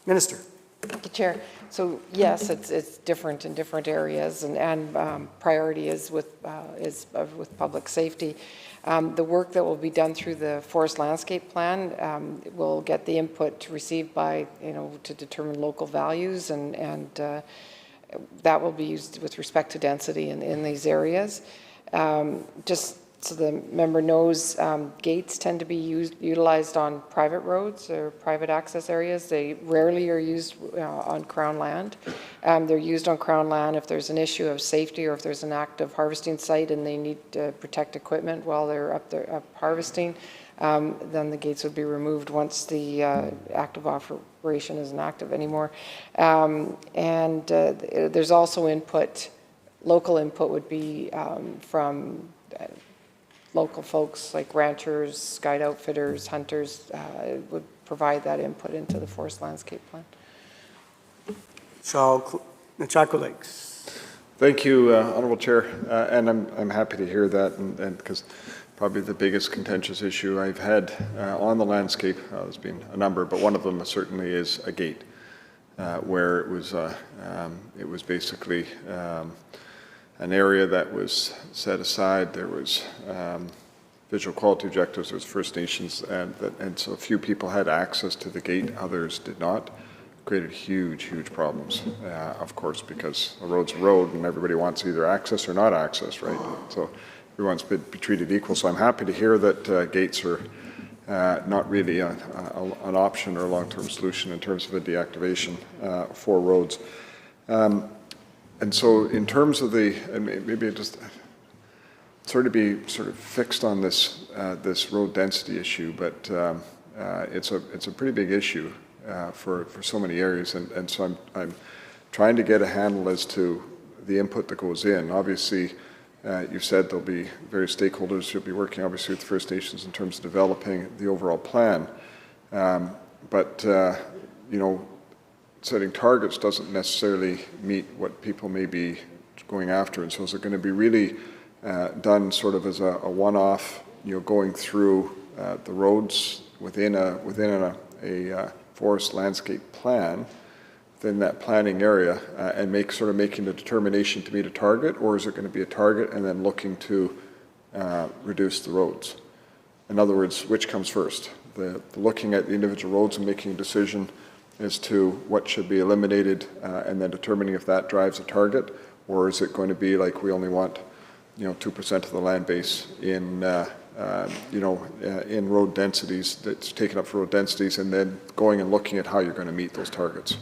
E: Minister.
P: Thank you, Chair. So yes, it's different in different areas, and priority is with public safety. The work that will be done through the Forest Landscape Plan will get the input received by, to determine local values, and that will be used with respect to density in these areas. Just so the member knows, gates tend to be utilized on private roads or private access areas. They rarely are used on Crown land. They're used on Crown land if there's an issue of safety or if there's an active harvesting site and they need to protect equipment while they're up harvesting. Then the gates would be removed once the active operation isn't active anymore. There's also input, local input would be from local folks like ranchers, guide outfitters, hunters would provide that input into the Forest Landscape Plan.
E: Chaco Lakes.
O: Thank you, Honourable Chair, and I'm happy to hear that, and because probably the biggest contentious issue I've had on the landscape, there's been a number, but one of them certainly is a gate. where it was basically an area that was set aside. There was visual quality objectives, there was First Nations, and so a few people had access to the gate, others did not. Created huge problems, of course, because a road's a road and everybody wants either access or not access, right? So everyone's be treated equal. So I'm happy to hear that gates are not really an option or a long-term solution in terms of a deactivation for roads. And so in terms of and maybe just sort of be fixed on this this road density issue, but it's a pretty big issue for so many areas, and so I'm trying to get a handle as to the input that goes in. Obviously, you've said there'll be various stakeholders. You'll be working obviously with First Nations in terms of developing the overall plan, but you know, setting targets doesn't necessarily meet what people may be going after, and so is it going to be really done sort of as a one-off, you know, going through the roads within a forest landscape plan, within that planning area, and making the determination to meet a target, or is it going to be a target and then looking to reduce the roads? In other words, which comes first? The looking at the individual roads and making a decision as to what should be eliminated, and then determining if that drives a target, or is it going to be like we only want, you know, 2% of the land base in in road densities, that's taken up for road densities, and then going and looking at how you're going to meet those targets.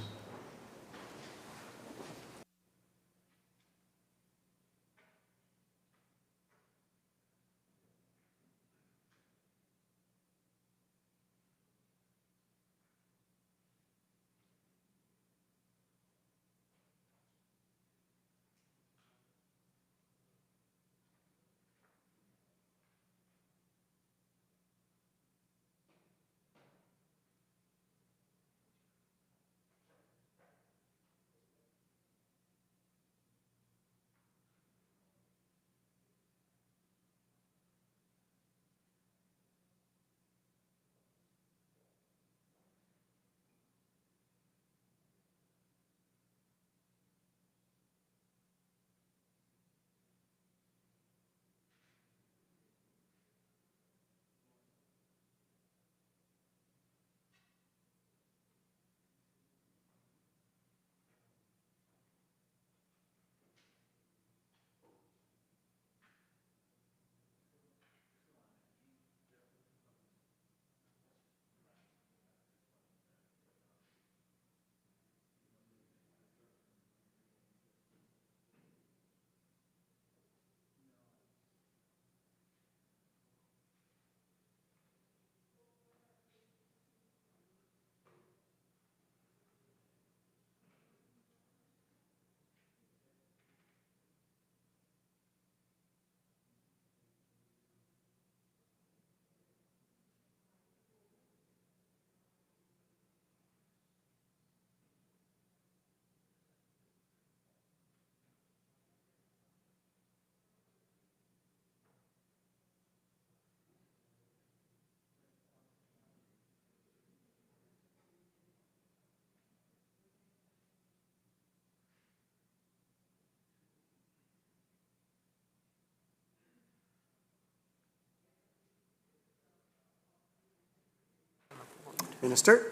E: Minister.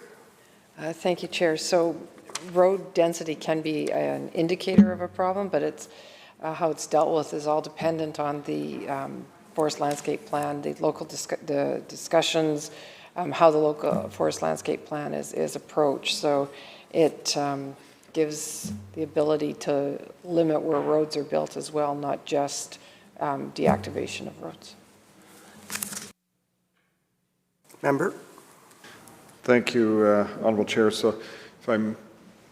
P: Thank you, Chair. So road density can be an indicator of a problem, but it's how it's dealt with is all dependent on the forest landscape plan, the local the discussions, how the local forest landscape plan is approached. So it gives the ability to limit where roads are built as well, not just deactivation of roads.
E: Member.
O: Thank you, Honourable Chair. So if I'm,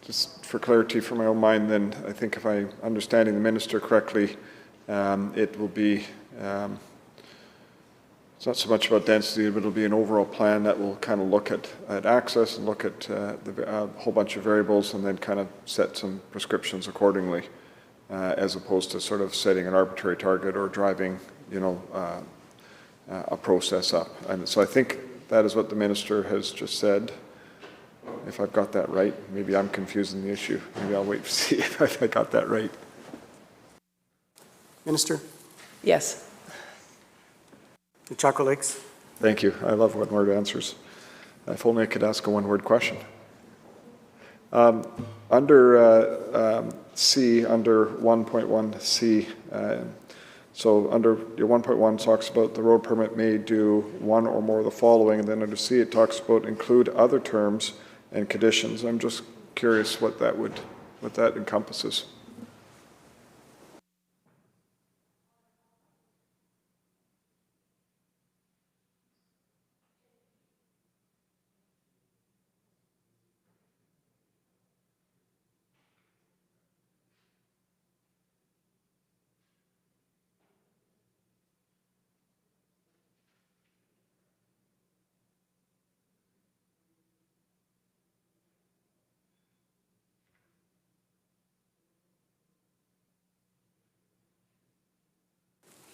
O: just for clarity for my own mind, then I think if I'm understanding the Minister correctly, it will be, it's not so much about density, but it'll be an overall plan that will kind of look at access and look at a whole bunch of variables and then kind of set some prescriptions accordingly, as opposed to sort of setting an arbitrary target or driving, you know, a process up. And so I think that is what the Minister has just said. if I've got that right. Maybe I'm confusing the issue. Maybe I'll wait to see if I got that right.
E: Minister?
P: Yes.
E: The Chocolate Lakes?
O: Thank you. I love one-word answers. If only I could ask a one-word question. Under C, under 1.1C, so under your 1.1 talks about the road permit may do one or more of the following, and then under C it talks about include other terms and conditions. I'm just curious what that encompasses.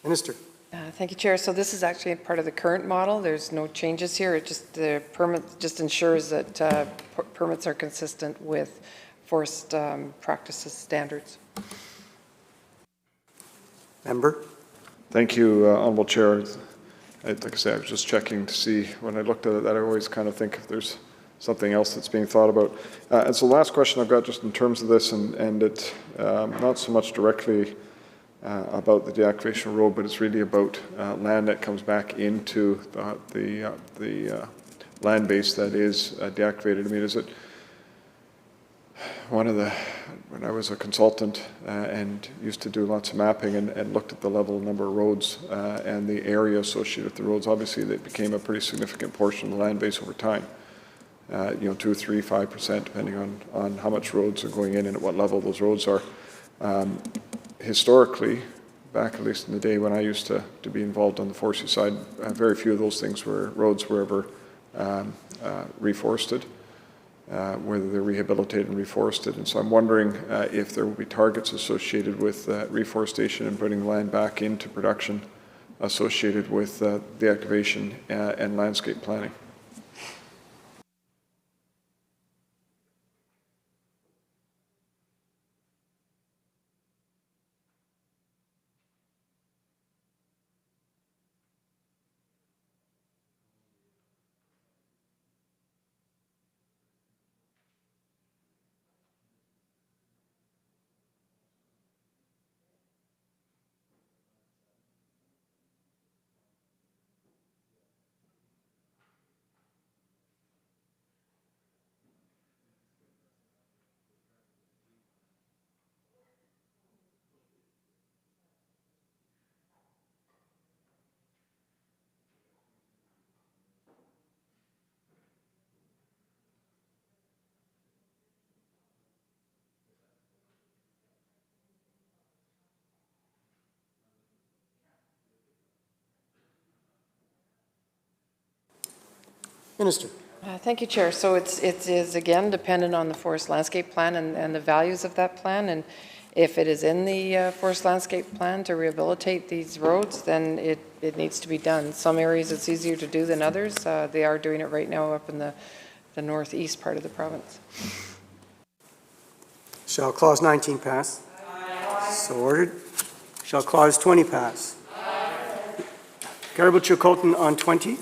E: Minister?
P: Thank you, Chair. So this is actually part of the current model. There's no changes here. It just, the permit just ensures that permits are consistent with forest practices standards.
E: Member?
O: Thank you, Honourable Chair. Like I say, I was just checking to see, when I looked at it, that I always kind of think if there's something else that's being thought about. And so the last question I've got just in terms of this, and it's not so much directly about the deactivation road, but it's really about land that comes back into the land base that is deactivated. I mean, is it one of the, when I was a consultant and used to do lots of mapping and looked at the level and number of roads and the area associated with the roads, obviously they became a pretty significant portion of the land base over time. 2, 3, 5%, depending on how much roads are going in and at what level those roads are. Historically, back at least in the day when I used to be involved on the forestry side, very few of those things roads were ever reforested, whether they're rehabilitated and reforested. And so I'm wondering if there will be targets associated with reforestation and putting land back into production associated with deactivation and landscape planning.
E: Minister?
P: Thank you, Chair. So it is again dependent on the forest landscape plan and the values of that plan. And if it is in the forest landscape plan to rehabilitate these roads, then it needs to be done. Some areas it's easier to do than others. They are doing it right now up in the northeast part of the province.
E: Shall Clause 19 pass? Aye. So ordered. Shall Clause 20 pass? Aye. Carrible-Chilcotin on 20.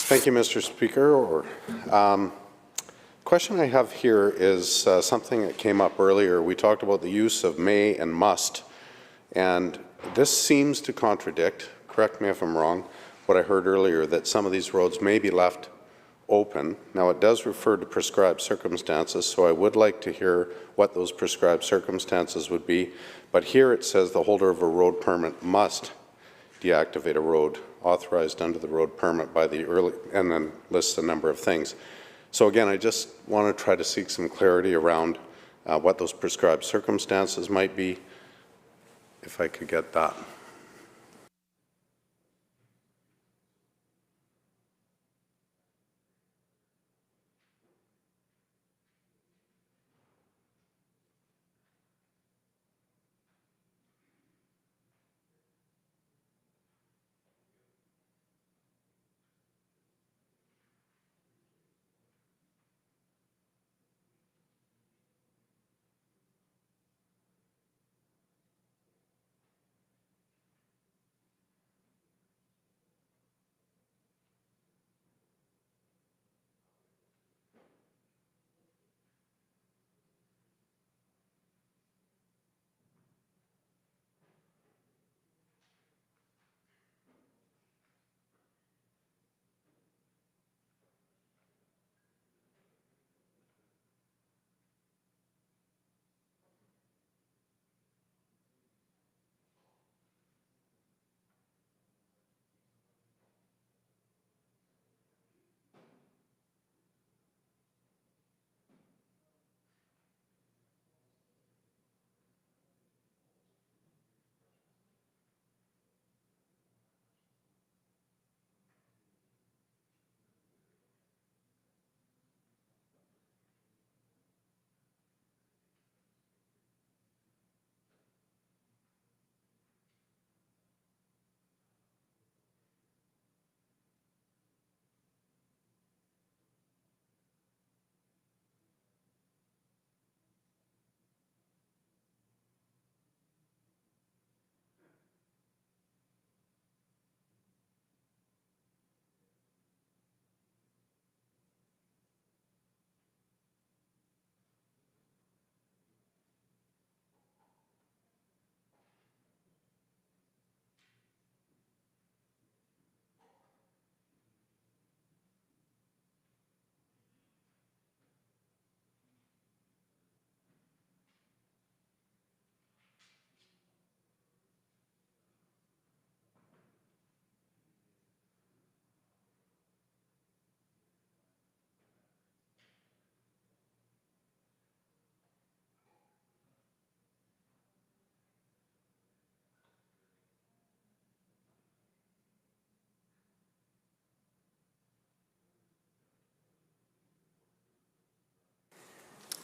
Q: Thank you, Mr. Speaker. Question I have here is something that came up earlier. We talked about the use of may and must, and this seems to contradict, correct me if I'm wrong, what I heard earlier, that some of these roads may be left open. Now, it does refer to prescribed circumstances, so I would like to hear what those prescribed circumstances would be, but here it says the holder of a road permit must deactivate a road authorized under the road permit by the early, and then lists a number of things. So again, I just want to try to seek some clarity around what those prescribed circumstances might be, if I could get that.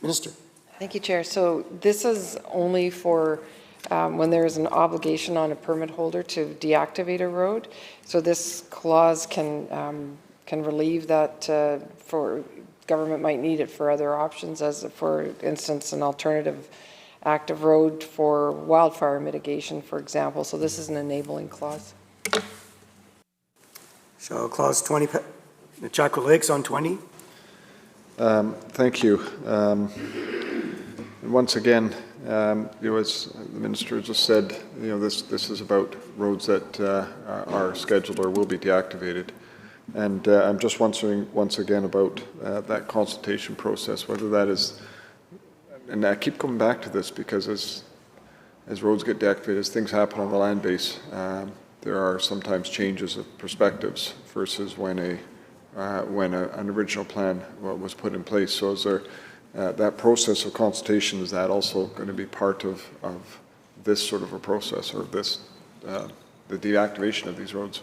E: Minister.
P: Thank you, Chair. So this is only for when there is an obligation on a permit holder to deactivate a road. So this clause can relieve that for government might need it for other options, as for instance, an alternative active road for wildfire mitigation, for example. So this is an enabling clause.
E: Shall clause 20, Chaco Lakes on 20?
O: Thank you. Once again, as the minister just said, this is about roads that are scheduled or will be deactivated. And I'm just wondering once again about that consultation process, whether that is, and I keep coming back to this because as roads get deactivated, as things happen on the land base, there are sometimes changes of perspectives versus when an original plan was put in place. So is there that process of consultation, is that also going to be part of this sort of a process, or this the deactivation of these roads?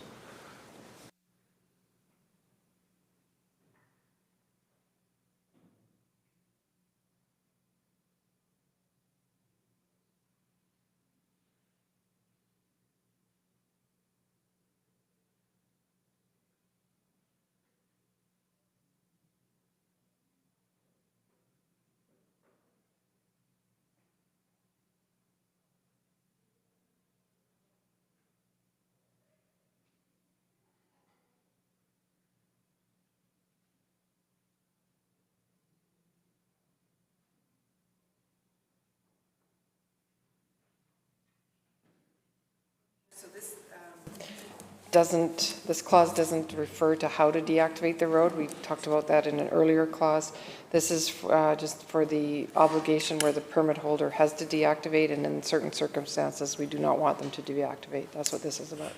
P: This clause doesn't refer to how to deactivate the road. We talked about that in an earlier clause. This is just for the obligation where the permit holder has to deactivate, and in certain circumstances we do not want them to deactivate. That's what this is about.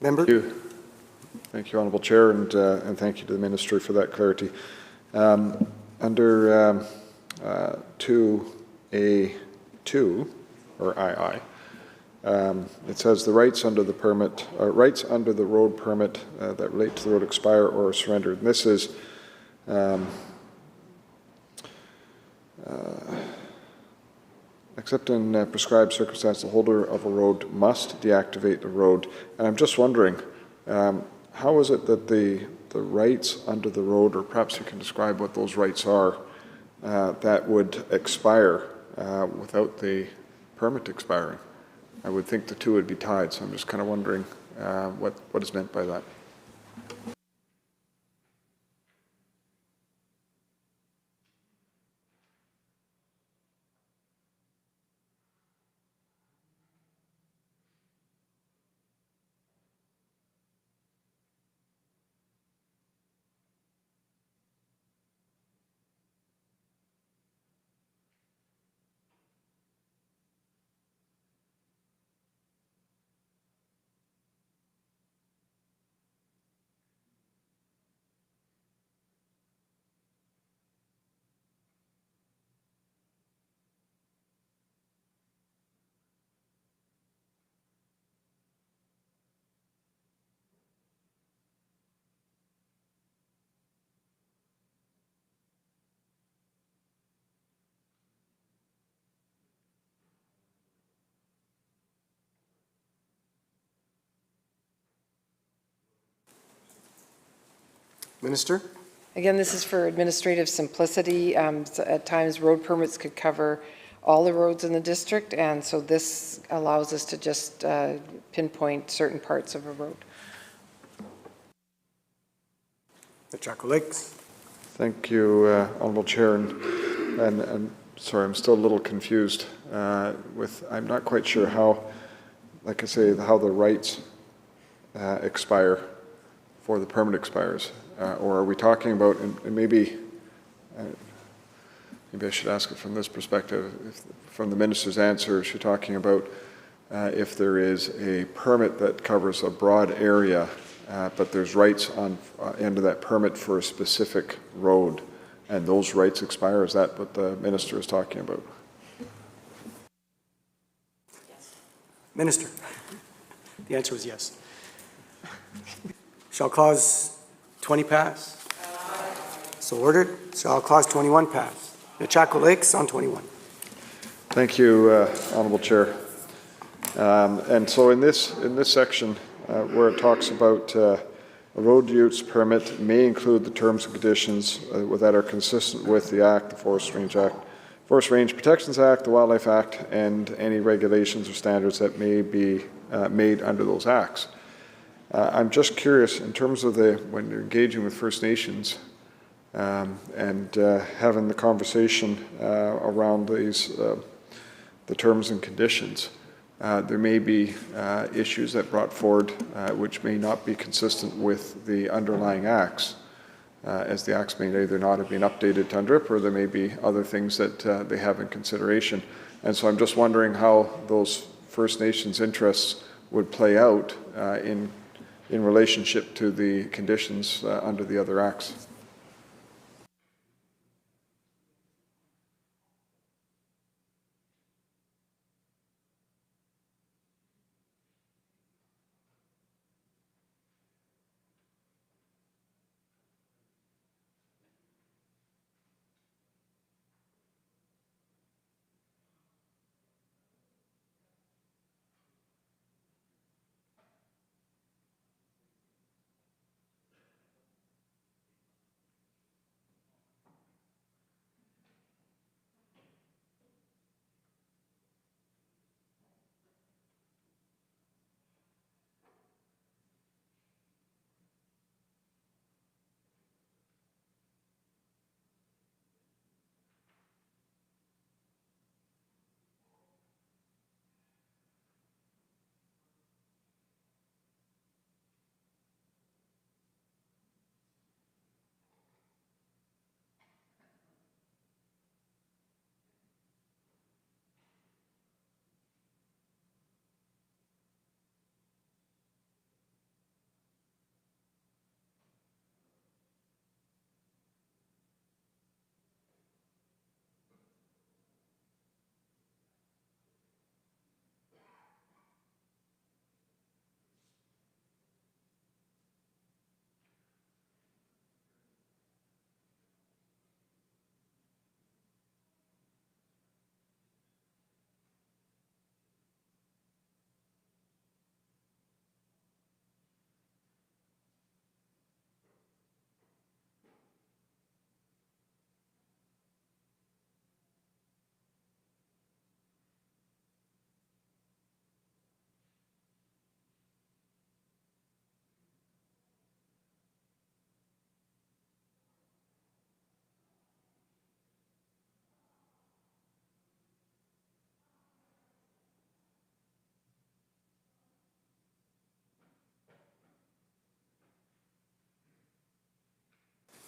E: Member?
O: Thank you, Honourable Chair, and thank you to the Minister for that clarity. Under 2A2, or II, it says the rights under the permit, rights under the road permit that relate to the road expire or are surrendered. And this is except in prescribed circumstances, the holder of a road must deactivate the road. And I'm just wondering, how is it that the rights under the road, or perhaps you can describe what those rights are, that would expire without the permit expiring? I would think the two would be tied, so I'm just kind of wondering what is meant by that.
E: Minister?
P: Again, this is for administrative simplicity. So at times, road permits could cover all the roads in the district, and so this allows us to just pinpoint certain parts of a road.
E: The Chaco Lakes.
O: Thank you, Honourable Chair, and sorry, I'm still a little confused I'm not quite sure how, like I say, how the rights expire before the permit expires. Or are we talking about, and maybe I should ask it from this perspective, from the Minister's answer, is she talking about if there is a permit that covers a broad area, but there's rights on end of that permit for a specific road, and those rights expire? Is that what the Minister is talking about?
E: Yes. Minister? The answer was yes. Shall clause 20 pass? So ordered. Shall Clause 21 pass? Chaco Lakes on 21.
O: Thank you, Honourable Chair. And so in this section, where it talks about a road use permit may include the terms and conditions that are consistent with the Act, the Forest Range Act, Forest Range Protections Act, the Wildlife Act, and any regulations or standards that may be made under those acts. I'm just curious, in terms of when you're engaging with First Nations and having the conversation around these, the terms and conditions, there may be issues that brought forward which may not be consistent with the underlying acts, as the acts may either not have been updated to UNDRIP, or there may be other things that they have in consideration. And so I'm just wondering how those First Nations interests would play out in relationship to the conditions under the other acts.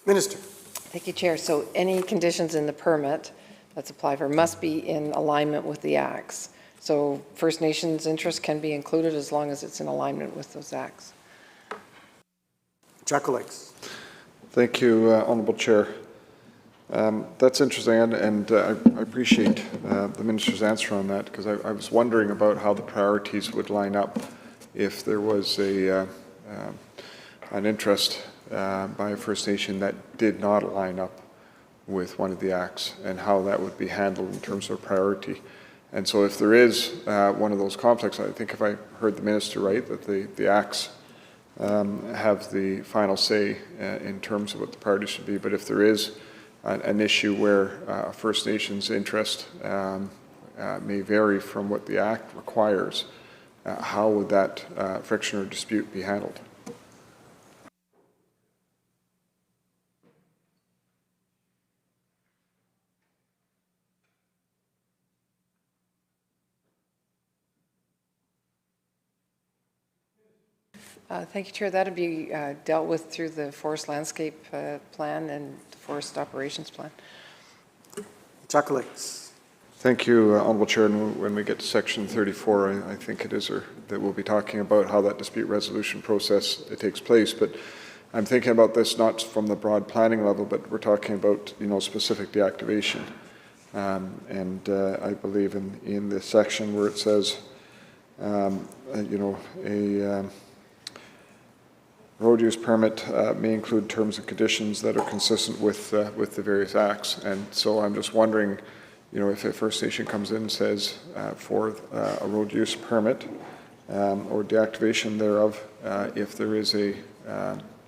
E: Minister.
P: Thank you, Chair. So any conditions in the permit that's applied for must be in alignment with the acts. So First Nations interest can be included as long as it's in alignment with those acts.
E: Chaco Lakes.
O: Thank you, Honourable Chair. That's interesting, and I appreciate the Minister's answer on that, because I was wondering about how the priorities would line up if there was an interest by a First Nation that did not line up with one of the acts, and how that would be handled in terms of priority. And so if there is one of those conflicts, I think if I heard the Minister right, that the acts have the final say in terms of what the priority should be. But if there is an issue where First Nations interest may vary from what the Act requires, how would that friction or dispute be handled?
P: Thank you, Chair. That would be dealt with through the Forest Landscape Plan and the Forest Operations Plan.
E: Chaco Lakes.
O: Thank you, Honourable Chair. And when we get to Section 34, I think it is that we'll be talking about how that dispute resolution process takes place. But I'm thinking about this not from the broad planning level, but we're talking about specific deactivation. I believe in the section where it says road use permit may include terms and conditions that are consistent with the various acts. And so I'm just wondering, you know, if a First Nation comes in and says for a road use permit or deactivation thereof, if there is a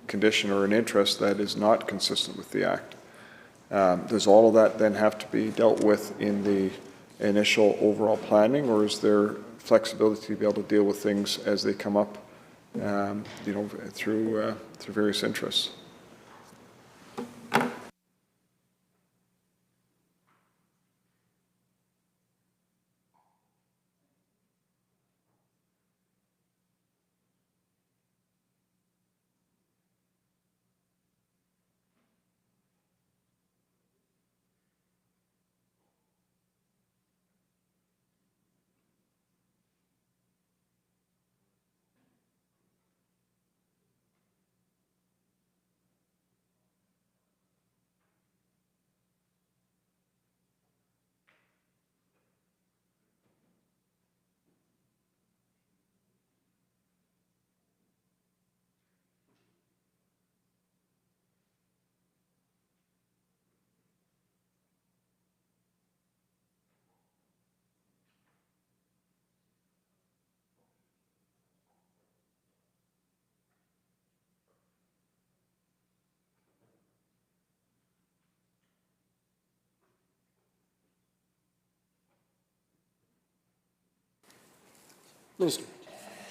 O: condition or an interest that is not consistent with the act. Does all of that then have to be dealt with in the initial overall planning, or is there flexibility to be able to deal with things as they come up, you know, through various interests?
E: Minister.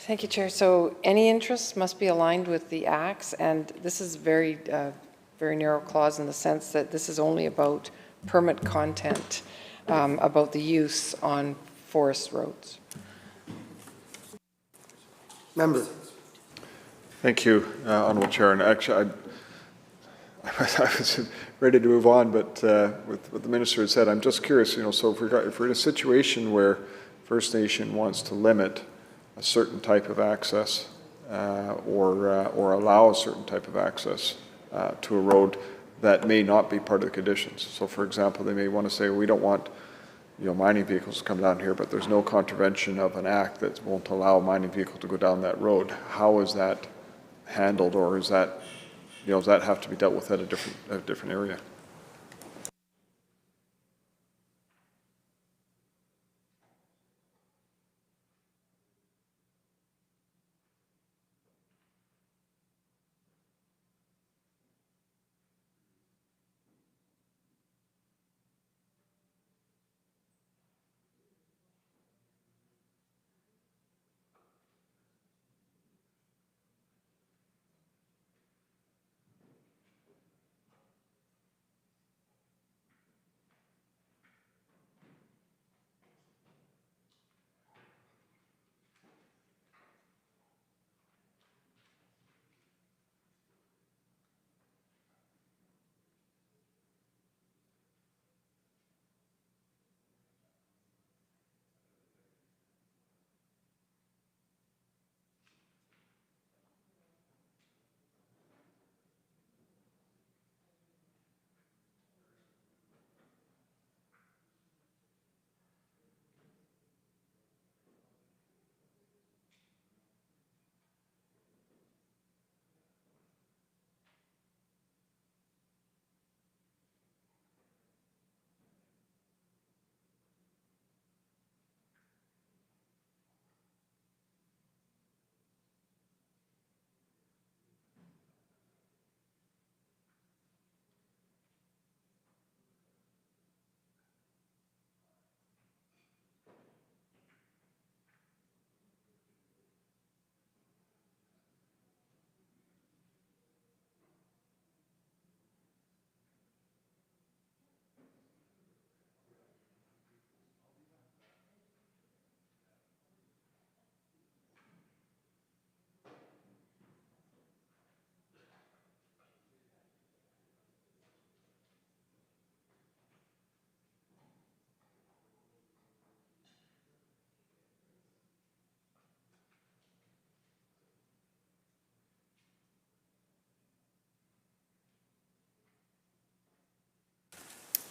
P: Thank you, Chair. So any interests must be aligned with the acts, and this is very narrow clause in the sense that this is only about permit content, about the use on forest roads.
E: Member.
O: Thank you, Honourable Chair. And actually, I was ready to move on, but with what the Minister had said, I'm just curious, you know, so if we're in a situation where First Nation wants to limit a certain type of access or allow a certain type of access to a road that may not be part of the conditions. So for example, they may want to say, we don't want, you know, mining vehicles to come down here, but there's no contravention of an act that won't allow a mining vehicle to go down that road. How is that handled, or is that, you know, does that have to be dealt with at a different area?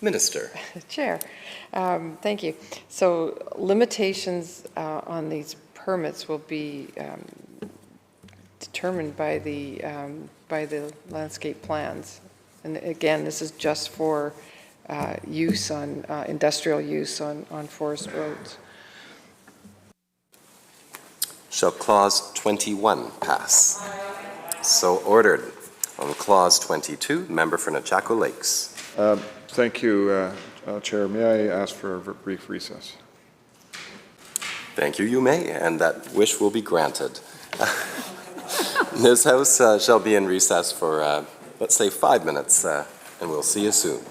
K: Minister.
P: Chair, thank you. So limitations on these permits will be determined by the landscape plans. And again, this is just for use on, industrial use on forest roads.
K: Shall Clause 21 pass? So ordered. On Clause 22, member for Nechako Lakes.
O: Thank you, Chair. May I ask for a brief recess?
K: Thank you, you may, and that wish will be granted. This House shall be in recess for, let's say, 5 minutes, and we'll see you soon.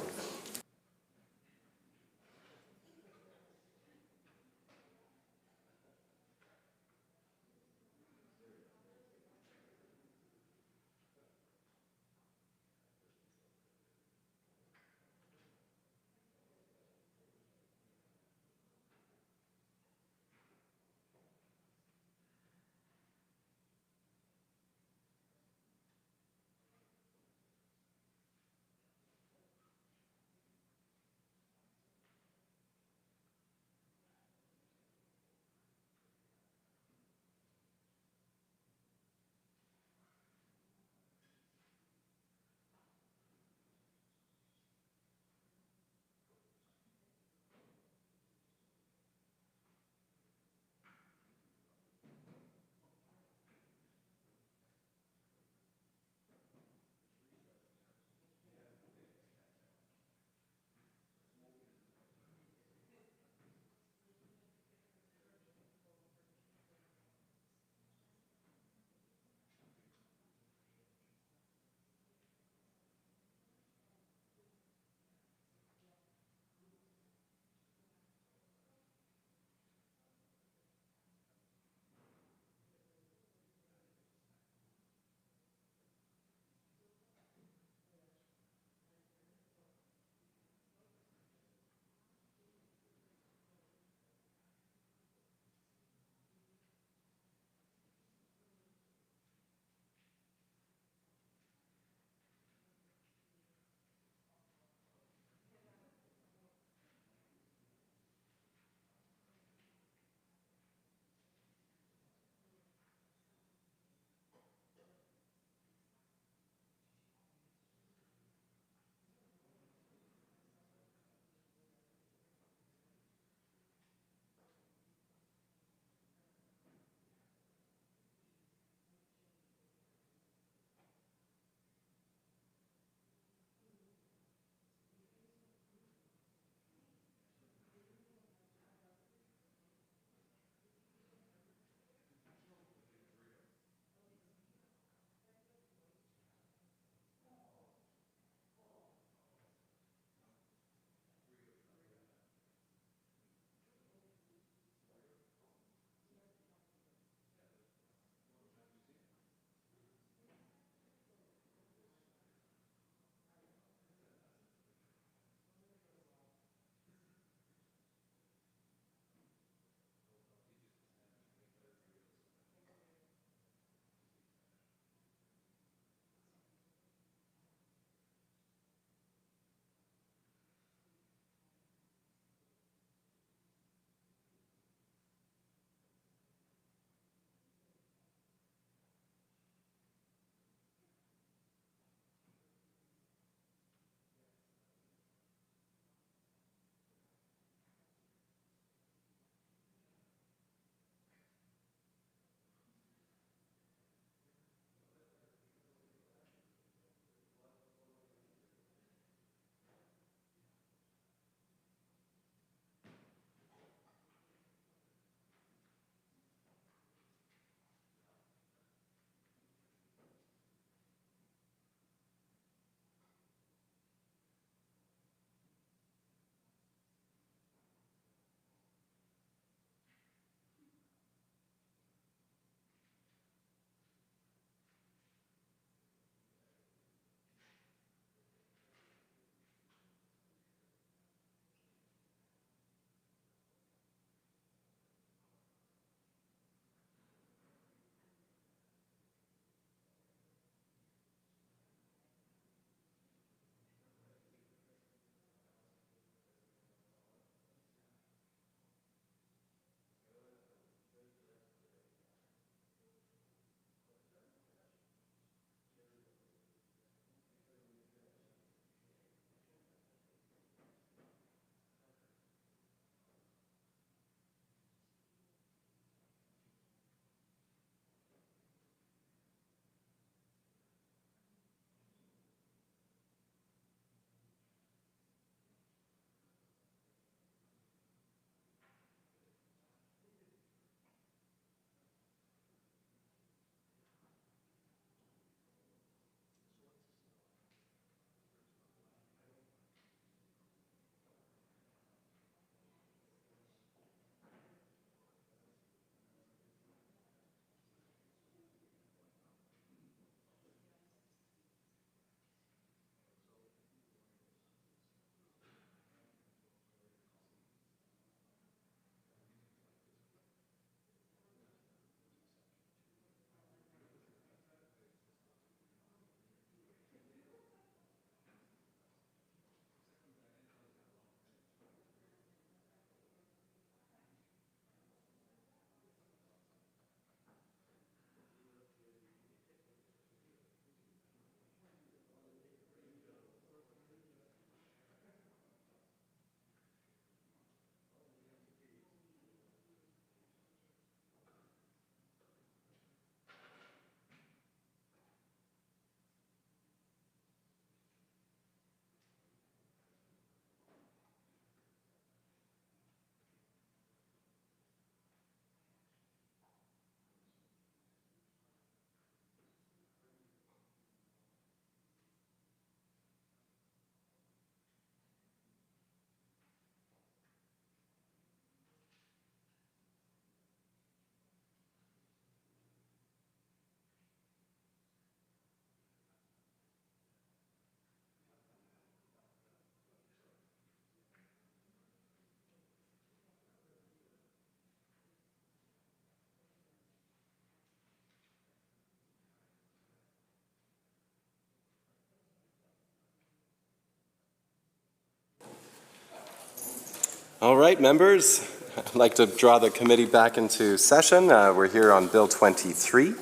K: All right, members, I'd like to draw the committee back into session. We're here on Bill 23,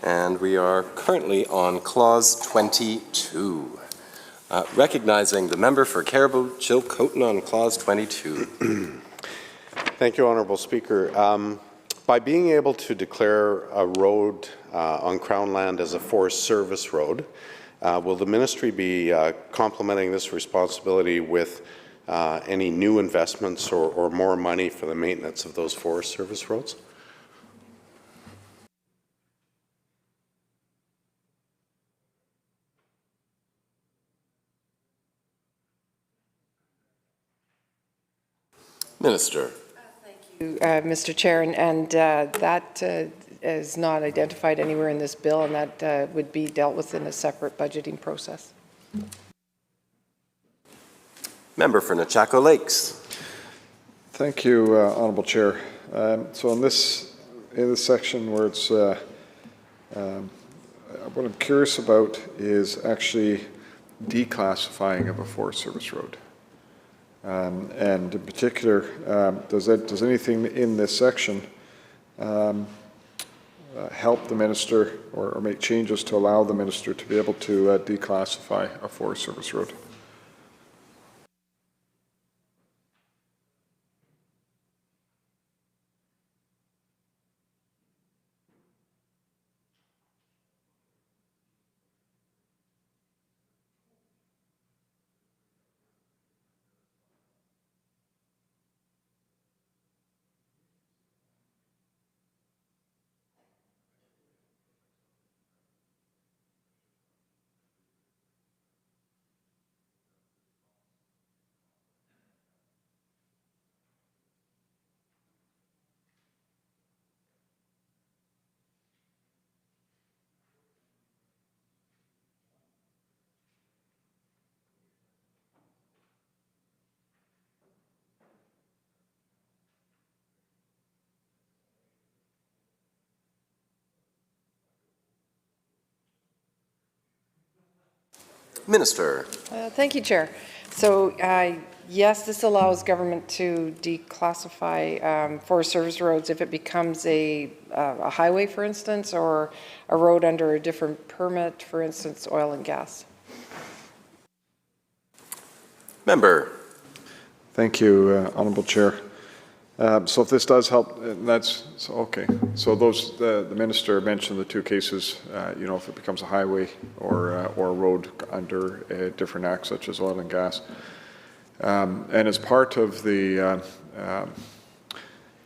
K: and we are currently on Clause 22. Recognizing the member for Caribou-Chilcotin on Clause 22.
Q: Thank you, Honourable Speaker. By being able to declare a road on Crown land as a Forest Service road, will the ministry be complementing this responsibility with any new investments or more money for the maintenance of those Forest Service roads?
K: Minister.
P: Mr. Chair, and that is not identified anywhere in this bill, and that would be dealt with in a separate budgeting process.
K: Member for Nechako Lakes.
O: Thank you, Honourable Chair. So in this section where it's, what I'm curious about is actually declassifying of a Forest Service road. And in particular, does anything in this section help the minister or make changes to allow the minister to be able to declassify a Forest Service road?
K: Minister.
P: Thank you, Chair. So, yes, this allows government to declassify Forest Service roads if it becomes a highway, for instance, or a road under a different permit, for instance, oil and gas.
K: Member.
O: Thank you, Honourable Chair. So if this does help, that's so, okay. So those the minister mentioned the two cases. You know, if it becomes a highway or a road under a different act, such as oil and gas, and as part of the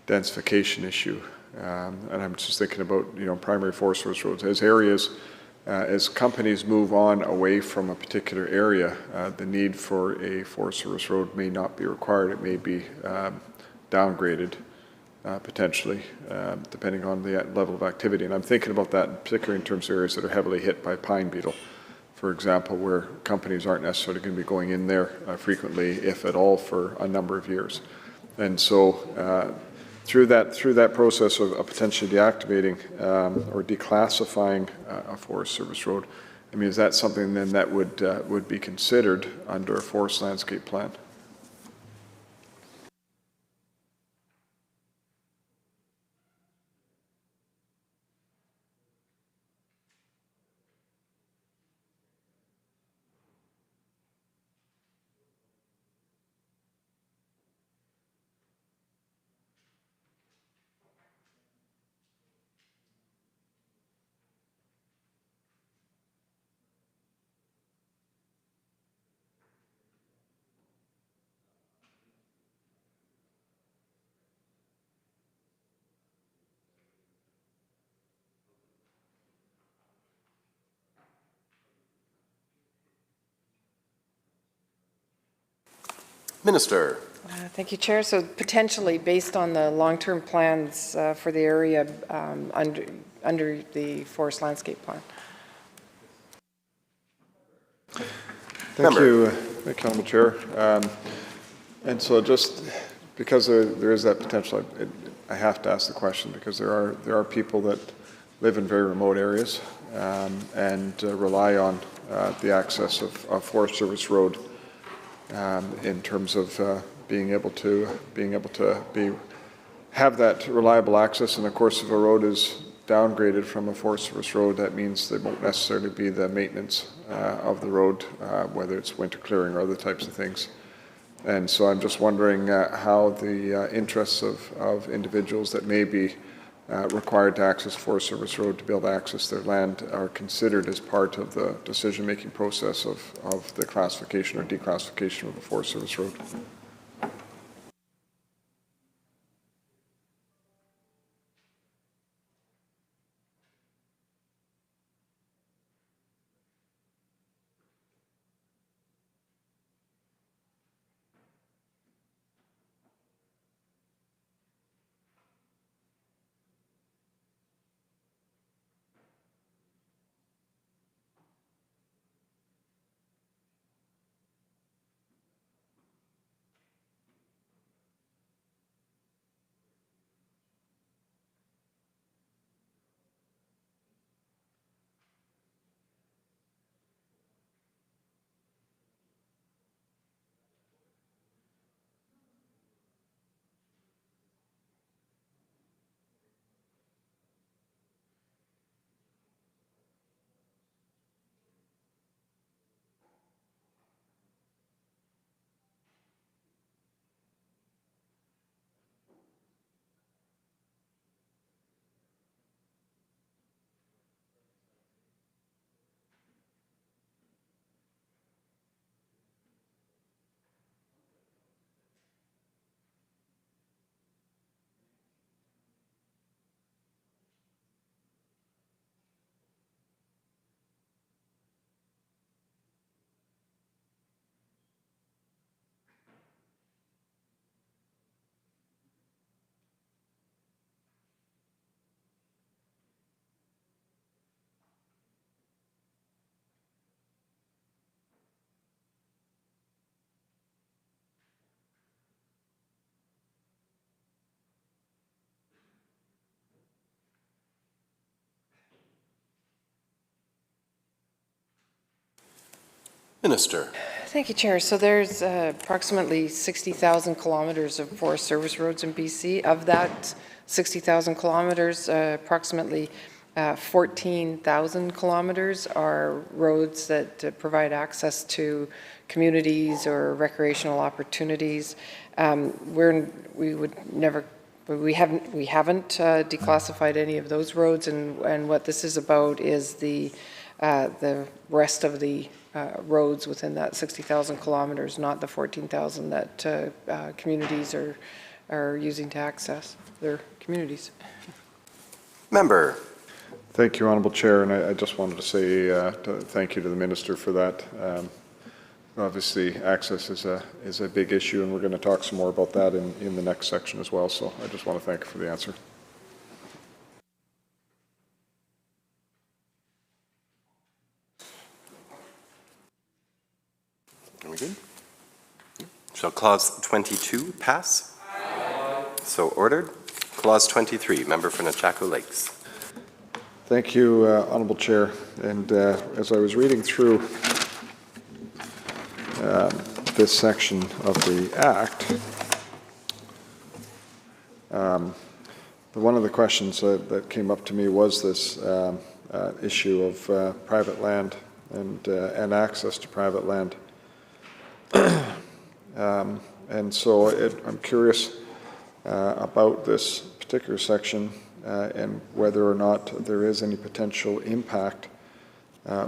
O: densification issue, and I'm just thinking about primary Forest Service roads as areas. As companies move on away from a particular area, the need for a Forest Service road may not be required. It may be downgraded, potentially, depending on the level of activity. And I'm thinking about that particularly in terms of areas that are heavily hit by pine beetle, for example, where companies aren't necessarily going to be going in there frequently, if at all, for a number of years. And so through that process of potentially deactivating or declassifying a Forest Service road, I mean, is that something then that would be considered under a forest landscape plan?
K: Minister.
P: Thank you, Chair. So potentially, based on the long-term plans for the area under the Forest Landscape Plan.
O: Thank you, Honourable Chair. And so just because there is that potential, I have to ask the question because there are people that live in very remote areas and rely on the access of Forest Service road in terms of being able to have that reliable access. And of course, if a road is downgraded from a Forest Service road, that means there won't necessarily be the maintenance of the road, whether it's winter clearing or other types of things. And so I'm just wondering how the interests of individuals that may be required to access Forest Service road to be able to access their land are considered as part of the decision-making process of the classification or declassification of the Forest Service road.
K: Minister.
P: Thank you, Chair. So there's approximately 60,000 kilometres of Forest Service roads in BC. Of that 60,000 kilometres, approximately 14,000 kilometres are roads that provide access to communities or recreational opportunities. We haven't declassified any of those roads, and what this is about is the rest of the roads within that 60,000 kilometres, not the 14,000 that communities are using to access their communities.
K: Member.
O: Thank you, Honourable Chair, and I just wanted to say thank you to the Minister for that. Obviously, access is a big issue, and we're going to talk some more about that in the next section as well, so I just want to thank you for the answer.
K: Are we good? Shall Clause 22 pass? Aye. So ordered. Clause 23, Member for Nechako Lakes.
O: Thank you, Honourable Chair. And as I was reading through this section of the Act, one of the questions that came up to me was this issue of private land and access to private land. And so I'm curious about this particular section and whether or not there is any potential impact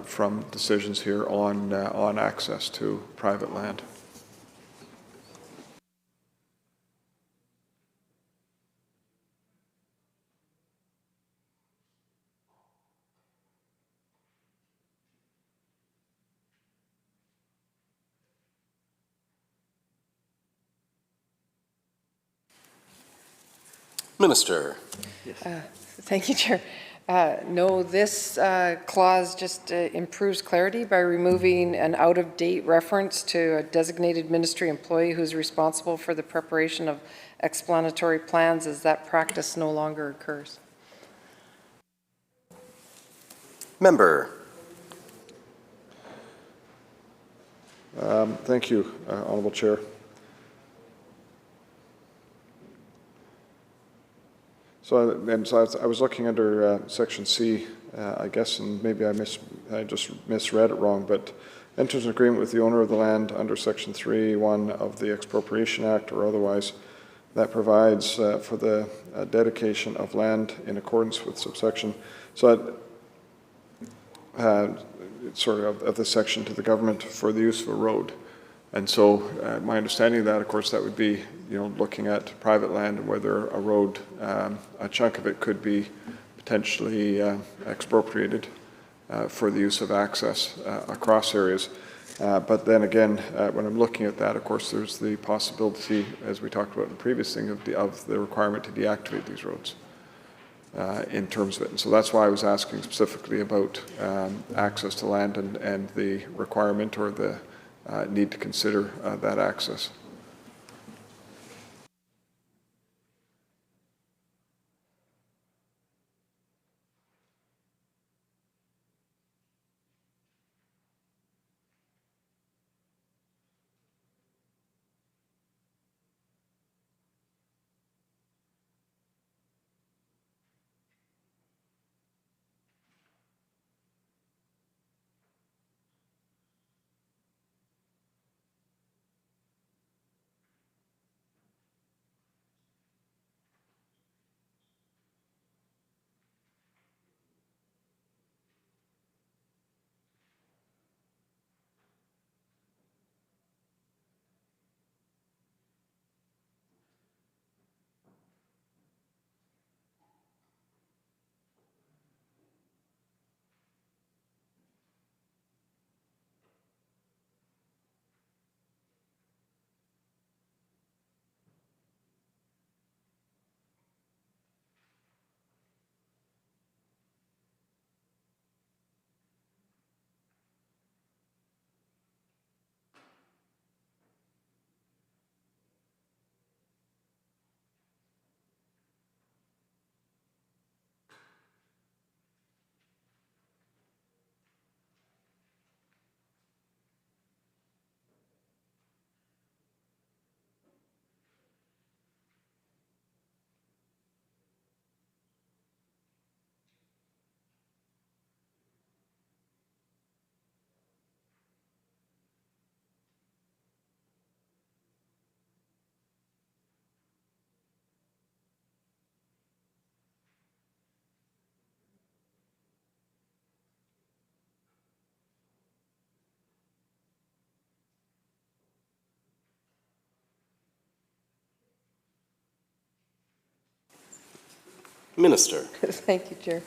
O: from decisions here on access to private land.
K: Minister.
P: Yes. Thank you, Chair. No, this clause just improves clarity by removing an out-of-date reference to a designated ministry employee who's responsible for the preparation of explanatory plans, as that practice no longer occurs.
K: Member.
O: Thank you, Honourable Chair. So I was looking under section C, I guess, and maybe I just misread it wrong, but enters an agreement with the owner of the land under section 3(1) of the Expropriation Act or otherwise that provides for the dedication of land in accordance with subsection. So sort of the section to the government for the use of a road. And so my understanding of that, of course, that would be, looking at private land and whether a road, a chunk of it could be potentially expropriated for the use of access across areas. But then again, when I'm looking at that, of course, there's the possibility, as we talked about in the previous thing, of the requirement to deactivate these roads in terms of it. And so that's why I was asking specifically about access to land and the requirement or the need to consider that access.
K: Minister.
P: Thank you, Chair.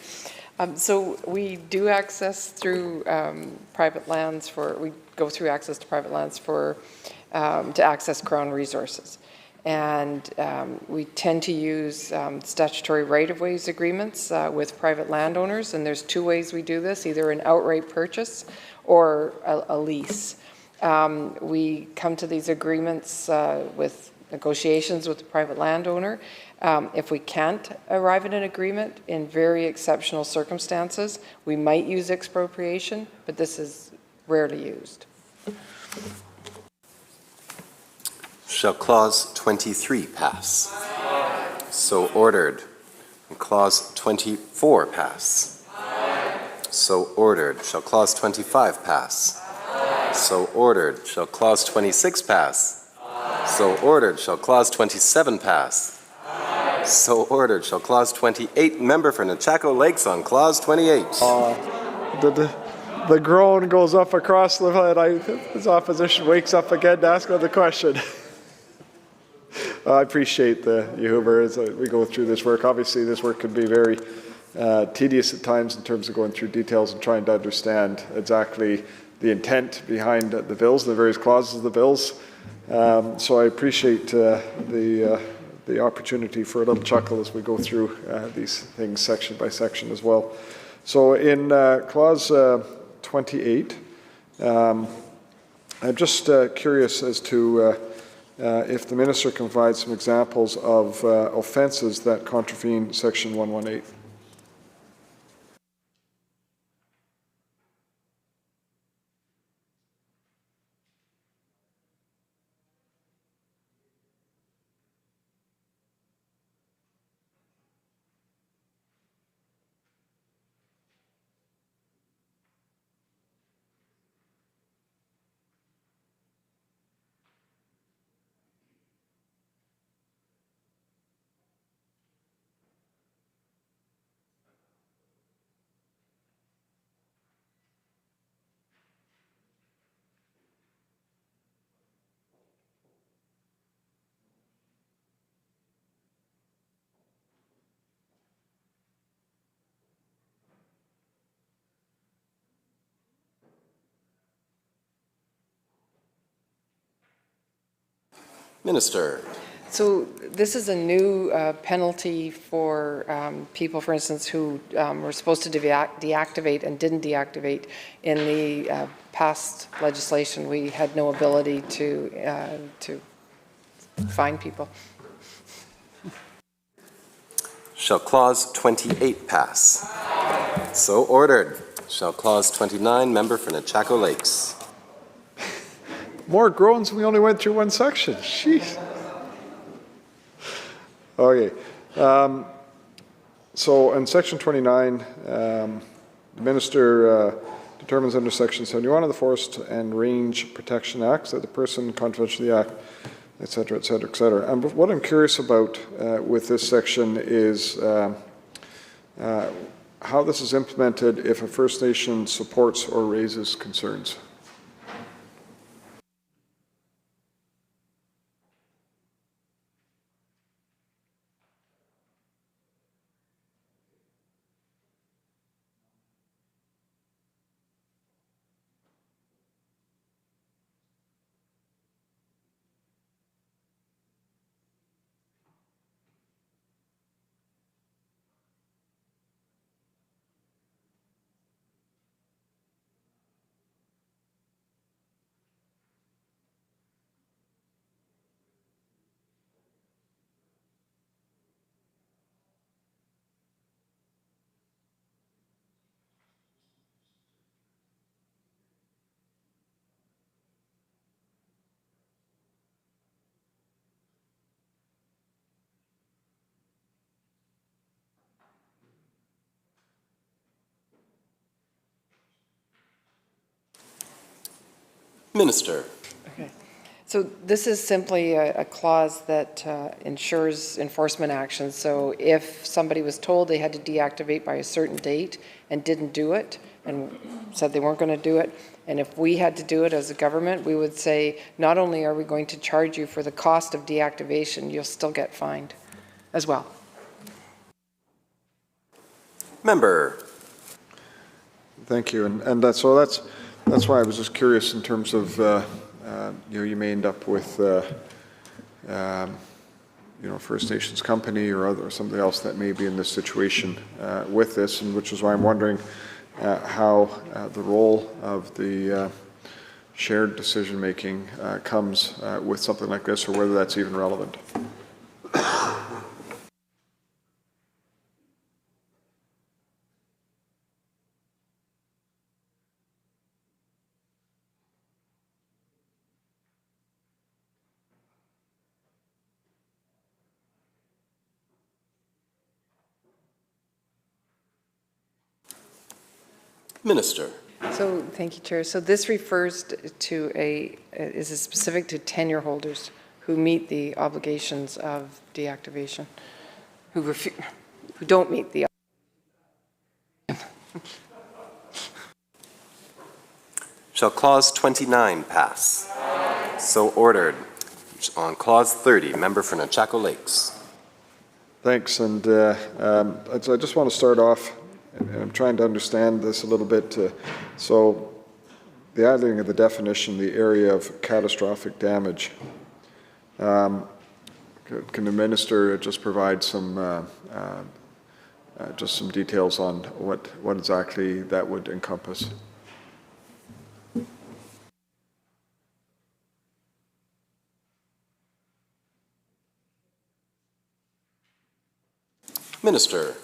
P: So we do access through private lands we go through access to private lands to access Crown resources. And we tend to use statutory right-of-ways agreements with private landowners, and there's two ways we do this, either an outright purchase or a lease. We come to these agreements with negotiations with the private landowner. If we can't arrive at an agreement in very exceptional circumstances, we might use expropriation, but this is rarely used.
K: Shall Clause 23 pass? Aye. So ordered. And Clause 24 pass? Aye. So ordered. Shall Clause 25 pass? Aye. So ordered. Shall Clause 26 pass? Aye. So ordered. Shall Clause 27 pass? Aye. So ordered. Shall Clause 28, member for Nechako Lakes on Clause 28.
O: The groan goes up across the head. His opposition wakes up again to ask another question. I appreciate you, Hoover, as we go through this work. Obviously, this work can be very tedious at times in terms of going through details and trying to understand exactly the intent behind the bills, the various clauses of the bills. So I appreciate the opportunity for a little chuckle as we go through these things section by section as well. So in Clause 28, I'm just curious as to if the minister can provide some examples of offences that contravene Section 118.
K: Minister.
P: So this is a new penalty for people, for instance, who were supposed to deactivate and didn't deactivate. In the past legislation, we had no ability to fine people.
K: Shall Clause 28 pass? So ordered. Shall Clause 29, member for Nechako Lakes?
O: More groans, we only went through one section. Jeez. Okay. So in Section 29, the Minister determines under Section 71 of the Forest and Range Protection Act that the person contravention of the Act, et cetera, et cetera, et cetera. And what I'm curious about with this section is how this is implemented if a First Nation supports or raises concerns.
K: Minister.
P: Okay. So this is simply a clause that ensures enforcement action. So if somebody was told they had to deactivate by a certain date and didn't do it and said they weren't going to do it, and if we had to do it as a government, we would say, not only are we going to charge you for the cost of deactivation, you'll still get fined as well.
K: Member.
O: Thank you. And that's why I was just curious in terms of, you may end up with, First Nations company or something else that may be in this situation with this, and which is why I'm wondering how the role of the shared decision-making comes with something like this, or whether that's even relevant.
K: Minister.
P: So, thank you, Chair. So this refers to is specific to tenure holders who meet the obligations of deactivation, who don't meet the.
K: Shall Clause 29 pass? So ordered. On Clause 30, member for Nechako Lakes.
O: Thanks. And I just want to start off, and I'm trying to understand this a little bit. So the adding of the definition, the area of catastrophic damage. Can the Minister just provide some details on what exactly that would encompass?
K: Minister.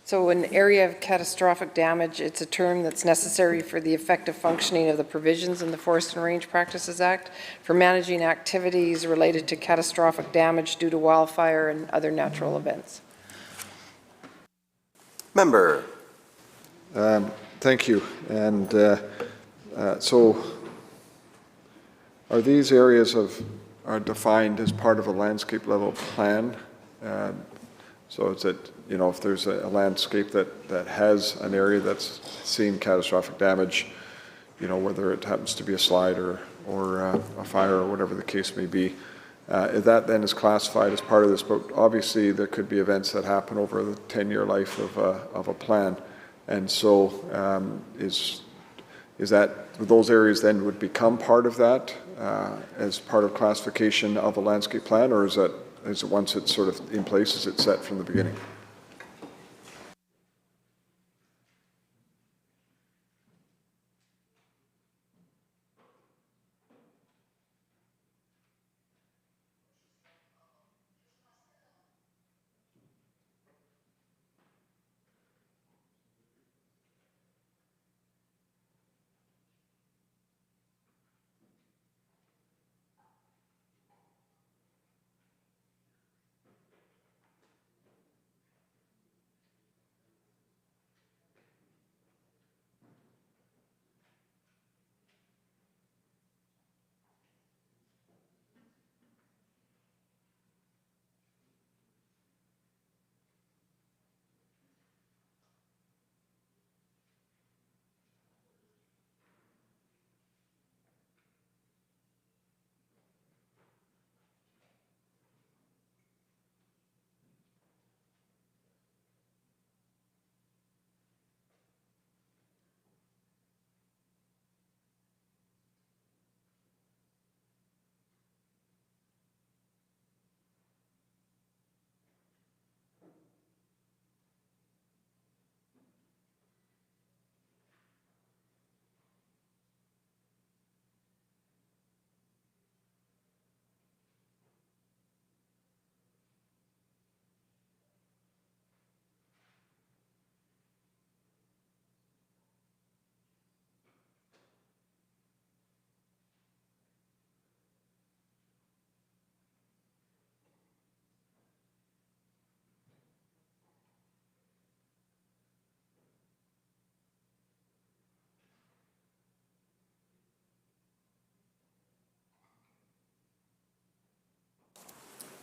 P: So an area of catastrophic damage, it's a term that's necessary for the effective functioning of the provisions in the Forest and Range Practices Act for managing activities related to catastrophic damage due to wildfire and other natural events.
K: Member.
O: Thank you. And so are these areas are defined as part of a landscape level plan? So it's that, if there's a landscape that has an area that's seen catastrophic damage, whether it happens to be a slide or a fire or whatever the case may be, that then is classified as part of this. But obviously there could be events that happen over the 10-year life of a plan. And so is that those areas then would become part of that as part of classification of a landscape plan, or is it once it's sort of in place, is it set from the beginning?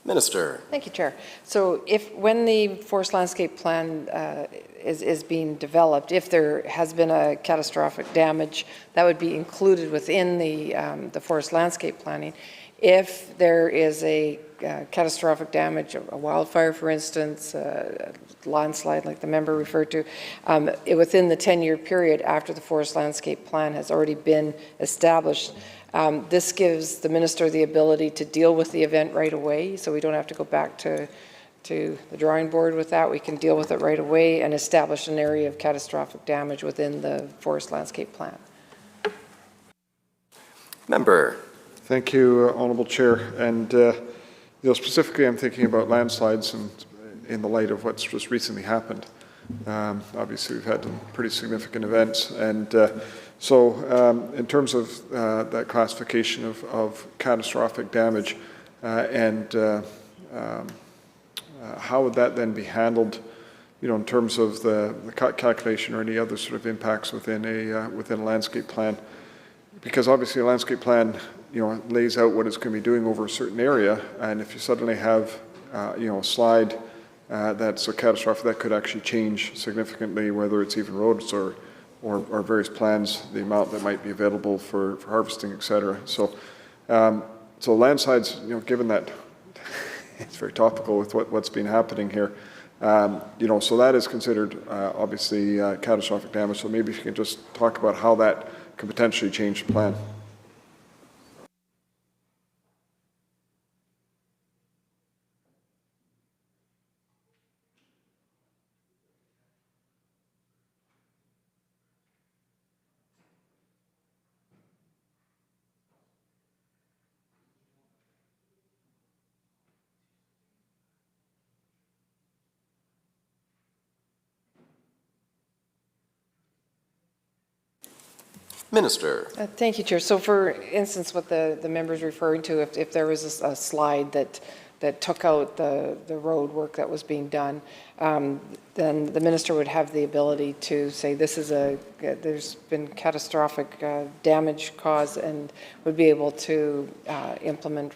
K: Minister.
P: Thank you, Chair. So when the forest landscape plan is being developed, if there has been a catastrophic damage, that would be included within the forest landscape planning. If there is a catastrophic damage, a wildfire, for instance, a landslide like the member referred to, within the 10-year period after the forest landscape plan has already been established, this gives the minister the ability to deal with the event right away, so we don't have to go back to the drawing board with that. We can deal with it right away and establish an area of catastrophic damage within the forest landscape plan.
K: Member.
O: Thank you, Honourable Chair. And specifically, I'm thinking about landslides and in the light of what's just recently happened. Obviously, we've had some pretty significant events, and so in terms of that classification of catastrophic damage, and how would that then be handled, in terms of the calculation or any other sort of impacts within a landscape plan? Because obviously a landscape plan, lays out what it's going to be doing over a certain area, and if you suddenly have, a slide that's a catastrophe, that could actually change significantly, whether it's even roads or various plans, the amount that might be available for harvesting, et cetera. So, so landslides, given that it's very topical with what's been happening here, so that is considered obviously catastrophic damage. So maybe if you can just talk about how that could potentially change the plan.
K: Minister.
P: Thank you, Chair. So for instance, what the member is referring to, if there was a slide that took out the road work that was being done, then the minister would have the ability to say this is there's been catastrophic damage caused, and would be able to implement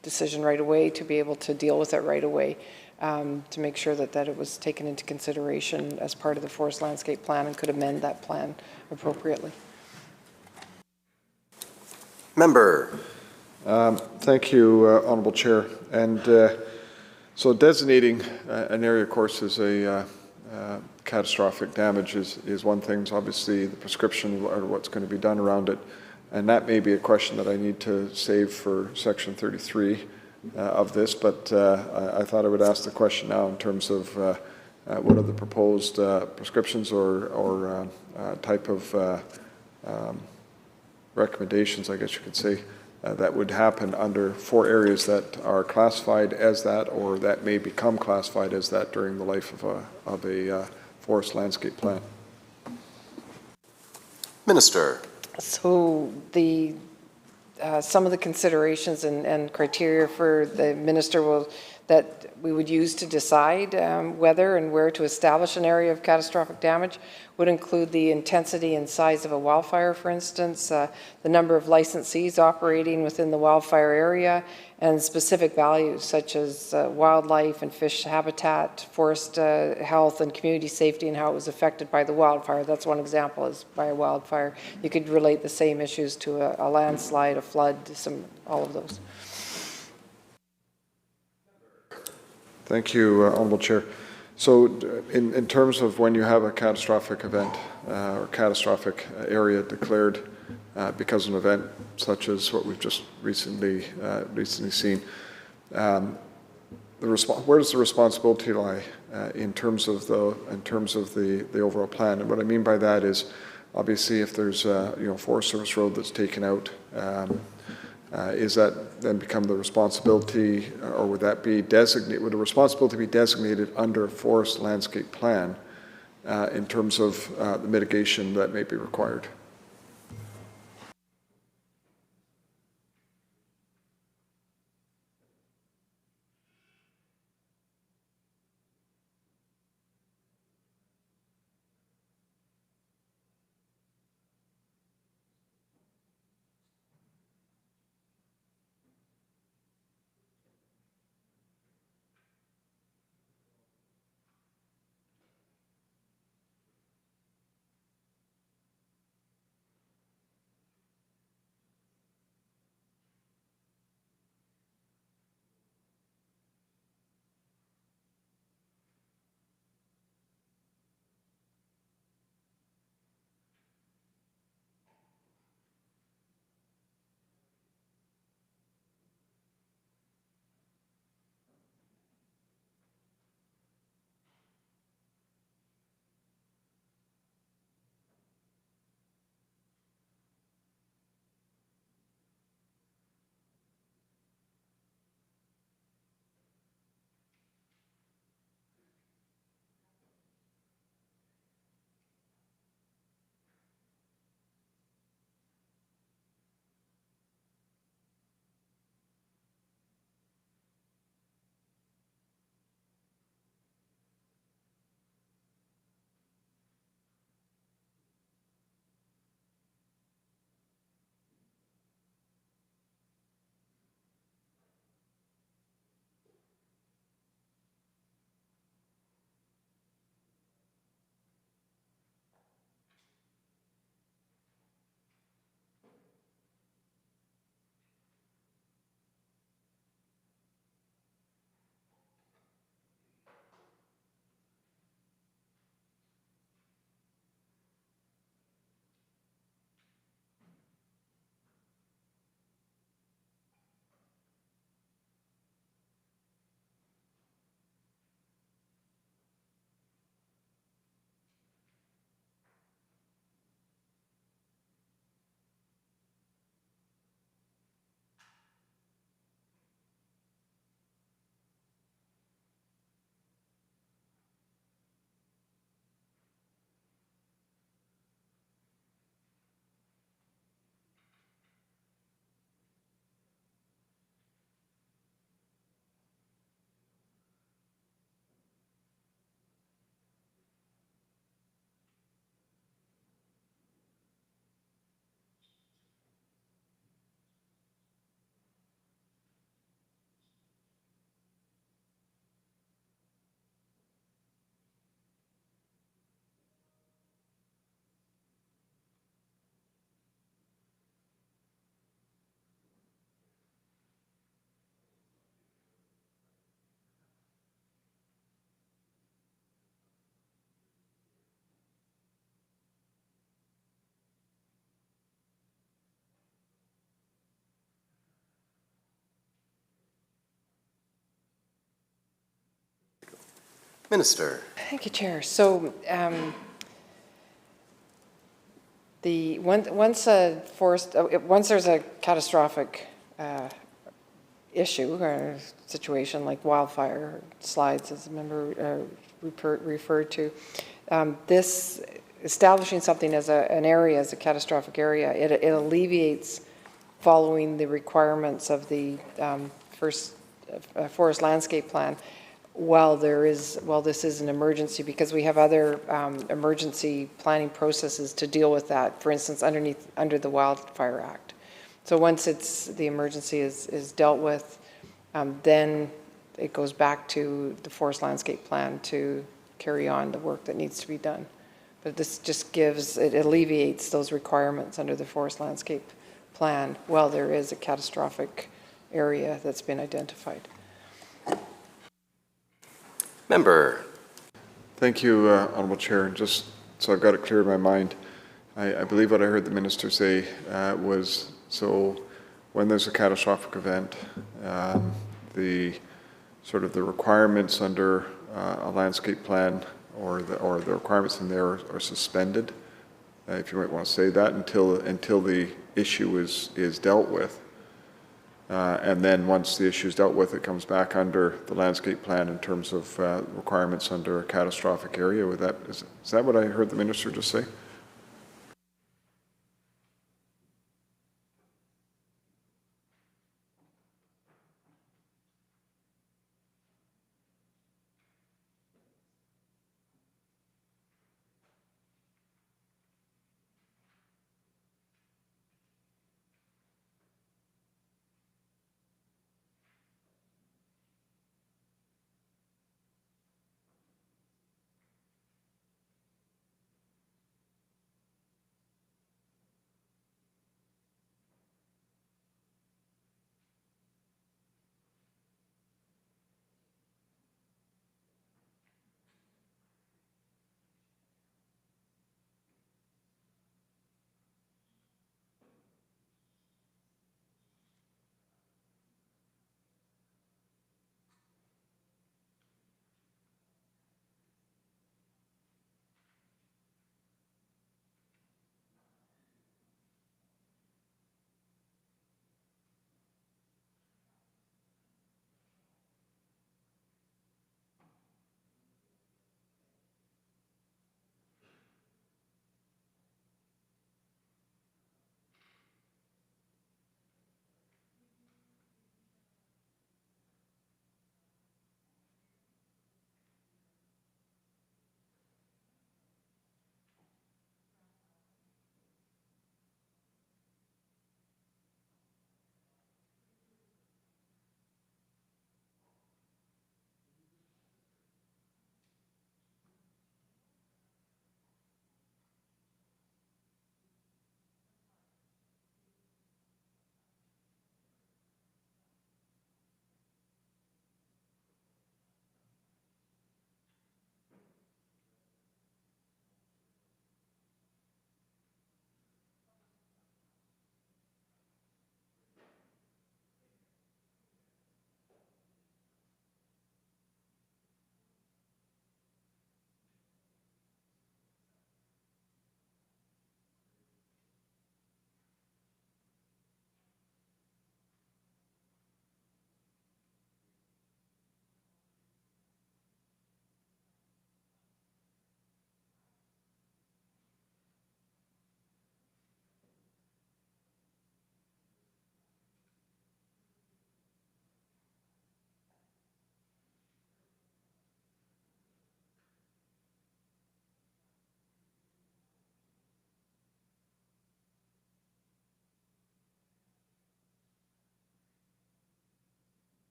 P: decision right away, to be able to deal with it right away, to make sure that it was taken into consideration as part of the forest landscape plan, and could amend that plan appropriately.
K: Member.
O: Thank you, Honourable Chair. And so designating an area, of course, as a catastrophic damage is one thing. So obviously, the prescription or what's going to be done around it And that may be a question that I need to save for section 33 of this, but I thought I would ask the question now in terms of what are the proposed prescriptions or type of recommendations, I guess you could say, that would happen under 4 areas that are classified as that or that may become classified as that during the life of a forest landscape plan.
K: Minister.
P: So the some of the considerations and criteria for the minister that we would use to decide whether and where to establish an area of catastrophic damage would include the intensity and size of a wildfire, for instance, the number of licensees operating within the wildfire area, and specific values such as wildlife and fish habitat, forest health and community safety, and how it was affected by the wildfire. That's one example, is by a wildfire. You could relate the same issues to a landslide, a flood, all of those.
O: Thank you, Honourable Chair. So in terms of when you have a catastrophic event or catastrophic area declared because of an event such as what we've just recently seen, where does the responsibility lie in terms of the overall plan? And what I mean by that is, obviously, if there's Forest Service road that's taken out, is that then become the responsibility, or would that be designated? Would the responsibility be designated under a forest landscape plan in terms of the mitigation that may be required?
K: Minister.
P: Thank you, Chair. So once there's a catastrophic issue or situation like wildfire slides, as the member referred to, this establishing something as an area, as a catastrophic area, it alleviates following the requirements of the first forest landscape plan while this is an emergency, because we have other emergency planning processes to deal with that, for instance, under the Wildfire Act. So once the emergency is dealt with, then it goes back to the forest landscape plan to carry on the work that needs to be done. But this just it alleviates those requirements under the forest landscape plan while there is a catastrophic area that's been identified.
K: Member.
O: Thank you, Honourable Chair. Just so I've got it clear in my mind, I believe what I heard the Minister say was, so when there's a catastrophic event, the requirements under a landscape plan or the requirements in there are suspended, if you might want to say that, until the issue is dealt with. And then once the issue is dealt with, it comes back under the landscape plan in terms of requirements under a catastrophic area. Is that what I heard the Minister just say?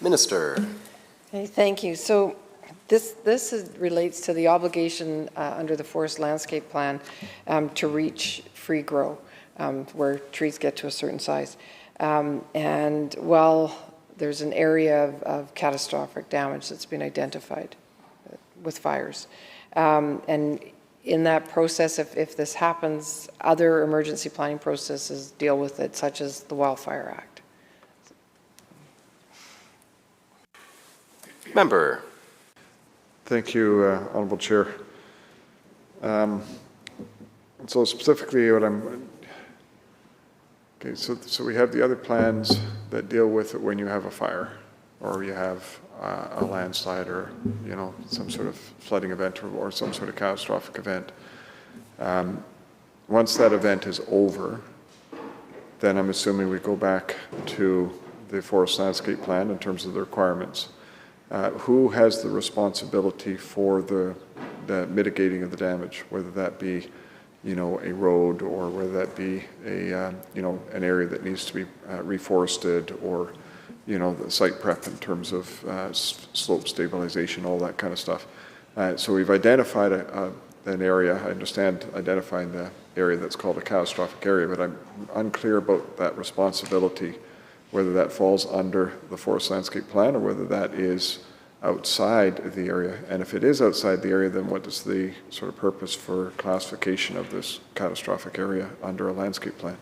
K: Minister.
P: Okay, thank you. So relates to the obligation under the Forest Landscape Plan to reach free grow, where trees get to a certain size. And while there's an area of catastrophic damage that's been identified with fires. And in that process, if this happens, other emergency planning processes deal with it, such as the Wildfire Act.
K: Member.
O: Thank you, Honourable Chair. So specifically what okay, so we have the other plans that deal with it when you have a fire or you have a landslide or, you know, some sort of flooding event or some sort of catastrophic event. Once that event is over, then I'm assuming we go back to the Forest Landscape Plan in terms of the requirements. Who has the responsibility for the mitigating of the damage, whether that be, you know, a road or whether that be a, you know, an area that needs to be reforested or, you know, the site prep in terms of slope stabilization, all that kind of stuff. So we've identified an area. I understand identifying the area that's called a catastrophic area, but I'm unclear about that responsibility, whether that falls under the Forest Landscape Plan or whether that is outside the area. And if it is outside the area, then what is the sort of purpose for classification of this catastrophic area under a landscape plan?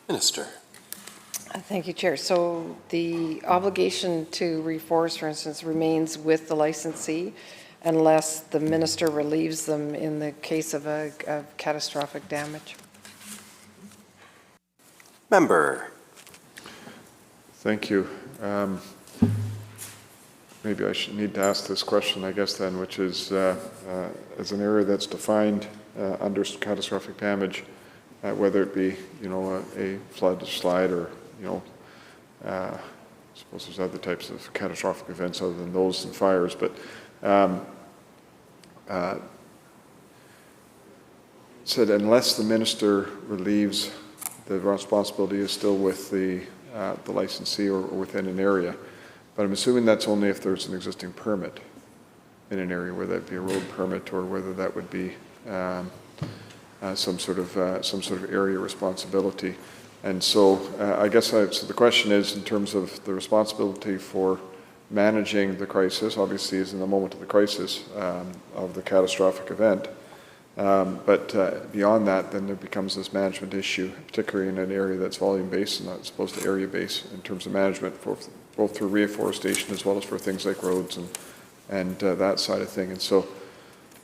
K: Minister.
P: Thank you, Chair. So the obligation to reforest, for instance, remains with the licensee unless the minister relieves them in the case of catastrophic damage.
K: Member.
O: Thank you. Maybe I should need to ask this question, I guess, then, which is, as an area that's defined under catastrophic damage, whether it be, you know, a flood, slide, or, you know, I suppose there's other types of catastrophic events other than those and fires, but said unless the minister relieves, the responsibility is still with the licensee or within an area. But I'm assuming that's only if there's an existing permit in an area, whether that be a road permit or whether that would be some sort of area responsibility. And so I guess so the question is, in terms of the responsibility for managing the crisis, obviously is in the moment of the crisis of the catastrophic event, But beyond that, then there becomes this management issue, particularly in an area that's volume-based and not supposed to area-based in terms of management, both through reforestation as well as for things like roads and that side of thing. And so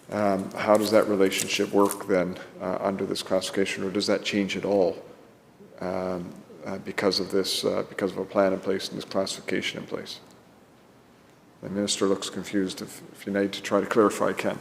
O: how does that relationship work then under this classification, or does that change at all because of this, because of a plan in place and this classification in place? The Minister looks confused. If you need to try to clarify, Ken.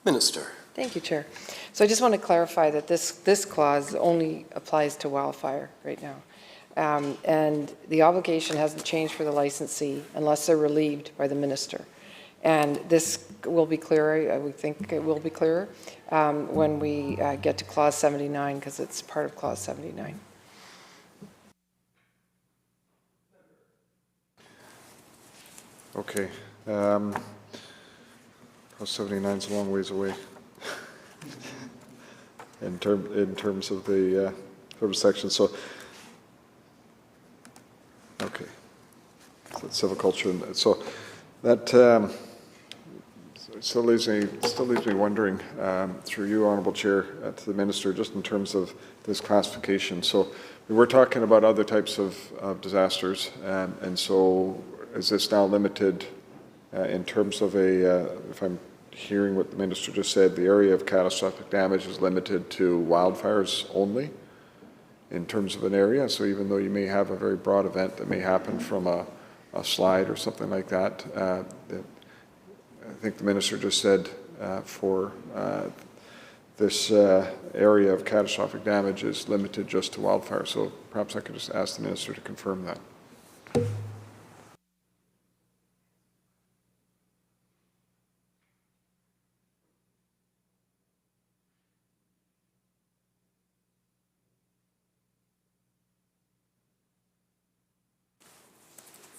K: Minister.
P: Thank you, Chair. So I just want to clarify that this clause only applies to wildfire right now. And the obligation hasn't changed for the licensee unless they're relieved by the minister. And this will be clearer, we think it will be clearer when we get to clause 79, because it's part of clause 79.
O: Okay. Clause 79 is a long ways away in terms of the section. So, okay. So that's silviculture. So that still leaves me wondering, through you, Honourable Chair, to the Minister, just in terms of this classification. So we're talking about other types of disasters, and so is this now limited in terms of if I'm hearing what the Minister just said, the area of catastrophic damage is limited to wildfires only in terms of an area? So even though you may have a very broad event that may happen from a slide or something like that, I think the Minister just said for this area of catastrophic damage is limited just to wildfire. So perhaps I could just ask the Minister to confirm that.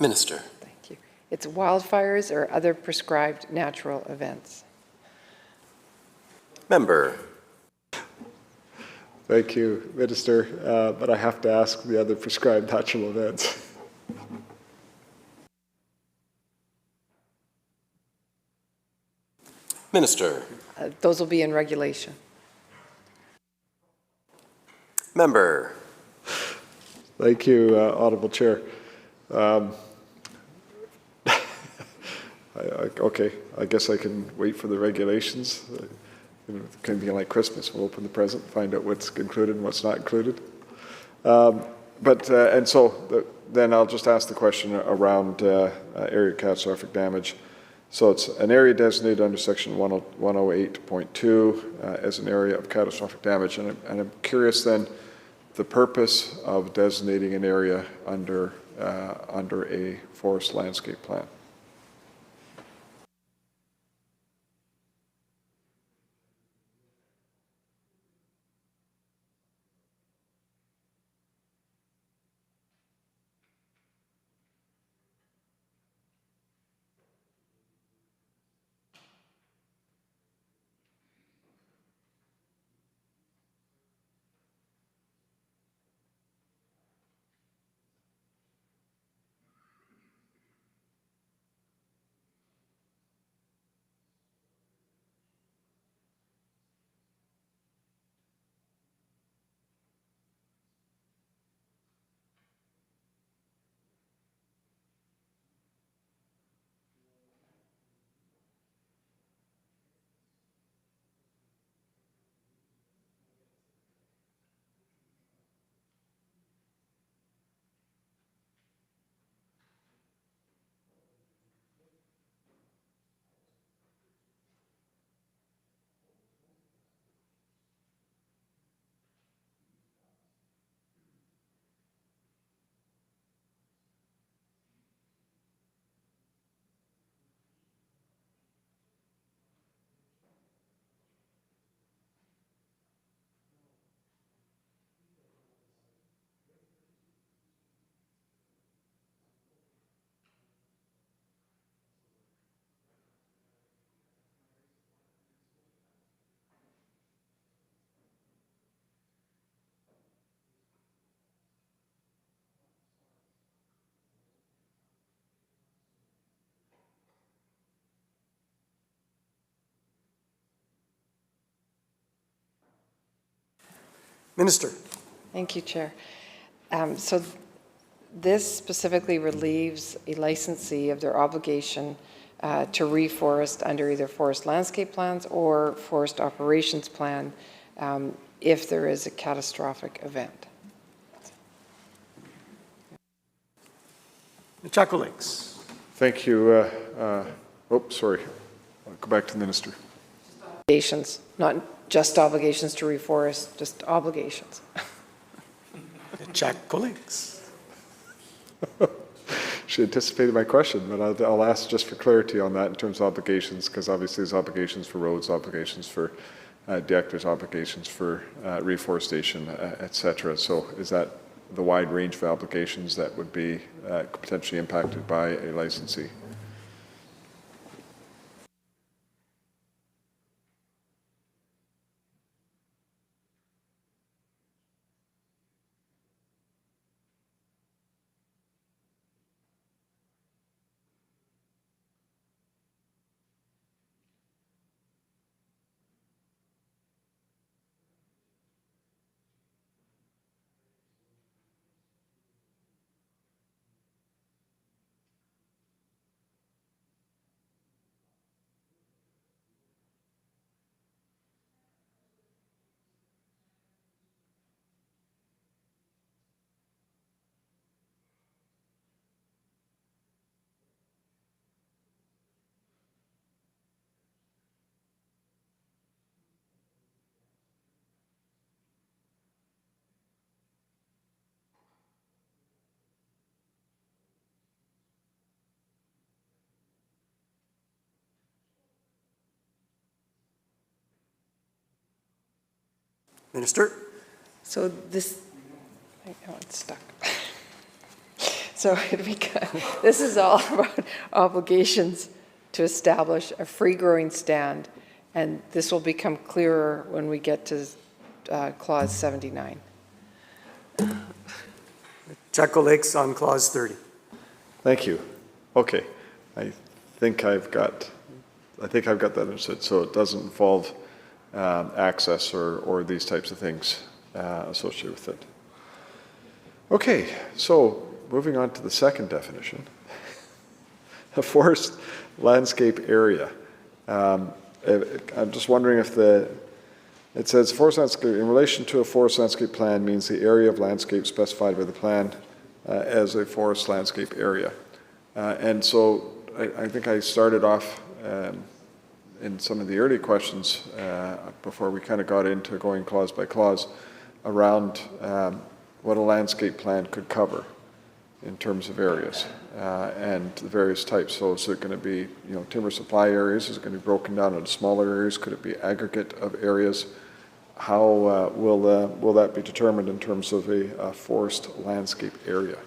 K: Minister.
P: Thank you. its wildfires, or other prescribed natural events.
K: Member.
O: Thank you, Minister, but I have to ask the other prescribed natural events.
K: Minister.
P: Those will be in regulation.
K: Member.
O: Thank you, Honourable Chair. Okay, I guess I can wait for the regulations. It can be like Christmas. We'll open the present, find out what's included and what's not included. And so then I'll just ask the question around area catastrophic damage. So it's an area designated under section 108.2 as an area of catastrophic damage. And I'm curious then, the purpose of designating an area under a forest landscape plan.
E: Minister.
P: Thank you, Chair. So this specifically relieves a licensee of their obligation to reforest under either forest landscape plans or forest operations plan if there is a catastrophic event.
E: Chaco Lakes.
O: Thank you. Sorry. I'll go back to the Minister.
P: Obligations, not just obligations to reforest, just obligations.
E: Chaco Lakes.
O: She anticipated my question, but I'll ask just for clarity on that in terms of obligations, because obviously there's obligations for roads, obligations for deck, there's obligations for reforestation, et cetera. So is that the wide range of obligations that would be potentially impacted by a licensee?
E: Minister.
P: So this, oh, it's stuck. So this is all about obligations to establish a free-growing stand, and this will become clearer when we get to clause 79.
E: Chuckle Lakes on clause 30.
O: Thank you. Okay, I think I've got that understood. So it doesn't involve access or these types of things associated with it. Okay, so moving on to the second definition, a forest landscape area. I'm just wondering if it says forest landscape, in relation to a forest landscape plan means the area of landscape specified by the plan as a forest landscape area. And so I think I started off in some of the early questions before we kind of got into going clause by clause around what a landscape plan could cover in terms of areas and the various types. So is it going to be, timber supply areas? Is it going to be broken down into smaller areas? Could it be aggregate of areas? How will that be determined in terms of a forest landscape area?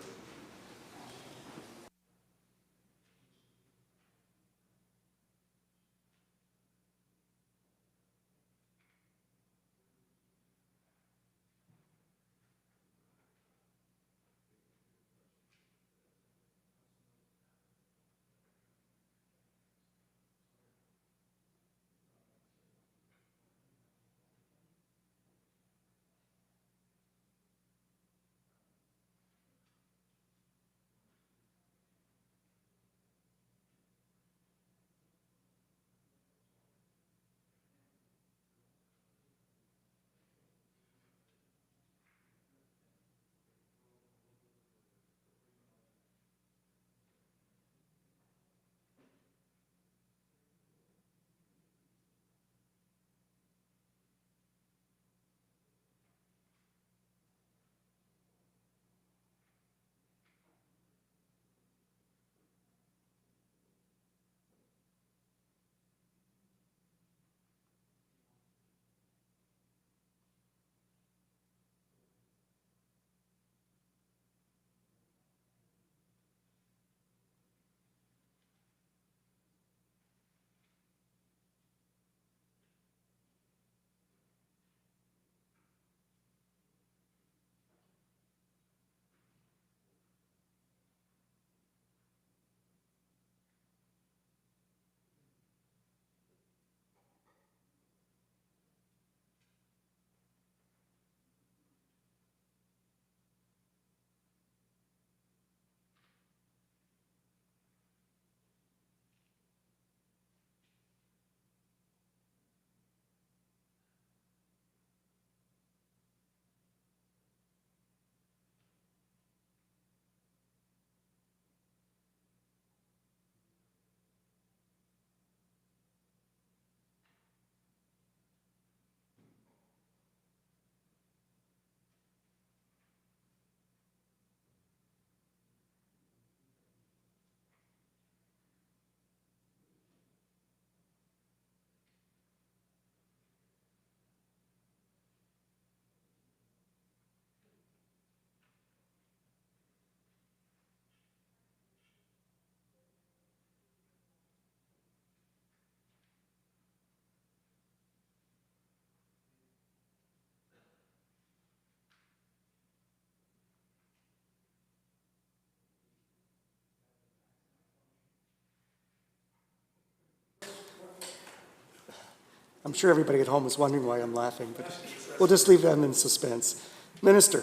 E: I'm sure everybody at home is wondering why I'm laughing, but we'll just leave them in suspense. Minister.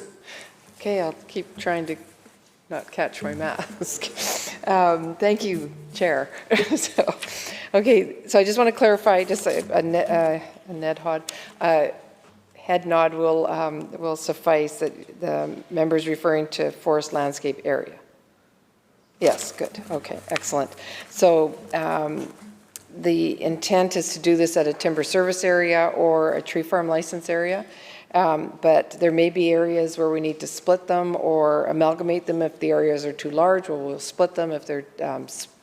P: Okay, I'll keep trying to not catch my mask. Thank you, Chair. So I just want to clarify, just a Ned Hod. Head nod will suffice, that the member is referring to forest landscape area. Yes, good. Okay, excellent. So the intent is to do this at a timber service area or a tree farm license area. But there may be areas where we need to split them or amalgamate them. If the areas are too large, well, we'll split them. If they're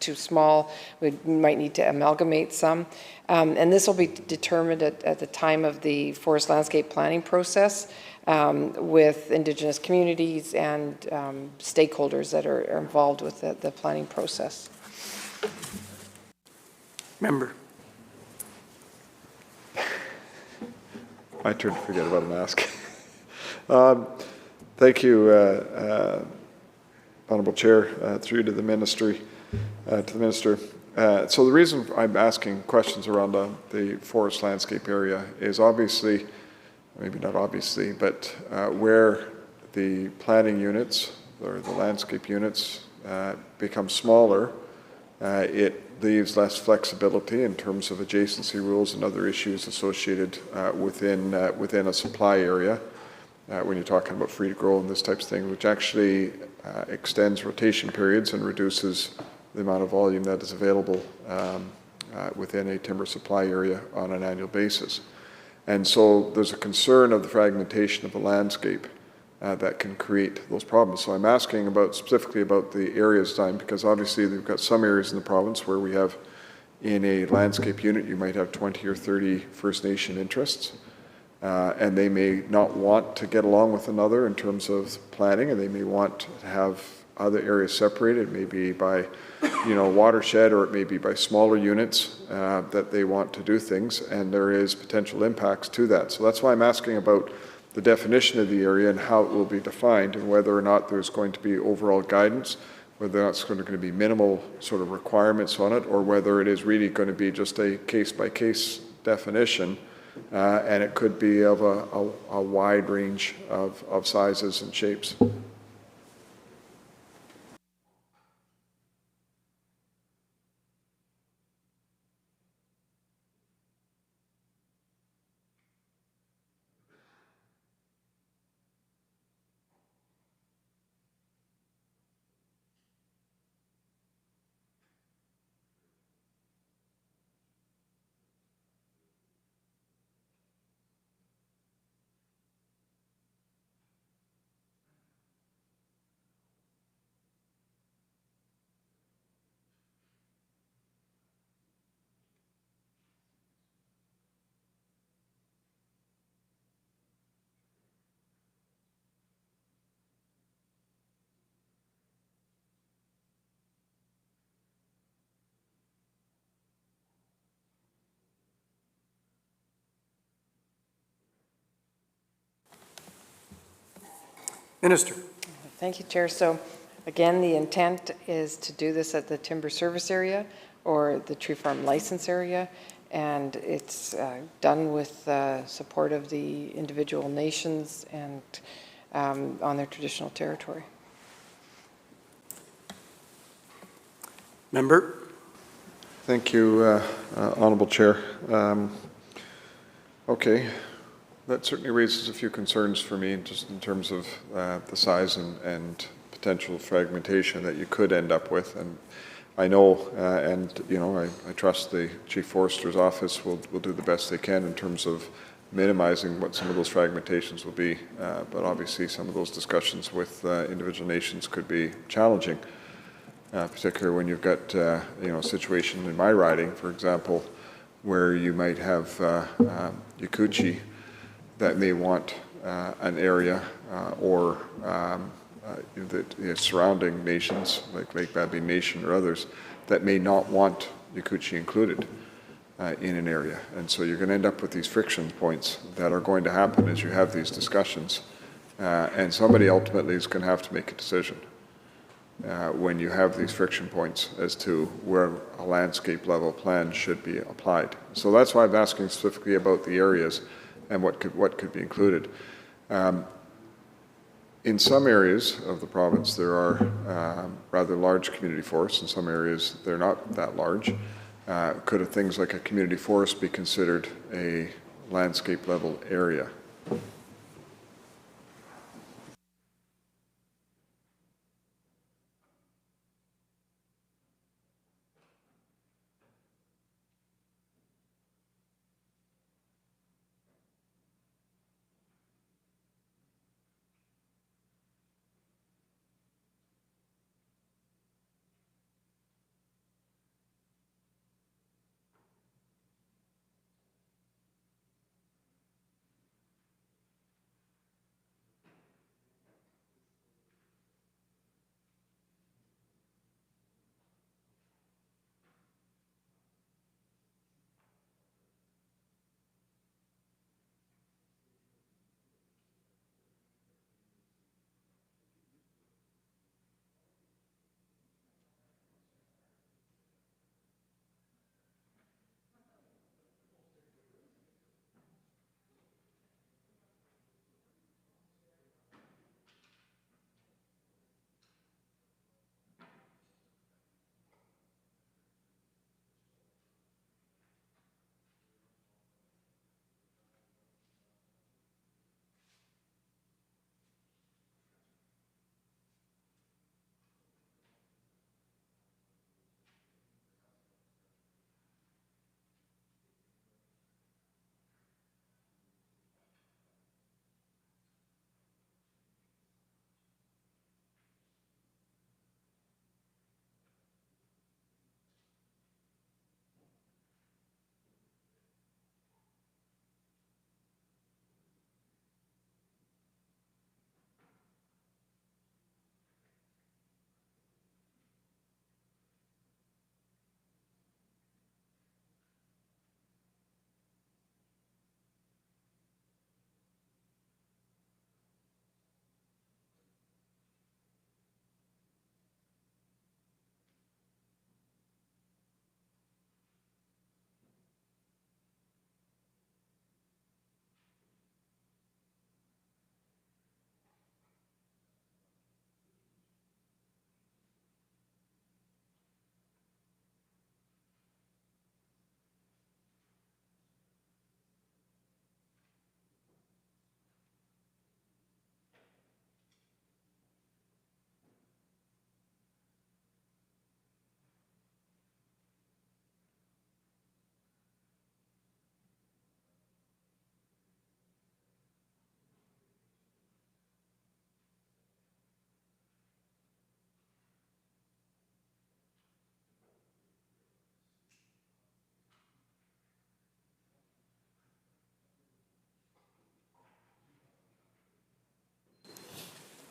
P: too small, we might need to amalgamate some. And this will be determined at the time of the forest landscape planning process with Indigenous communities and stakeholders that are involved with the planning process.
E: Member.
O: My turn to forget about a mask. Thank you, Honourable Chair, through to the Ministry, to the Minister. So the reason I'm asking questions around the forest landscape area is obviously, maybe not obviously, but where the planning units or the landscape units become smaller, it leaves less flexibility in terms of adjacency rules and other issues associated within a supply area when you're talking about free to grow and this types of thing, which actually extends rotation periods and reduces the amount of volume that is available within a timber supply area on an annual basis. And so there's a concern of the fragmentation of the landscape that can create those problems. So I'm asking specifically about the areas design, because obviously we've got some areas in the province where we have, in a landscape unit, you might have 20 or 30 First Nation interests, and they may not want to get along with another in terms of planning, and they may want to have other areas separated, maybe by watershed, or it may be by smaller units that they want to do things, and there is potential impacts to that. So that's why I'm asking about the definition of the area and how it will be defined, and whether or not there's going to be overall guidance, whether that's going to be minimal sort of requirements on it, or whether it is really going to be just a case-by-case definition, and it could be of a wide range of sizes and shapes.
E: Minister.
P: Thank you, Chair. So again, the intent is to do this at the timber service area or the tree farm license area, and it's done with support of the individual nations and on their traditional territory.
E: Member.
O: Thank you, Honourable Chair. Okay. That certainly raises a few concerns for me, just in terms of the size and potential fragmentation that you could end up with. And I know, I trust the Chief Forester's office will do the best they can in terms of minimizing what some of those fragmentations will be. But obviously, some of those discussions with individual nations could be challenging, particularly when you've got a situation in my riding, for example, where you might have Yukutji that may want an area or the surrounding nations, like Lake Babine Nation or others, that may not want Yukutji included in an area. And so you're going to end up with these friction points that are going to happen as you have these discussions. And somebody ultimately is going to have to make a decision when you have these friction points as to where a landscape level plan should be applied. So that's why I'm asking specifically about the areas and what could be included. In some areas of the province, there are rather large community forests. In some areas, they're not that large. Could things like a community forest be considered a landscape level area?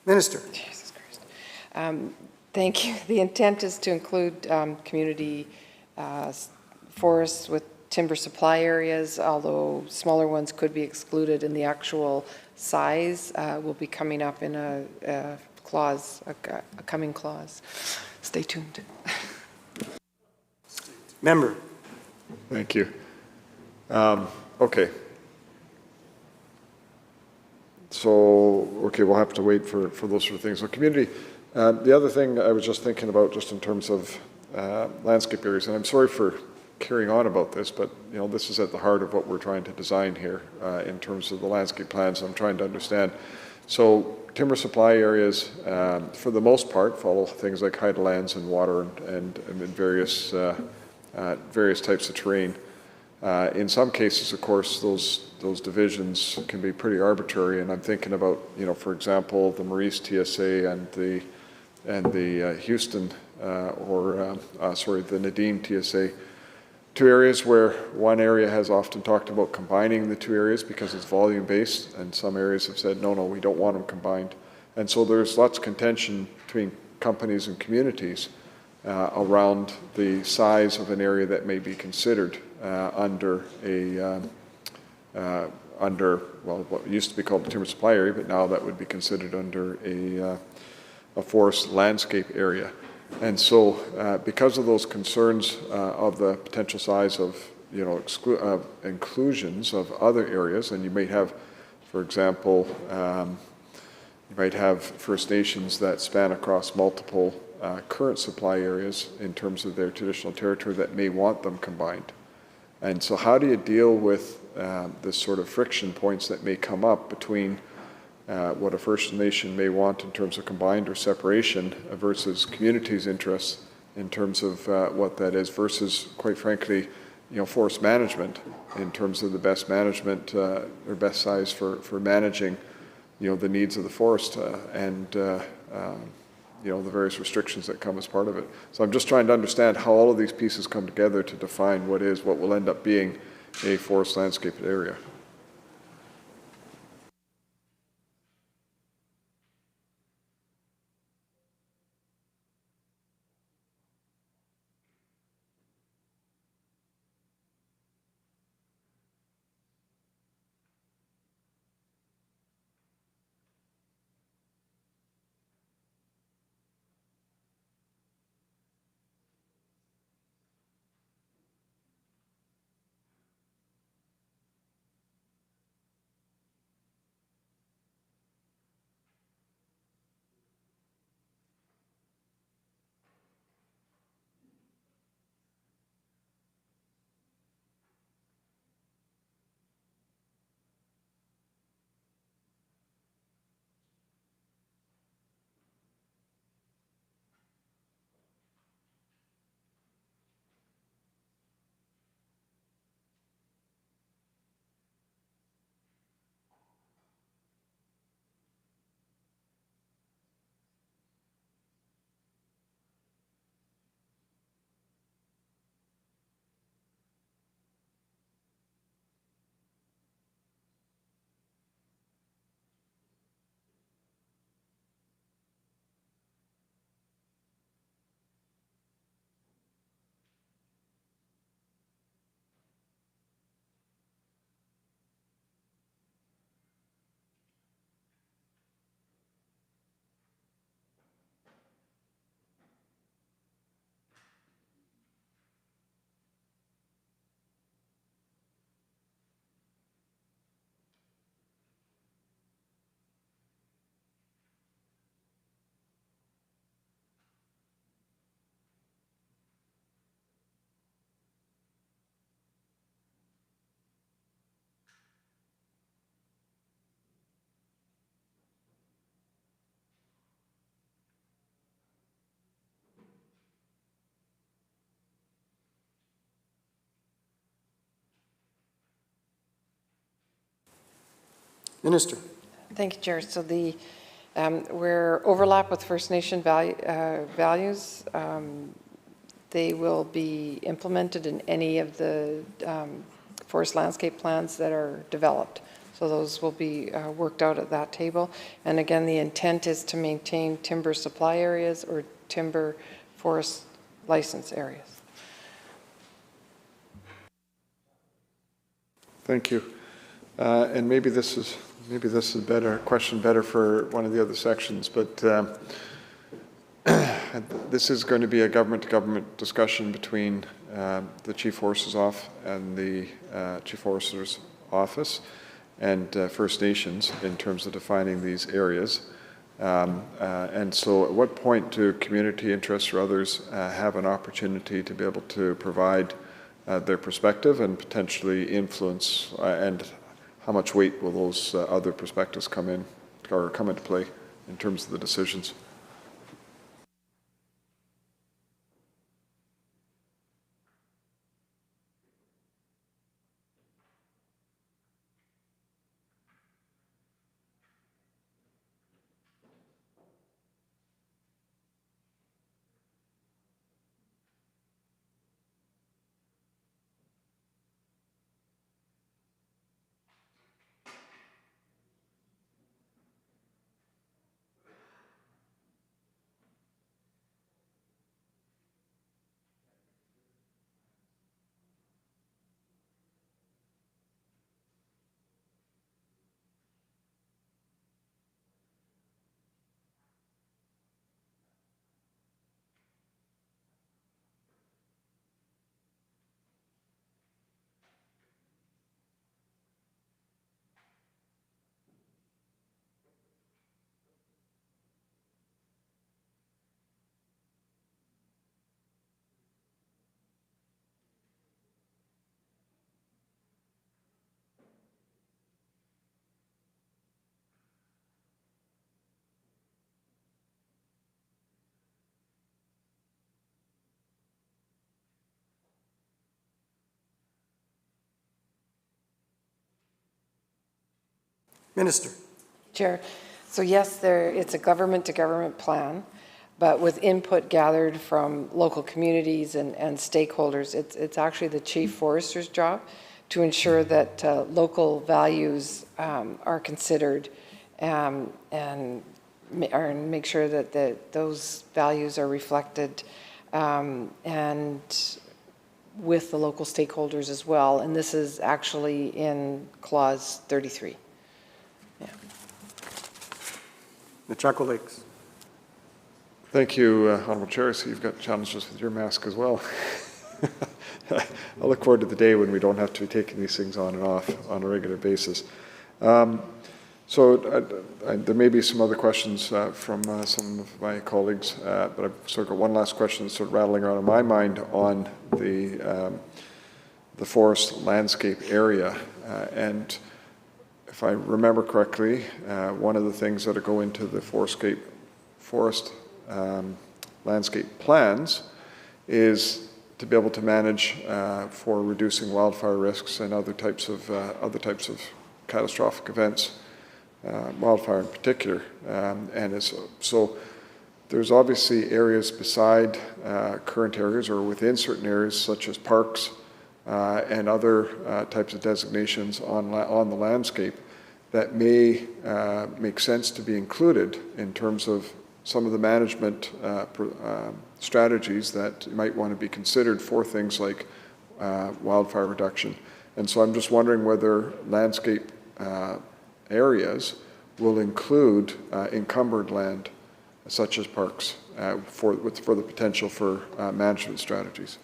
E: Minister.
P: Jesus Christ. Thank you. The intent is to include community forests with timber supply areas, although smaller ones could be excluded, and the actual size will be coming up in a clause, a coming clause. Stay tuned.
E: Member.
O: Thank you. Okay. So, okay, we'll have to wait for those sort of things. So community, the other thing I was just thinking about just in terms of landscape areas, and I'm sorry for carrying on about this, but you know, this is at the heart of what we're trying to design here in terms of the landscape plans. I'm trying to understand. So timber supply areas, for the most part, follow things like highlands and water and various types of terrain. In some cases, of course, those divisions can be pretty arbitrary, and I'm thinking about, you know, for example, the Maurice TSA and the Houston the Nadine TSA. Two areas where one area has often talked about combining the two areas because it's volume-based, and some areas have said, no, we don't want them combined. And so there's lots of contention between companies and communities around the size of an area that may be considered under what used to be called the timber supply area, but now that would be considered under a forest landscape area. And so, because of those concerns of the potential size of, you know, inclusions of other areas, and you may have, for example, you might have First Nations that span across multiple current supply areas in terms of their traditional territory that may want them combined. And so, how do you deal with this sort of friction points that may come up between what a First Nation may want in terms of combined or separation versus communities' interests in terms of what that is versus, quite frankly, you know, forest management in terms of the best management or best size for managing, you know, the needs of the forest and you know, the various restrictions that come as part of it. So I'm just trying to understand how all of these pieces come together to define what will end up being a forest landscape area.
E: Minister.
P: Thank you, Chair. So where overlap with First Nation values, they will be implemented in any of the forest landscape plans that are developed. So those will be worked out at that table. And again, the intent is to maintain timber supply areas or timber forest license areas.
O: Thank you. And maybe this is better question better for one of the other sections, but this is going to be a government-to-government discussion between the Chief Forester's Office and the Chief Forester's Office and First Nations in terms of defining these areas. And so at what point do community interests or others have an opportunity to be able to provide their perspective and potentially influence, and how much weight will those other perspectives come into play in terms of the decisions?
E: Minister.
P: Chair, so yes, it's a government-to-government plan, but with input gathered from local communities and stakeholders. It's actually the Chief Forester's job to ensure that local values are considered and make sure that those values are reflected and with the local stakeholders as well. And this is actually in Clause 33.
E: The Chaco Lakes.
O: Thank you, Honourable Chair. So you've got challenges with your mask as well. I look forward to the day when we don't have to be taking these things on and off on a regular basis. So there may be some other questions from some of my colleagues, but I've sort of got one last question that's sort of rattling around in my mind on the forest landscape area. And if I remember correctly, one of the things that go into the forest landscape plans is to be able to manage for reducing wildfire risks and other types of catastrophic events, wildfire in particular. So there's obviously areas beside current areas or within certain areas such as parks and other types of designations on the landscape that may make sense to be included in terms of some of the management strategies that might want to be considered for things like wildfire reduction. And so I'm just wondering whether landscape areas will include encumbered land such as parks for the potential for management strategies.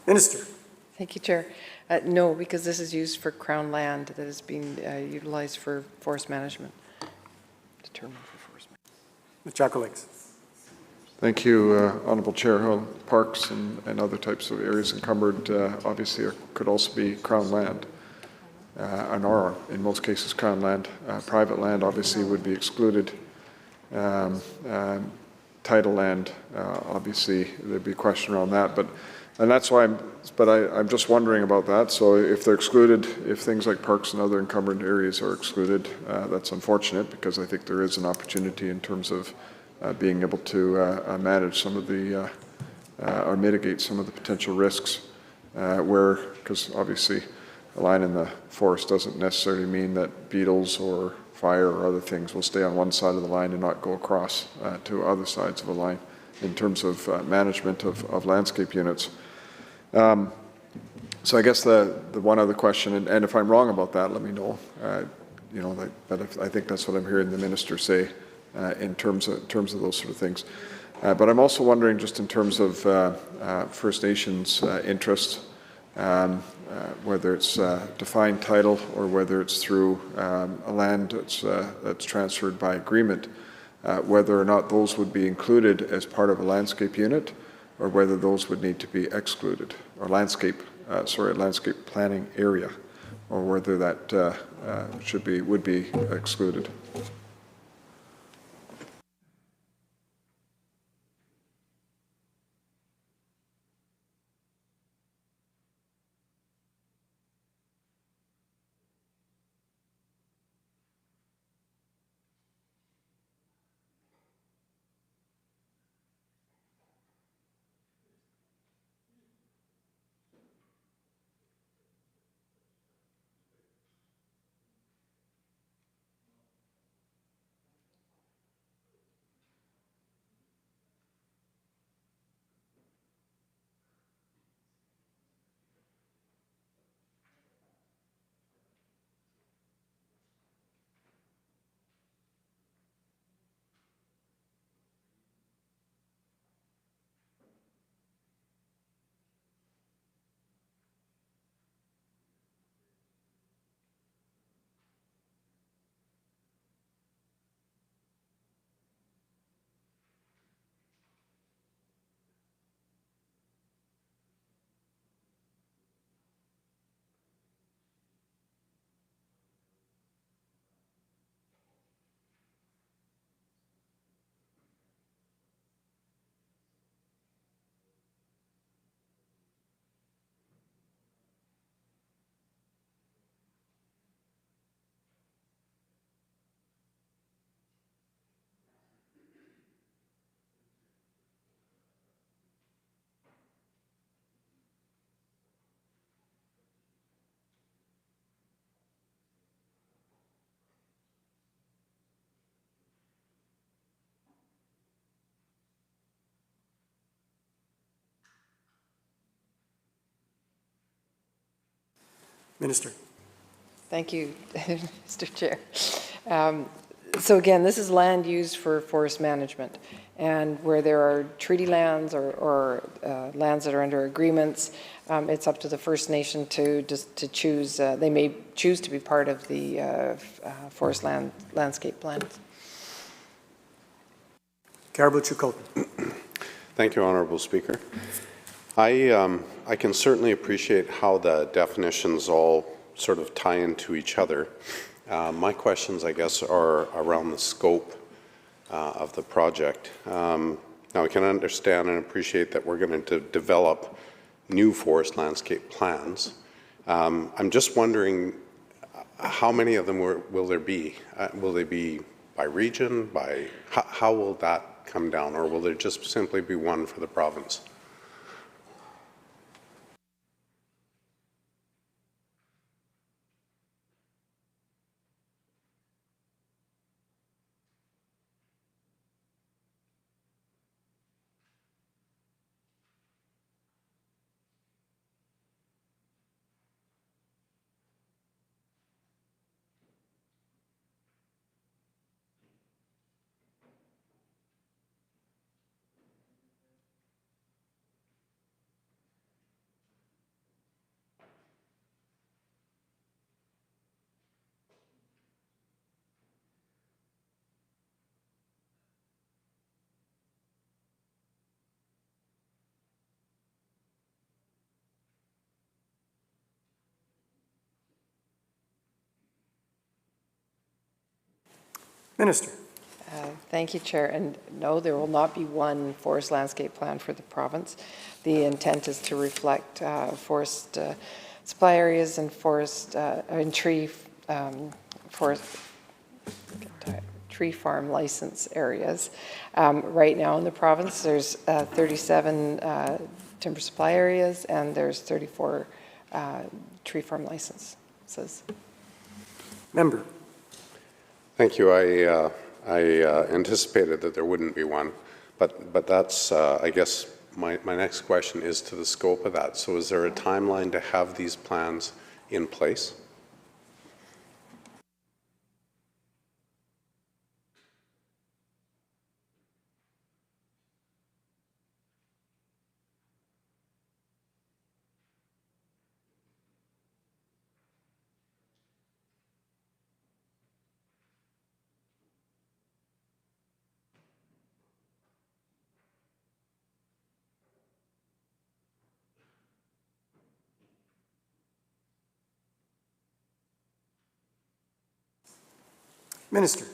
E: Minister.
P: Thank you, Chair. No, because this is used for Crown land that is being utilized for forest management. Determined for forest management.
E: Mr.
O: Thank you, Honourable Chair. Well, parks and other types of areas encumbered obviously could also be Crown land, and are in most cases Crown land. Private land obviously would be excluded. Title land, obviously there'd be a question around that, and that's why I'm just wondering about that. So if they're excluded, if things like parks and other encumbered areas are excluded, that's unfortunate, because I think there is an opportunity in terms of being able to manage some of the, or mitigate some of the potential risks because obviously a line in the forest doesn't necessarily mean that beetles or fire or other things will stay on one side of the line and not go across to other sides of the line in terms of management of landscape units. So I guess the one other question, and if I'm wrong about that, let me know. But I think that's what I'm hearing the minister say in terms of those sort of things. But I'm also wondering, just in terms of First Nations interest, whether it's defined title or whether it's through a land that's transferred by agreement, whether or not those would be included as part of a landscape unit, or whether those would need to be excluded, or landscape planning area, or whether that would be excluded.
E: Minister.
P: Thank you, Mr. Chair. So again, this is land used for forest management, and where there are treaty lands or lands that are under agreements, it's up to the First Nation to choose. They may choose to be part of the forest landscape plans.
E: Caribou Chukotan.
Q: Thank you, Honourable Speaker. I can certainly appreciate how the definitions all sort of tie into each other. My questions, I guess, are around the scope of the project. Now, I can understand and appreciate that we're going to develop new forest landscape plans. I'm just wondering, how many of them will there be? Will they be by region? How will that come down? Or will there just simply be one for the province?
E: Minister.
P: Thank you, Chair. And no, there will not be one forest landscape plan for the province. The intent is to reflect forest supply areas and forest and tree farm license areas. Right now in the province, there's 37 timber supply areas and there's 34 tree farm licenses.
E: Member.
Q: Thank you. I anticipated that there wouldn't be one, but that's, I guess, my next question is to the scope of that. So is there a timeline to have these plans in place?
E: Minister.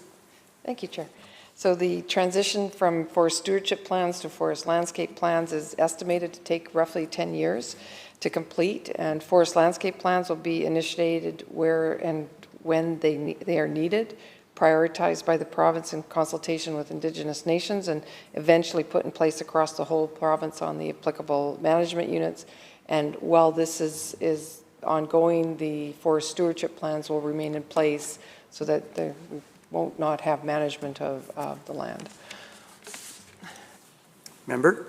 P: Thank you, Chair. So the transition from forest stewardship plans to forest landscape plans is estimated to take roughly 10 years to complete, and forest landscape plans will be initiated where and when they are needed, prioritized by the province in consultation with Indigenous nations, and eventually put in place across the whole province on the applicable management units. And while this is ongoing, the forest stewardship plans will remain in place so that we won't not have management of the land.
E: Member.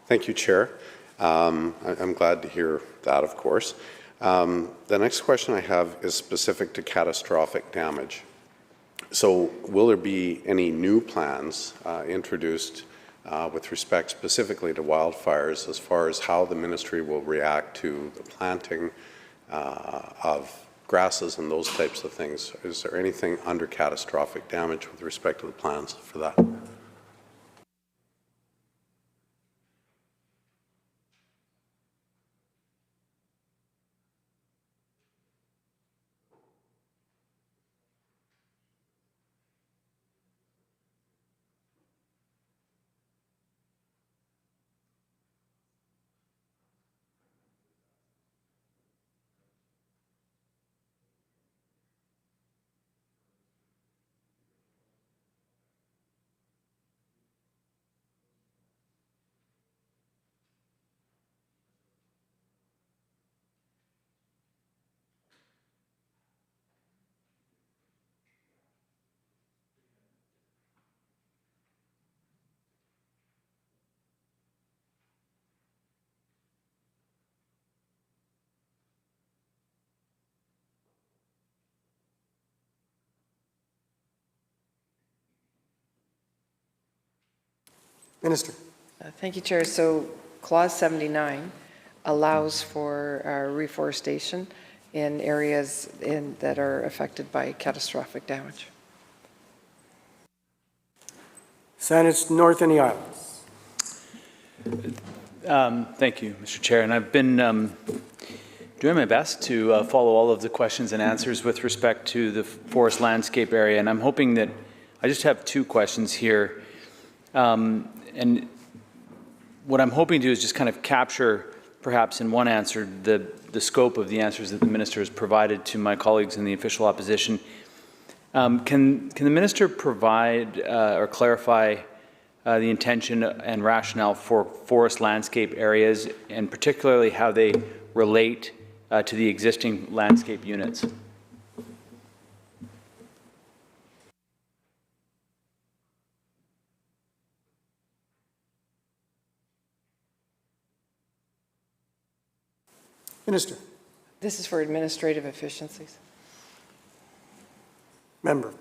Q: Thank you, Chair. I'm glad to hear that, of course. The next question I have is specific to catastrophic damage. So will there be any new plans introduced with respect specifically to wildfires as far as how the ministry will react to the planting of grasses and those types of things? Is there anything under catastrophic damage with respect to the plans for that?
E: Minister.
P: Thank you, Chair. So Clause 79 allows for reforestation in areas that are affected by catastrophic damage.
E: Senate's North and the Islands.
R: Thank you, Mr. Chair. And I've been doing my best to follow all of the questions and answers with respect to the forest landscape area. And I'm hoping that I just have two questions here. And what I'm hoping to do is just kind of capture, perhaps in one answer, the scope of the answers that the minister has provided to my colleagues in the official opposition. Can the minister provide or clarify the intention and rationale for forest landscape areas, and particularly how they relate to the existing landscape units?
E: Minister.
P: This is for administrative efficiencies.
E: Member.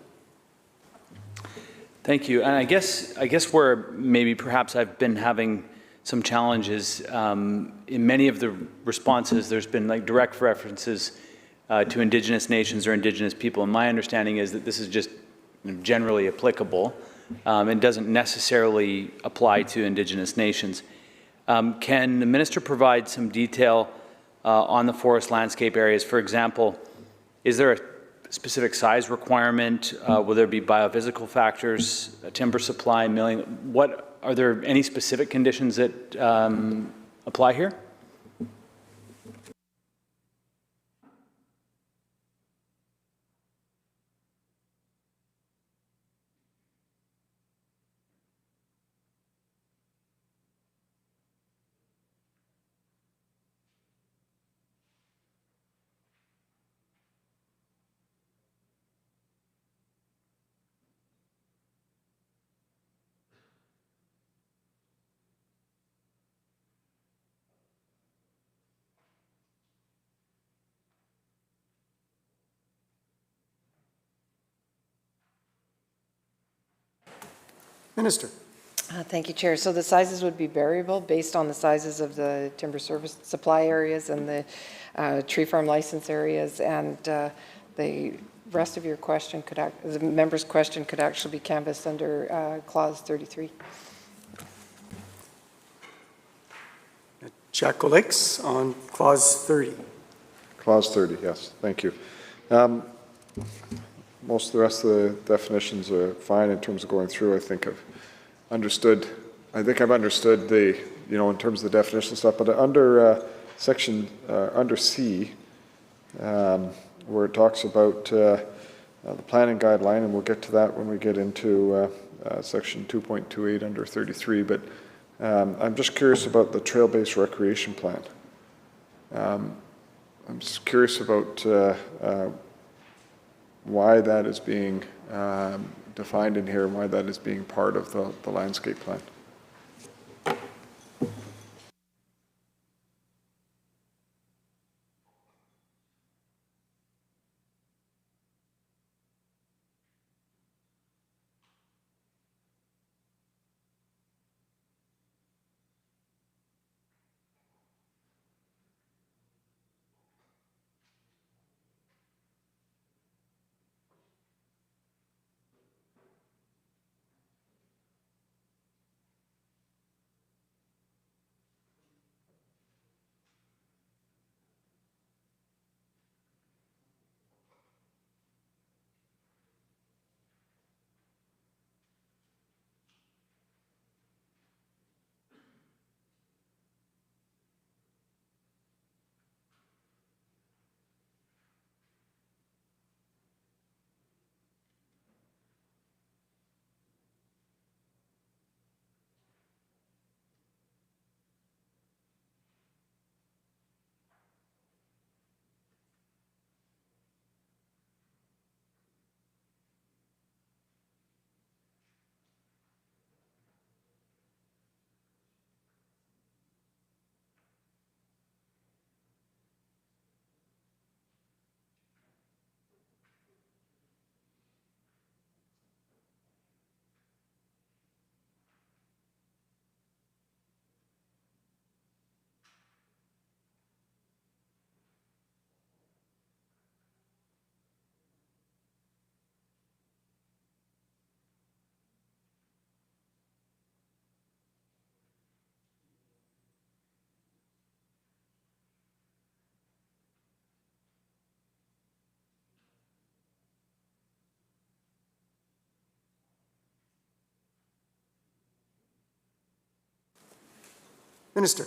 R: Thank you. And I guess where maybe perhaps I've been having some challenges in many of the responses, there's been like direct references to Indigenous nations or Indigenous people. And my understanding is that this is just generally applicable and doesn't necessarily apply to Indigenous nations. Can the minister provide some detail on the forest landscape areas? For example, is there a specific size requirement? Will there be biophysical factors, timber supply, milling? What are there any specific conditions that apply here?
E: Minister.
P: Thank you, Chair. So the sizes would be variable based on the sizes of the timber service supply areas and the tree farm license areas, and the rest of your question could, the member's question could actually be canvassed under Clause 33.
E: Chakulix on Clause 30.
O: Clause 30, yes. Thank you. Most of the rest of the definitions are fine in terms of going through. I think I've understood the, in terms of the definition stuff, but under under C, where it talks about the planning guideline, and we'll get to that when we get into section 2.28 under 33, but I'm just curious about the trail-based recreation plan. I'm just curious about why that is being defined in here and why that is being part of the landscape plan.
E: Minister.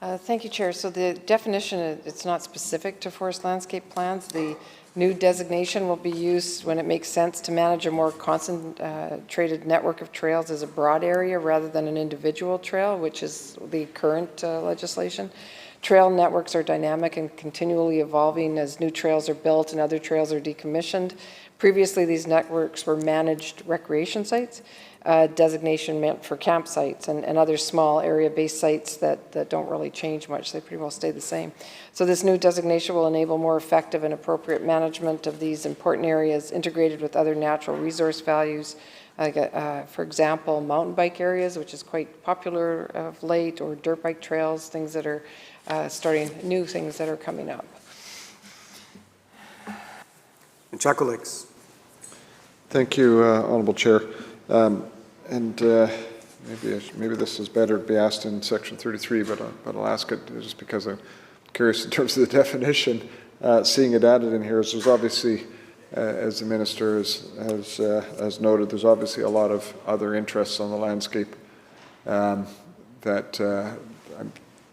P: Thank you, Chair. So the definition, it's not specific to forest landscape plans. The new designation will be used when it makes sense to manage a more concentrated network of trails as a broad area rather than an individual trail, which is the current legislation. Trail networks are dynamic and continually evolving as new trails are built and other trails are decommissioned. Previously, these networks were managed recreation sites. Designation meant for campsites and other small area-based sites that don't really change much. They pretty well stay the same. So this new designation will enable more effective and appropriate management of these important areas integrated with other natural resource values, like, for example, mountain bike areas, which is quite popular of late, or dirt bike trails, things that are new things that are coming up.
E: Chakulix.
O: Thank you, Honourable Chair. Maybe this is better to be asked in section 33, but I'll ask it just because I'm curious in terms of the definition. Seeing it added in here, there's obviously as the Minister has noted, there's obviously a lot of other interests on the landscape that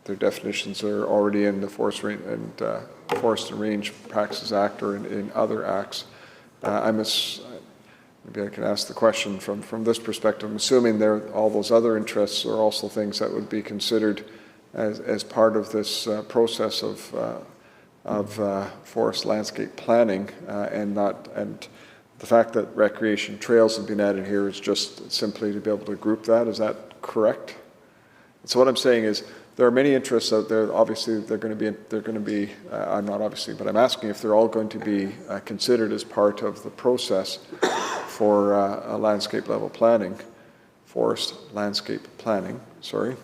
O: their definitions are already in the Forest and Range Practices Act or in other acts. Maybe I can ask the question from this perspective. I'm assuming all those other interests are also things that would be considered as part of this process of forest landscape planning, and the fact that recreation trails have been added here is just simply to be able to group that. Is that correct? So what I'm saying is there are many interests out there. Obviously, they're going to be. I'm not obviously, but I'm asking if they're all going to be considered as part of the process for landscape level planning, forest landscape planning. Sorry.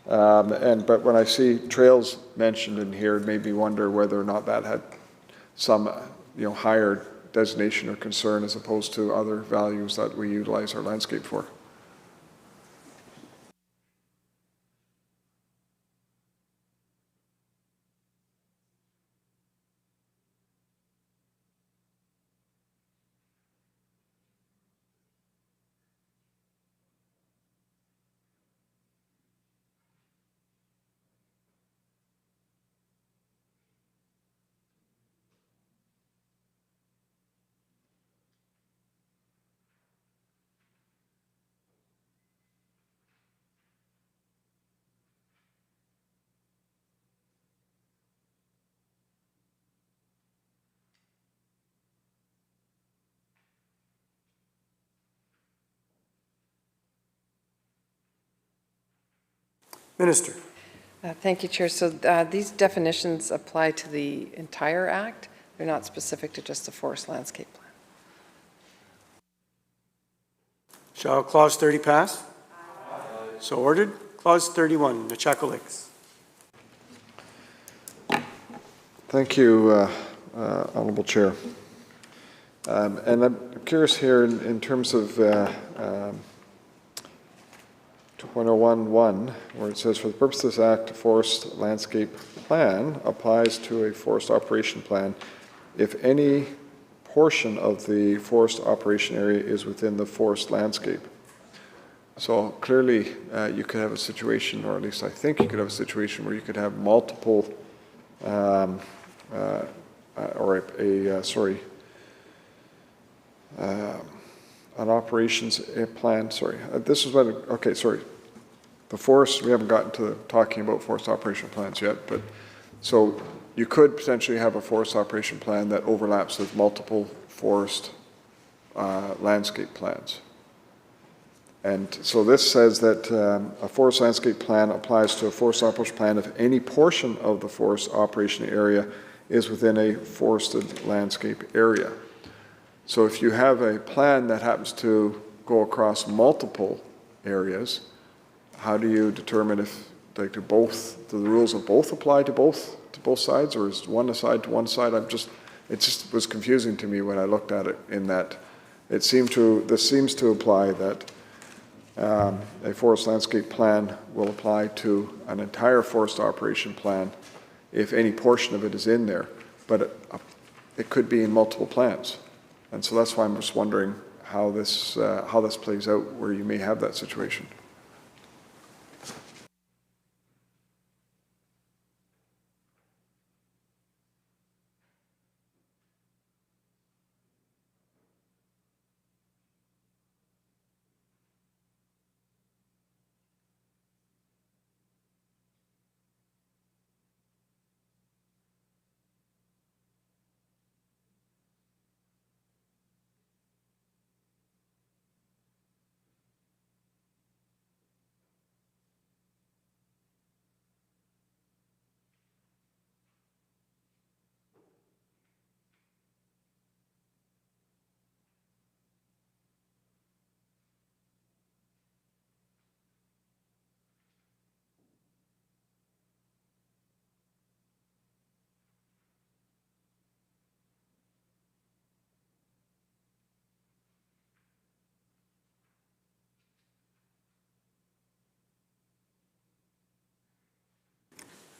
O: But when I see trails mentioned in here, it made me wonder whether or not that had some higher designation or concern as opposed to other values that we utilize our landscape for.
E: Minister.
P: Thank you, Chair. So these definitions apply to the entire Act. They're not specific to just the forest landscape plan.
E: Shall Clause 30 pass? So ordered. Clause 31, Nechako Lakes.
O: Thank you, Honourable Chair. And I'm curious here in terms of 2.011, where it says, for the purpose of this Act, a forest landscape plan applies to a forest operation plan if any portion of the forest operation area is within the forest landscape. So clearly, you could have a situation, or at least I think you could have a situation where you could have multiple, an operations plan, this is what, okay, sorry. The forest, we haven't gotten to talking about forest operational plans yet, but so you could potentially have a forest operation plan that overlaps with multiple forest landscape plans. And so this says that a forest landscape plan applies to a forest operation plan if any portion of the forest operation area is within a forested landscape area. So if you have a plan that happens to go across multiple areas, how do you determine if do the rules of both apply to both sides, or is one aside to one side? It just was confusing to me when I looked at it, in that this seems to imply that a forest landscape plan will apply to an entire forest operation plan if any portion of it is in there, but it could be in multiple plans. And so that's why I'm just wondering how this plays out, where you may have that situation.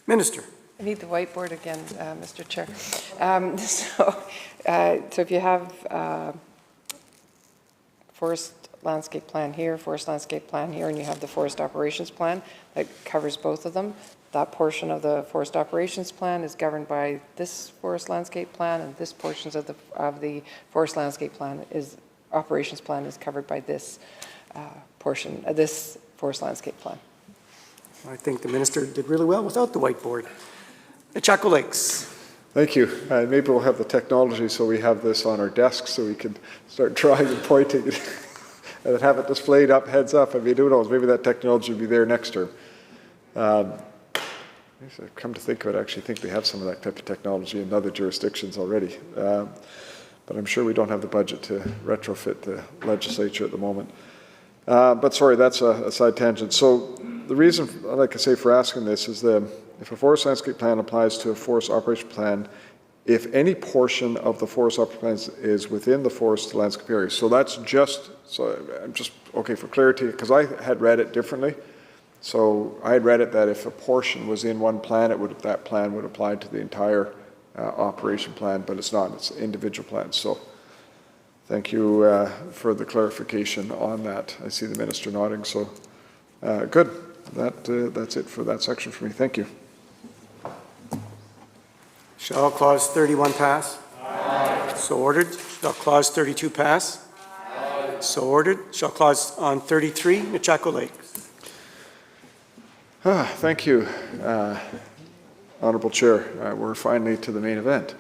E: Minister.
P: I need the whiteboard again, Mr. Chair. So if you have forest landscape plan here, forest landscape plan here, and you have the forest operations plan that covers both of them, that portion of the forest operations plan is governed by this forest landscape plan, and this portions of the forest landscape plan operations plan is covered by this portion of this forest landscape plan.
E: I think the minister did really well without the whiteboard. Chaco Lakes.
O: Thank you. Maybe we'll have the technology so we have this on our desks so we can start drawing and pointing and have it displayed up, heads up. I mean, who knows? Maybe that technology will be there next term. Come to think of it, I actually think we have some of that type of technology in other jurisdictions already. But I'm sure we don't have the budget to retrofit the legislature at the moment. But sorry, that's a side tangent. So the reason, like I say, for asking this is if a forest landscape plan applies to a forest operation plan, if any portion of the forest operation plan is within the forest landscape area. So that's just, so I'm just, okay, for clarity, because I had read it differently. So I had read it that if a portion was in one plan, that plan would apply to the entire operation plan, but it's not, it's individual plans. So thank you for the clarification on that. I see the minister nodding, so good. That's it for that section for me. Thank you.
E: Shall Clause 31 pass? Aye. So ordered. Shall Clause 32 pass? Aye. So ordered. Shall Clause on 33, Chaco Lakes?
O: Thank you, Honourable Chair. We're finally to the main event.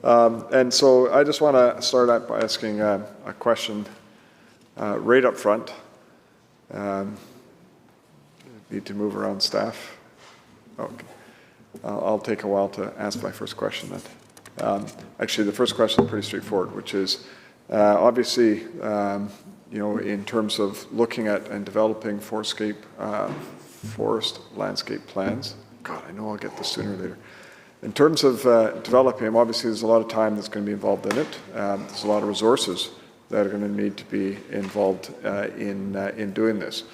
O: And so I just want to start out by asking a question right up front. Need to move around staff. Okay. I'll take a while to ask my first question then. Actually, the first question is pretty straightforward, which is obviously, you know, in terms of looking at and developing forest landscape plans. God, I know I'll get this sooner or later. In terms of developing them, obviously there's a lot of time that's going to be involved in it. There's a lot of resources that are going to need to be involved in doing this.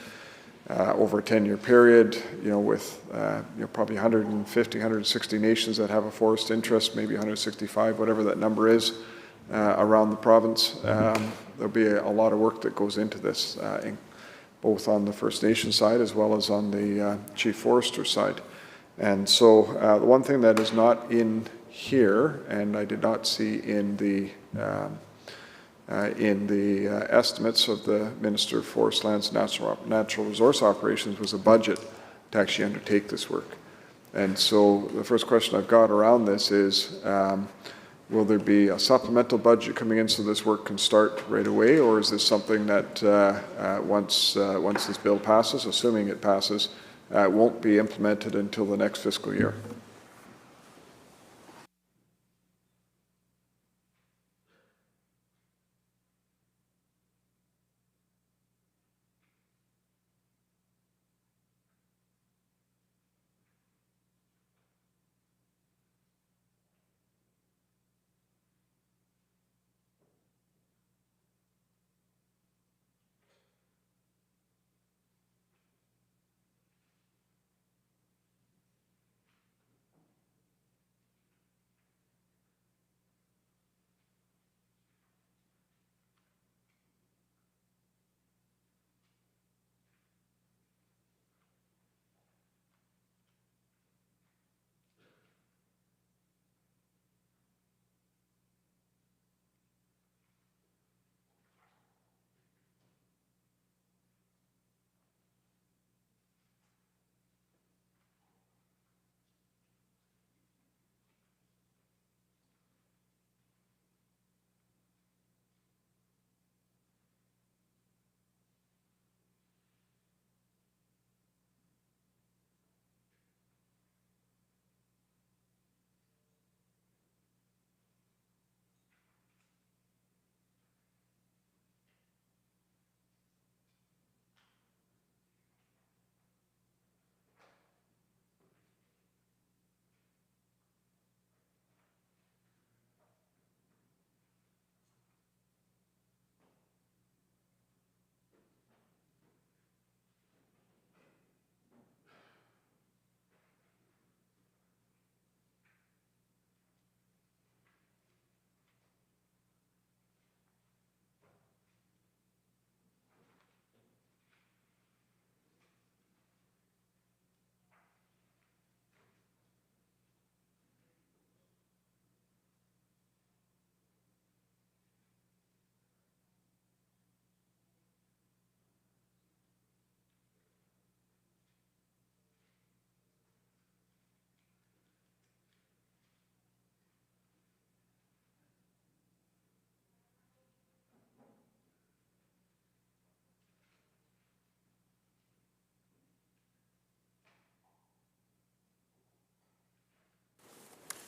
O: Over a 10-year period, you know, with you know, probably 150, 160 nations that have a forest interest, maybe 165, whatever that number is, around the province. There'll be a lot of work that goes into this, both on the First Nation side as well as on the Chief Forester side. And so the one thing that is not in here, and I did not see in the estimates of the Minister of Forest Lands and Natural Resource Operations, was a budget to actually undertake this work. And so the first question I've got around this is, will there be a supplemental budget coming in so this work can start right away, or is this something that once this bill passes, assuming it passes, won't be implemented until the next fiscal year?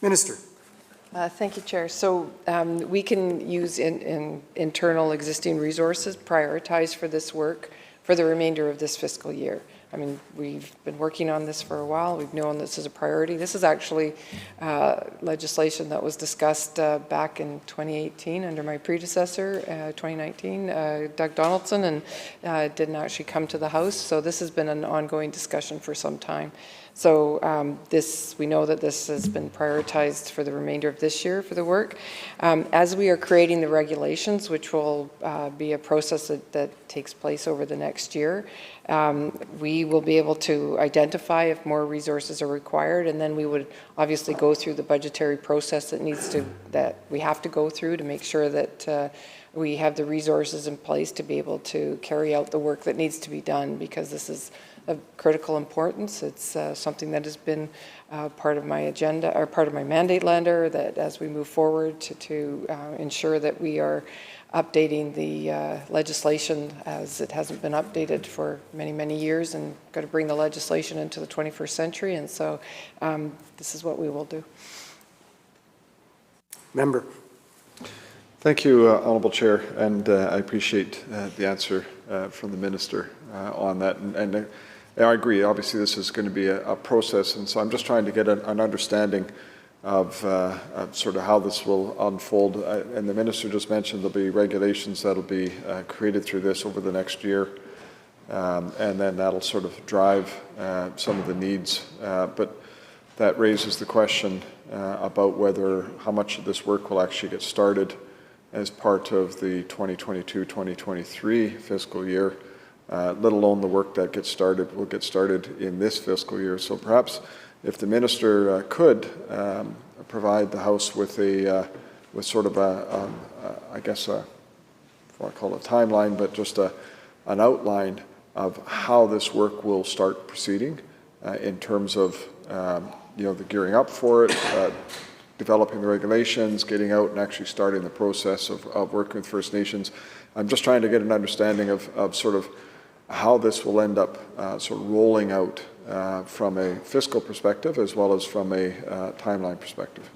E: Minister.
P: Thank you, Chair. So we can use internal existing resources, prioritize for this work for the remainder of this fiscal year. I mean, we've been working on this for a while. We've known this is a priority. This is actually legislation that was discussed back in 2018 under my predecessor, 2019, Doug Donaldson, and didn't actually come to the House. So this has been an ongoing discussion for some time. So we know that this has been prioritized for the remainder of this year for the work. As we are creating the regulations, which will be a process that takes place over the next year, we will be able to identify if more resources are required, and then we would obviously go through the budgetary process that we have to go through to make sure that we have the resources in place to be able to carry out the work that needs to be done, because this is of critical importance. It's something that has been part of my agenda, or part of my mandate letter, that as we move forward to ensure that we are updating the legislation, as it hasn't been updated for many, many years, and got to bring the legislation into the 21st century. And so this is what we will do.
E: Member.
O: Thank you, Honourable Chair, and I appreciate the answer from the Minister on that. And I agree, obviously this is going to be a process, and so I'm just trying to get an understanding of sort of how this will unfold. And the Minister just mentioned there'll be regulations that'll be created through this over the next year, and then that'll sort of drive some of the needs. But that raises the question about how much of this work will actually get started as part of the 2022-2023 fiscal year, let alone the work that will get started in this fiscal year. So perhaps if the Minister could provide the House with sort of I guess I want to call it a timeline, but just an outline of how this work will start proceeding in terms of the gearing up for it, developing the regulations, getting out and actually starting the process of working with First Nations. I'm just trying to get an understanding of sort of how this will end up sort of rolling out from a fiscal perspective as well as from a timeline perspective.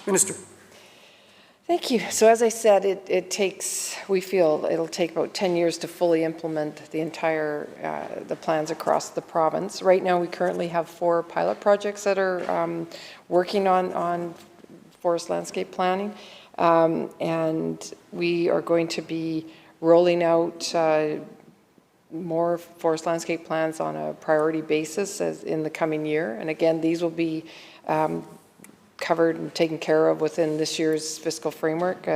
E: Minister.
P: Thank you. So as I said, we feel it'll take about 10 years to fully implement the entire, the plans across the province. Right now, we currently have 4 pilot projects that are working on forest landscape planning. And we are going to be rolling out more forest landscape plans on a priority basis in the coming year. And again, these will be covered and taken care of within this year's fiscal framework.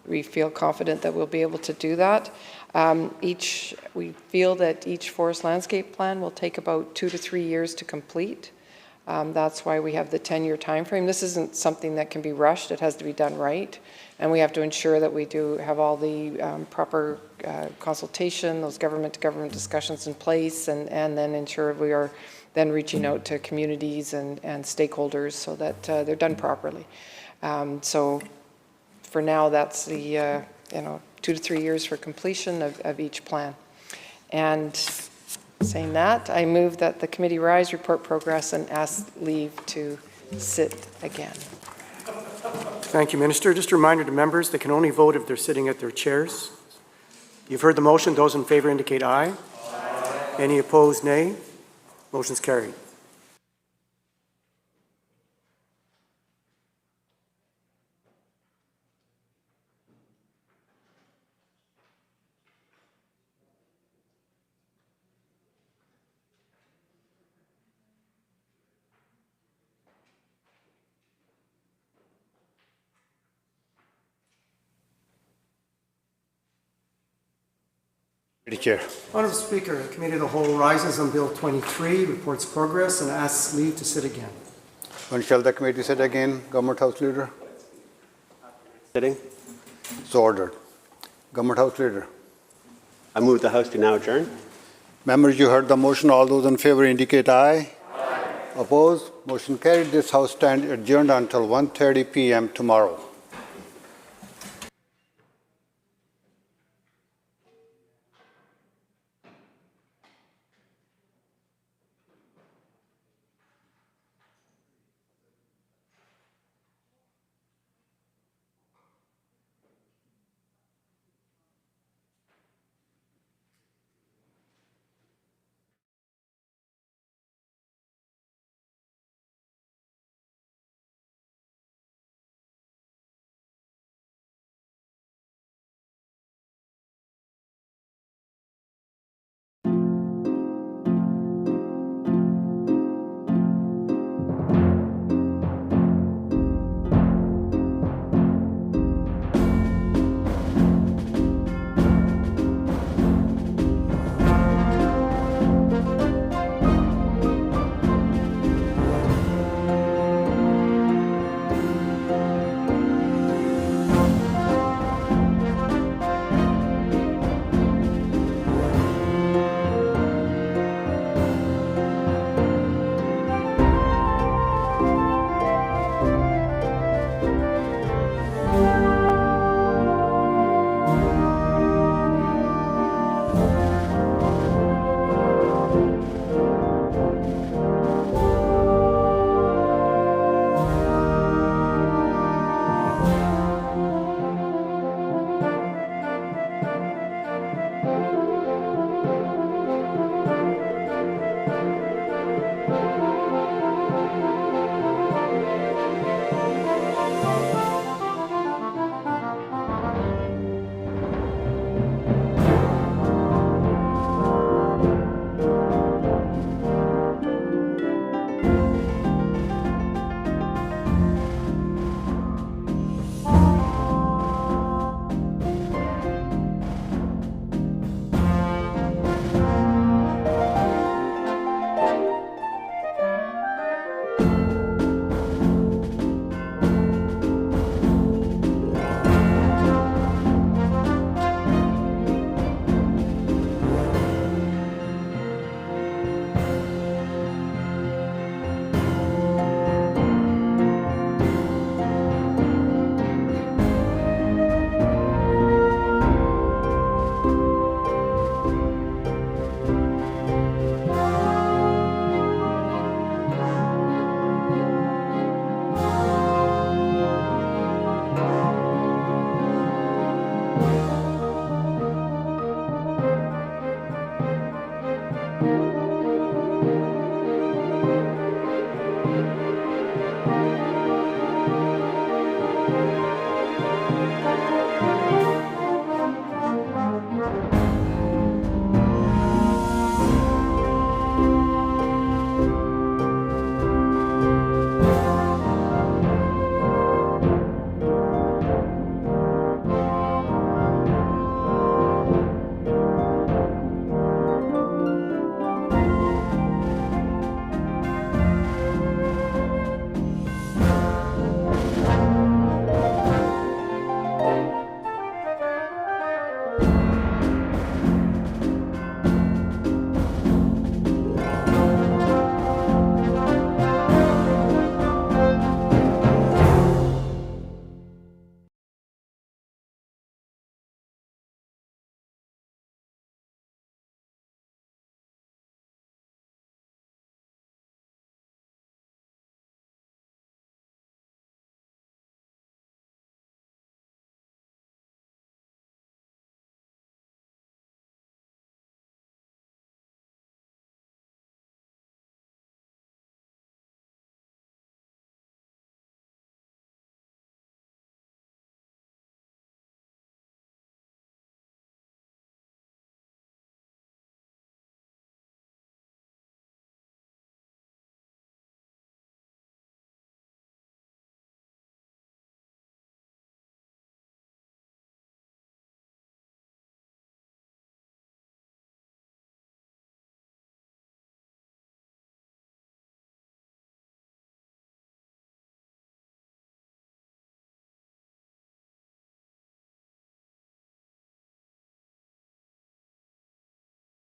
P: We feel confident that we'll be able to do that. We feel that each forest landscape plan will take about 2 to 3 years to complete. That's why we have the 10-year time frame. This isn't something that can be rushed. It has to be done right. And we have to ensure that we do have all the proper consultation, those government-to-government discussions in place, and then ensure we are then reaching out to communities and stakeholders so that they're done properly. So for now, that's the 2 to 3 years for completion of each plan. And saying that, I move that the committee rise, report progress, and ask leave to sit again.
E: Thank you, Minister. Just a reminder to members, they can only vote if they're sitting at their chairs. You've heard the motion. Those in favor indicate aye. Aye. Any opposed, nay. Motion's carried.
A: Chair.
E: Honourable Speaker, the Committee of the Whole rises on Bill 23, reports progress, and asks leave to sit again.
A: When shall the committee sit again, Government House Leader?
S: Sitting.
A: So ordered. Government House Leader.
S: I move the House to now adjourn.
A: Members, you heard the motion. All those in favor indicate aye. Aye. Opposed? Motion carried. This House stands adjourned until 1:30 p.m. tomorrow.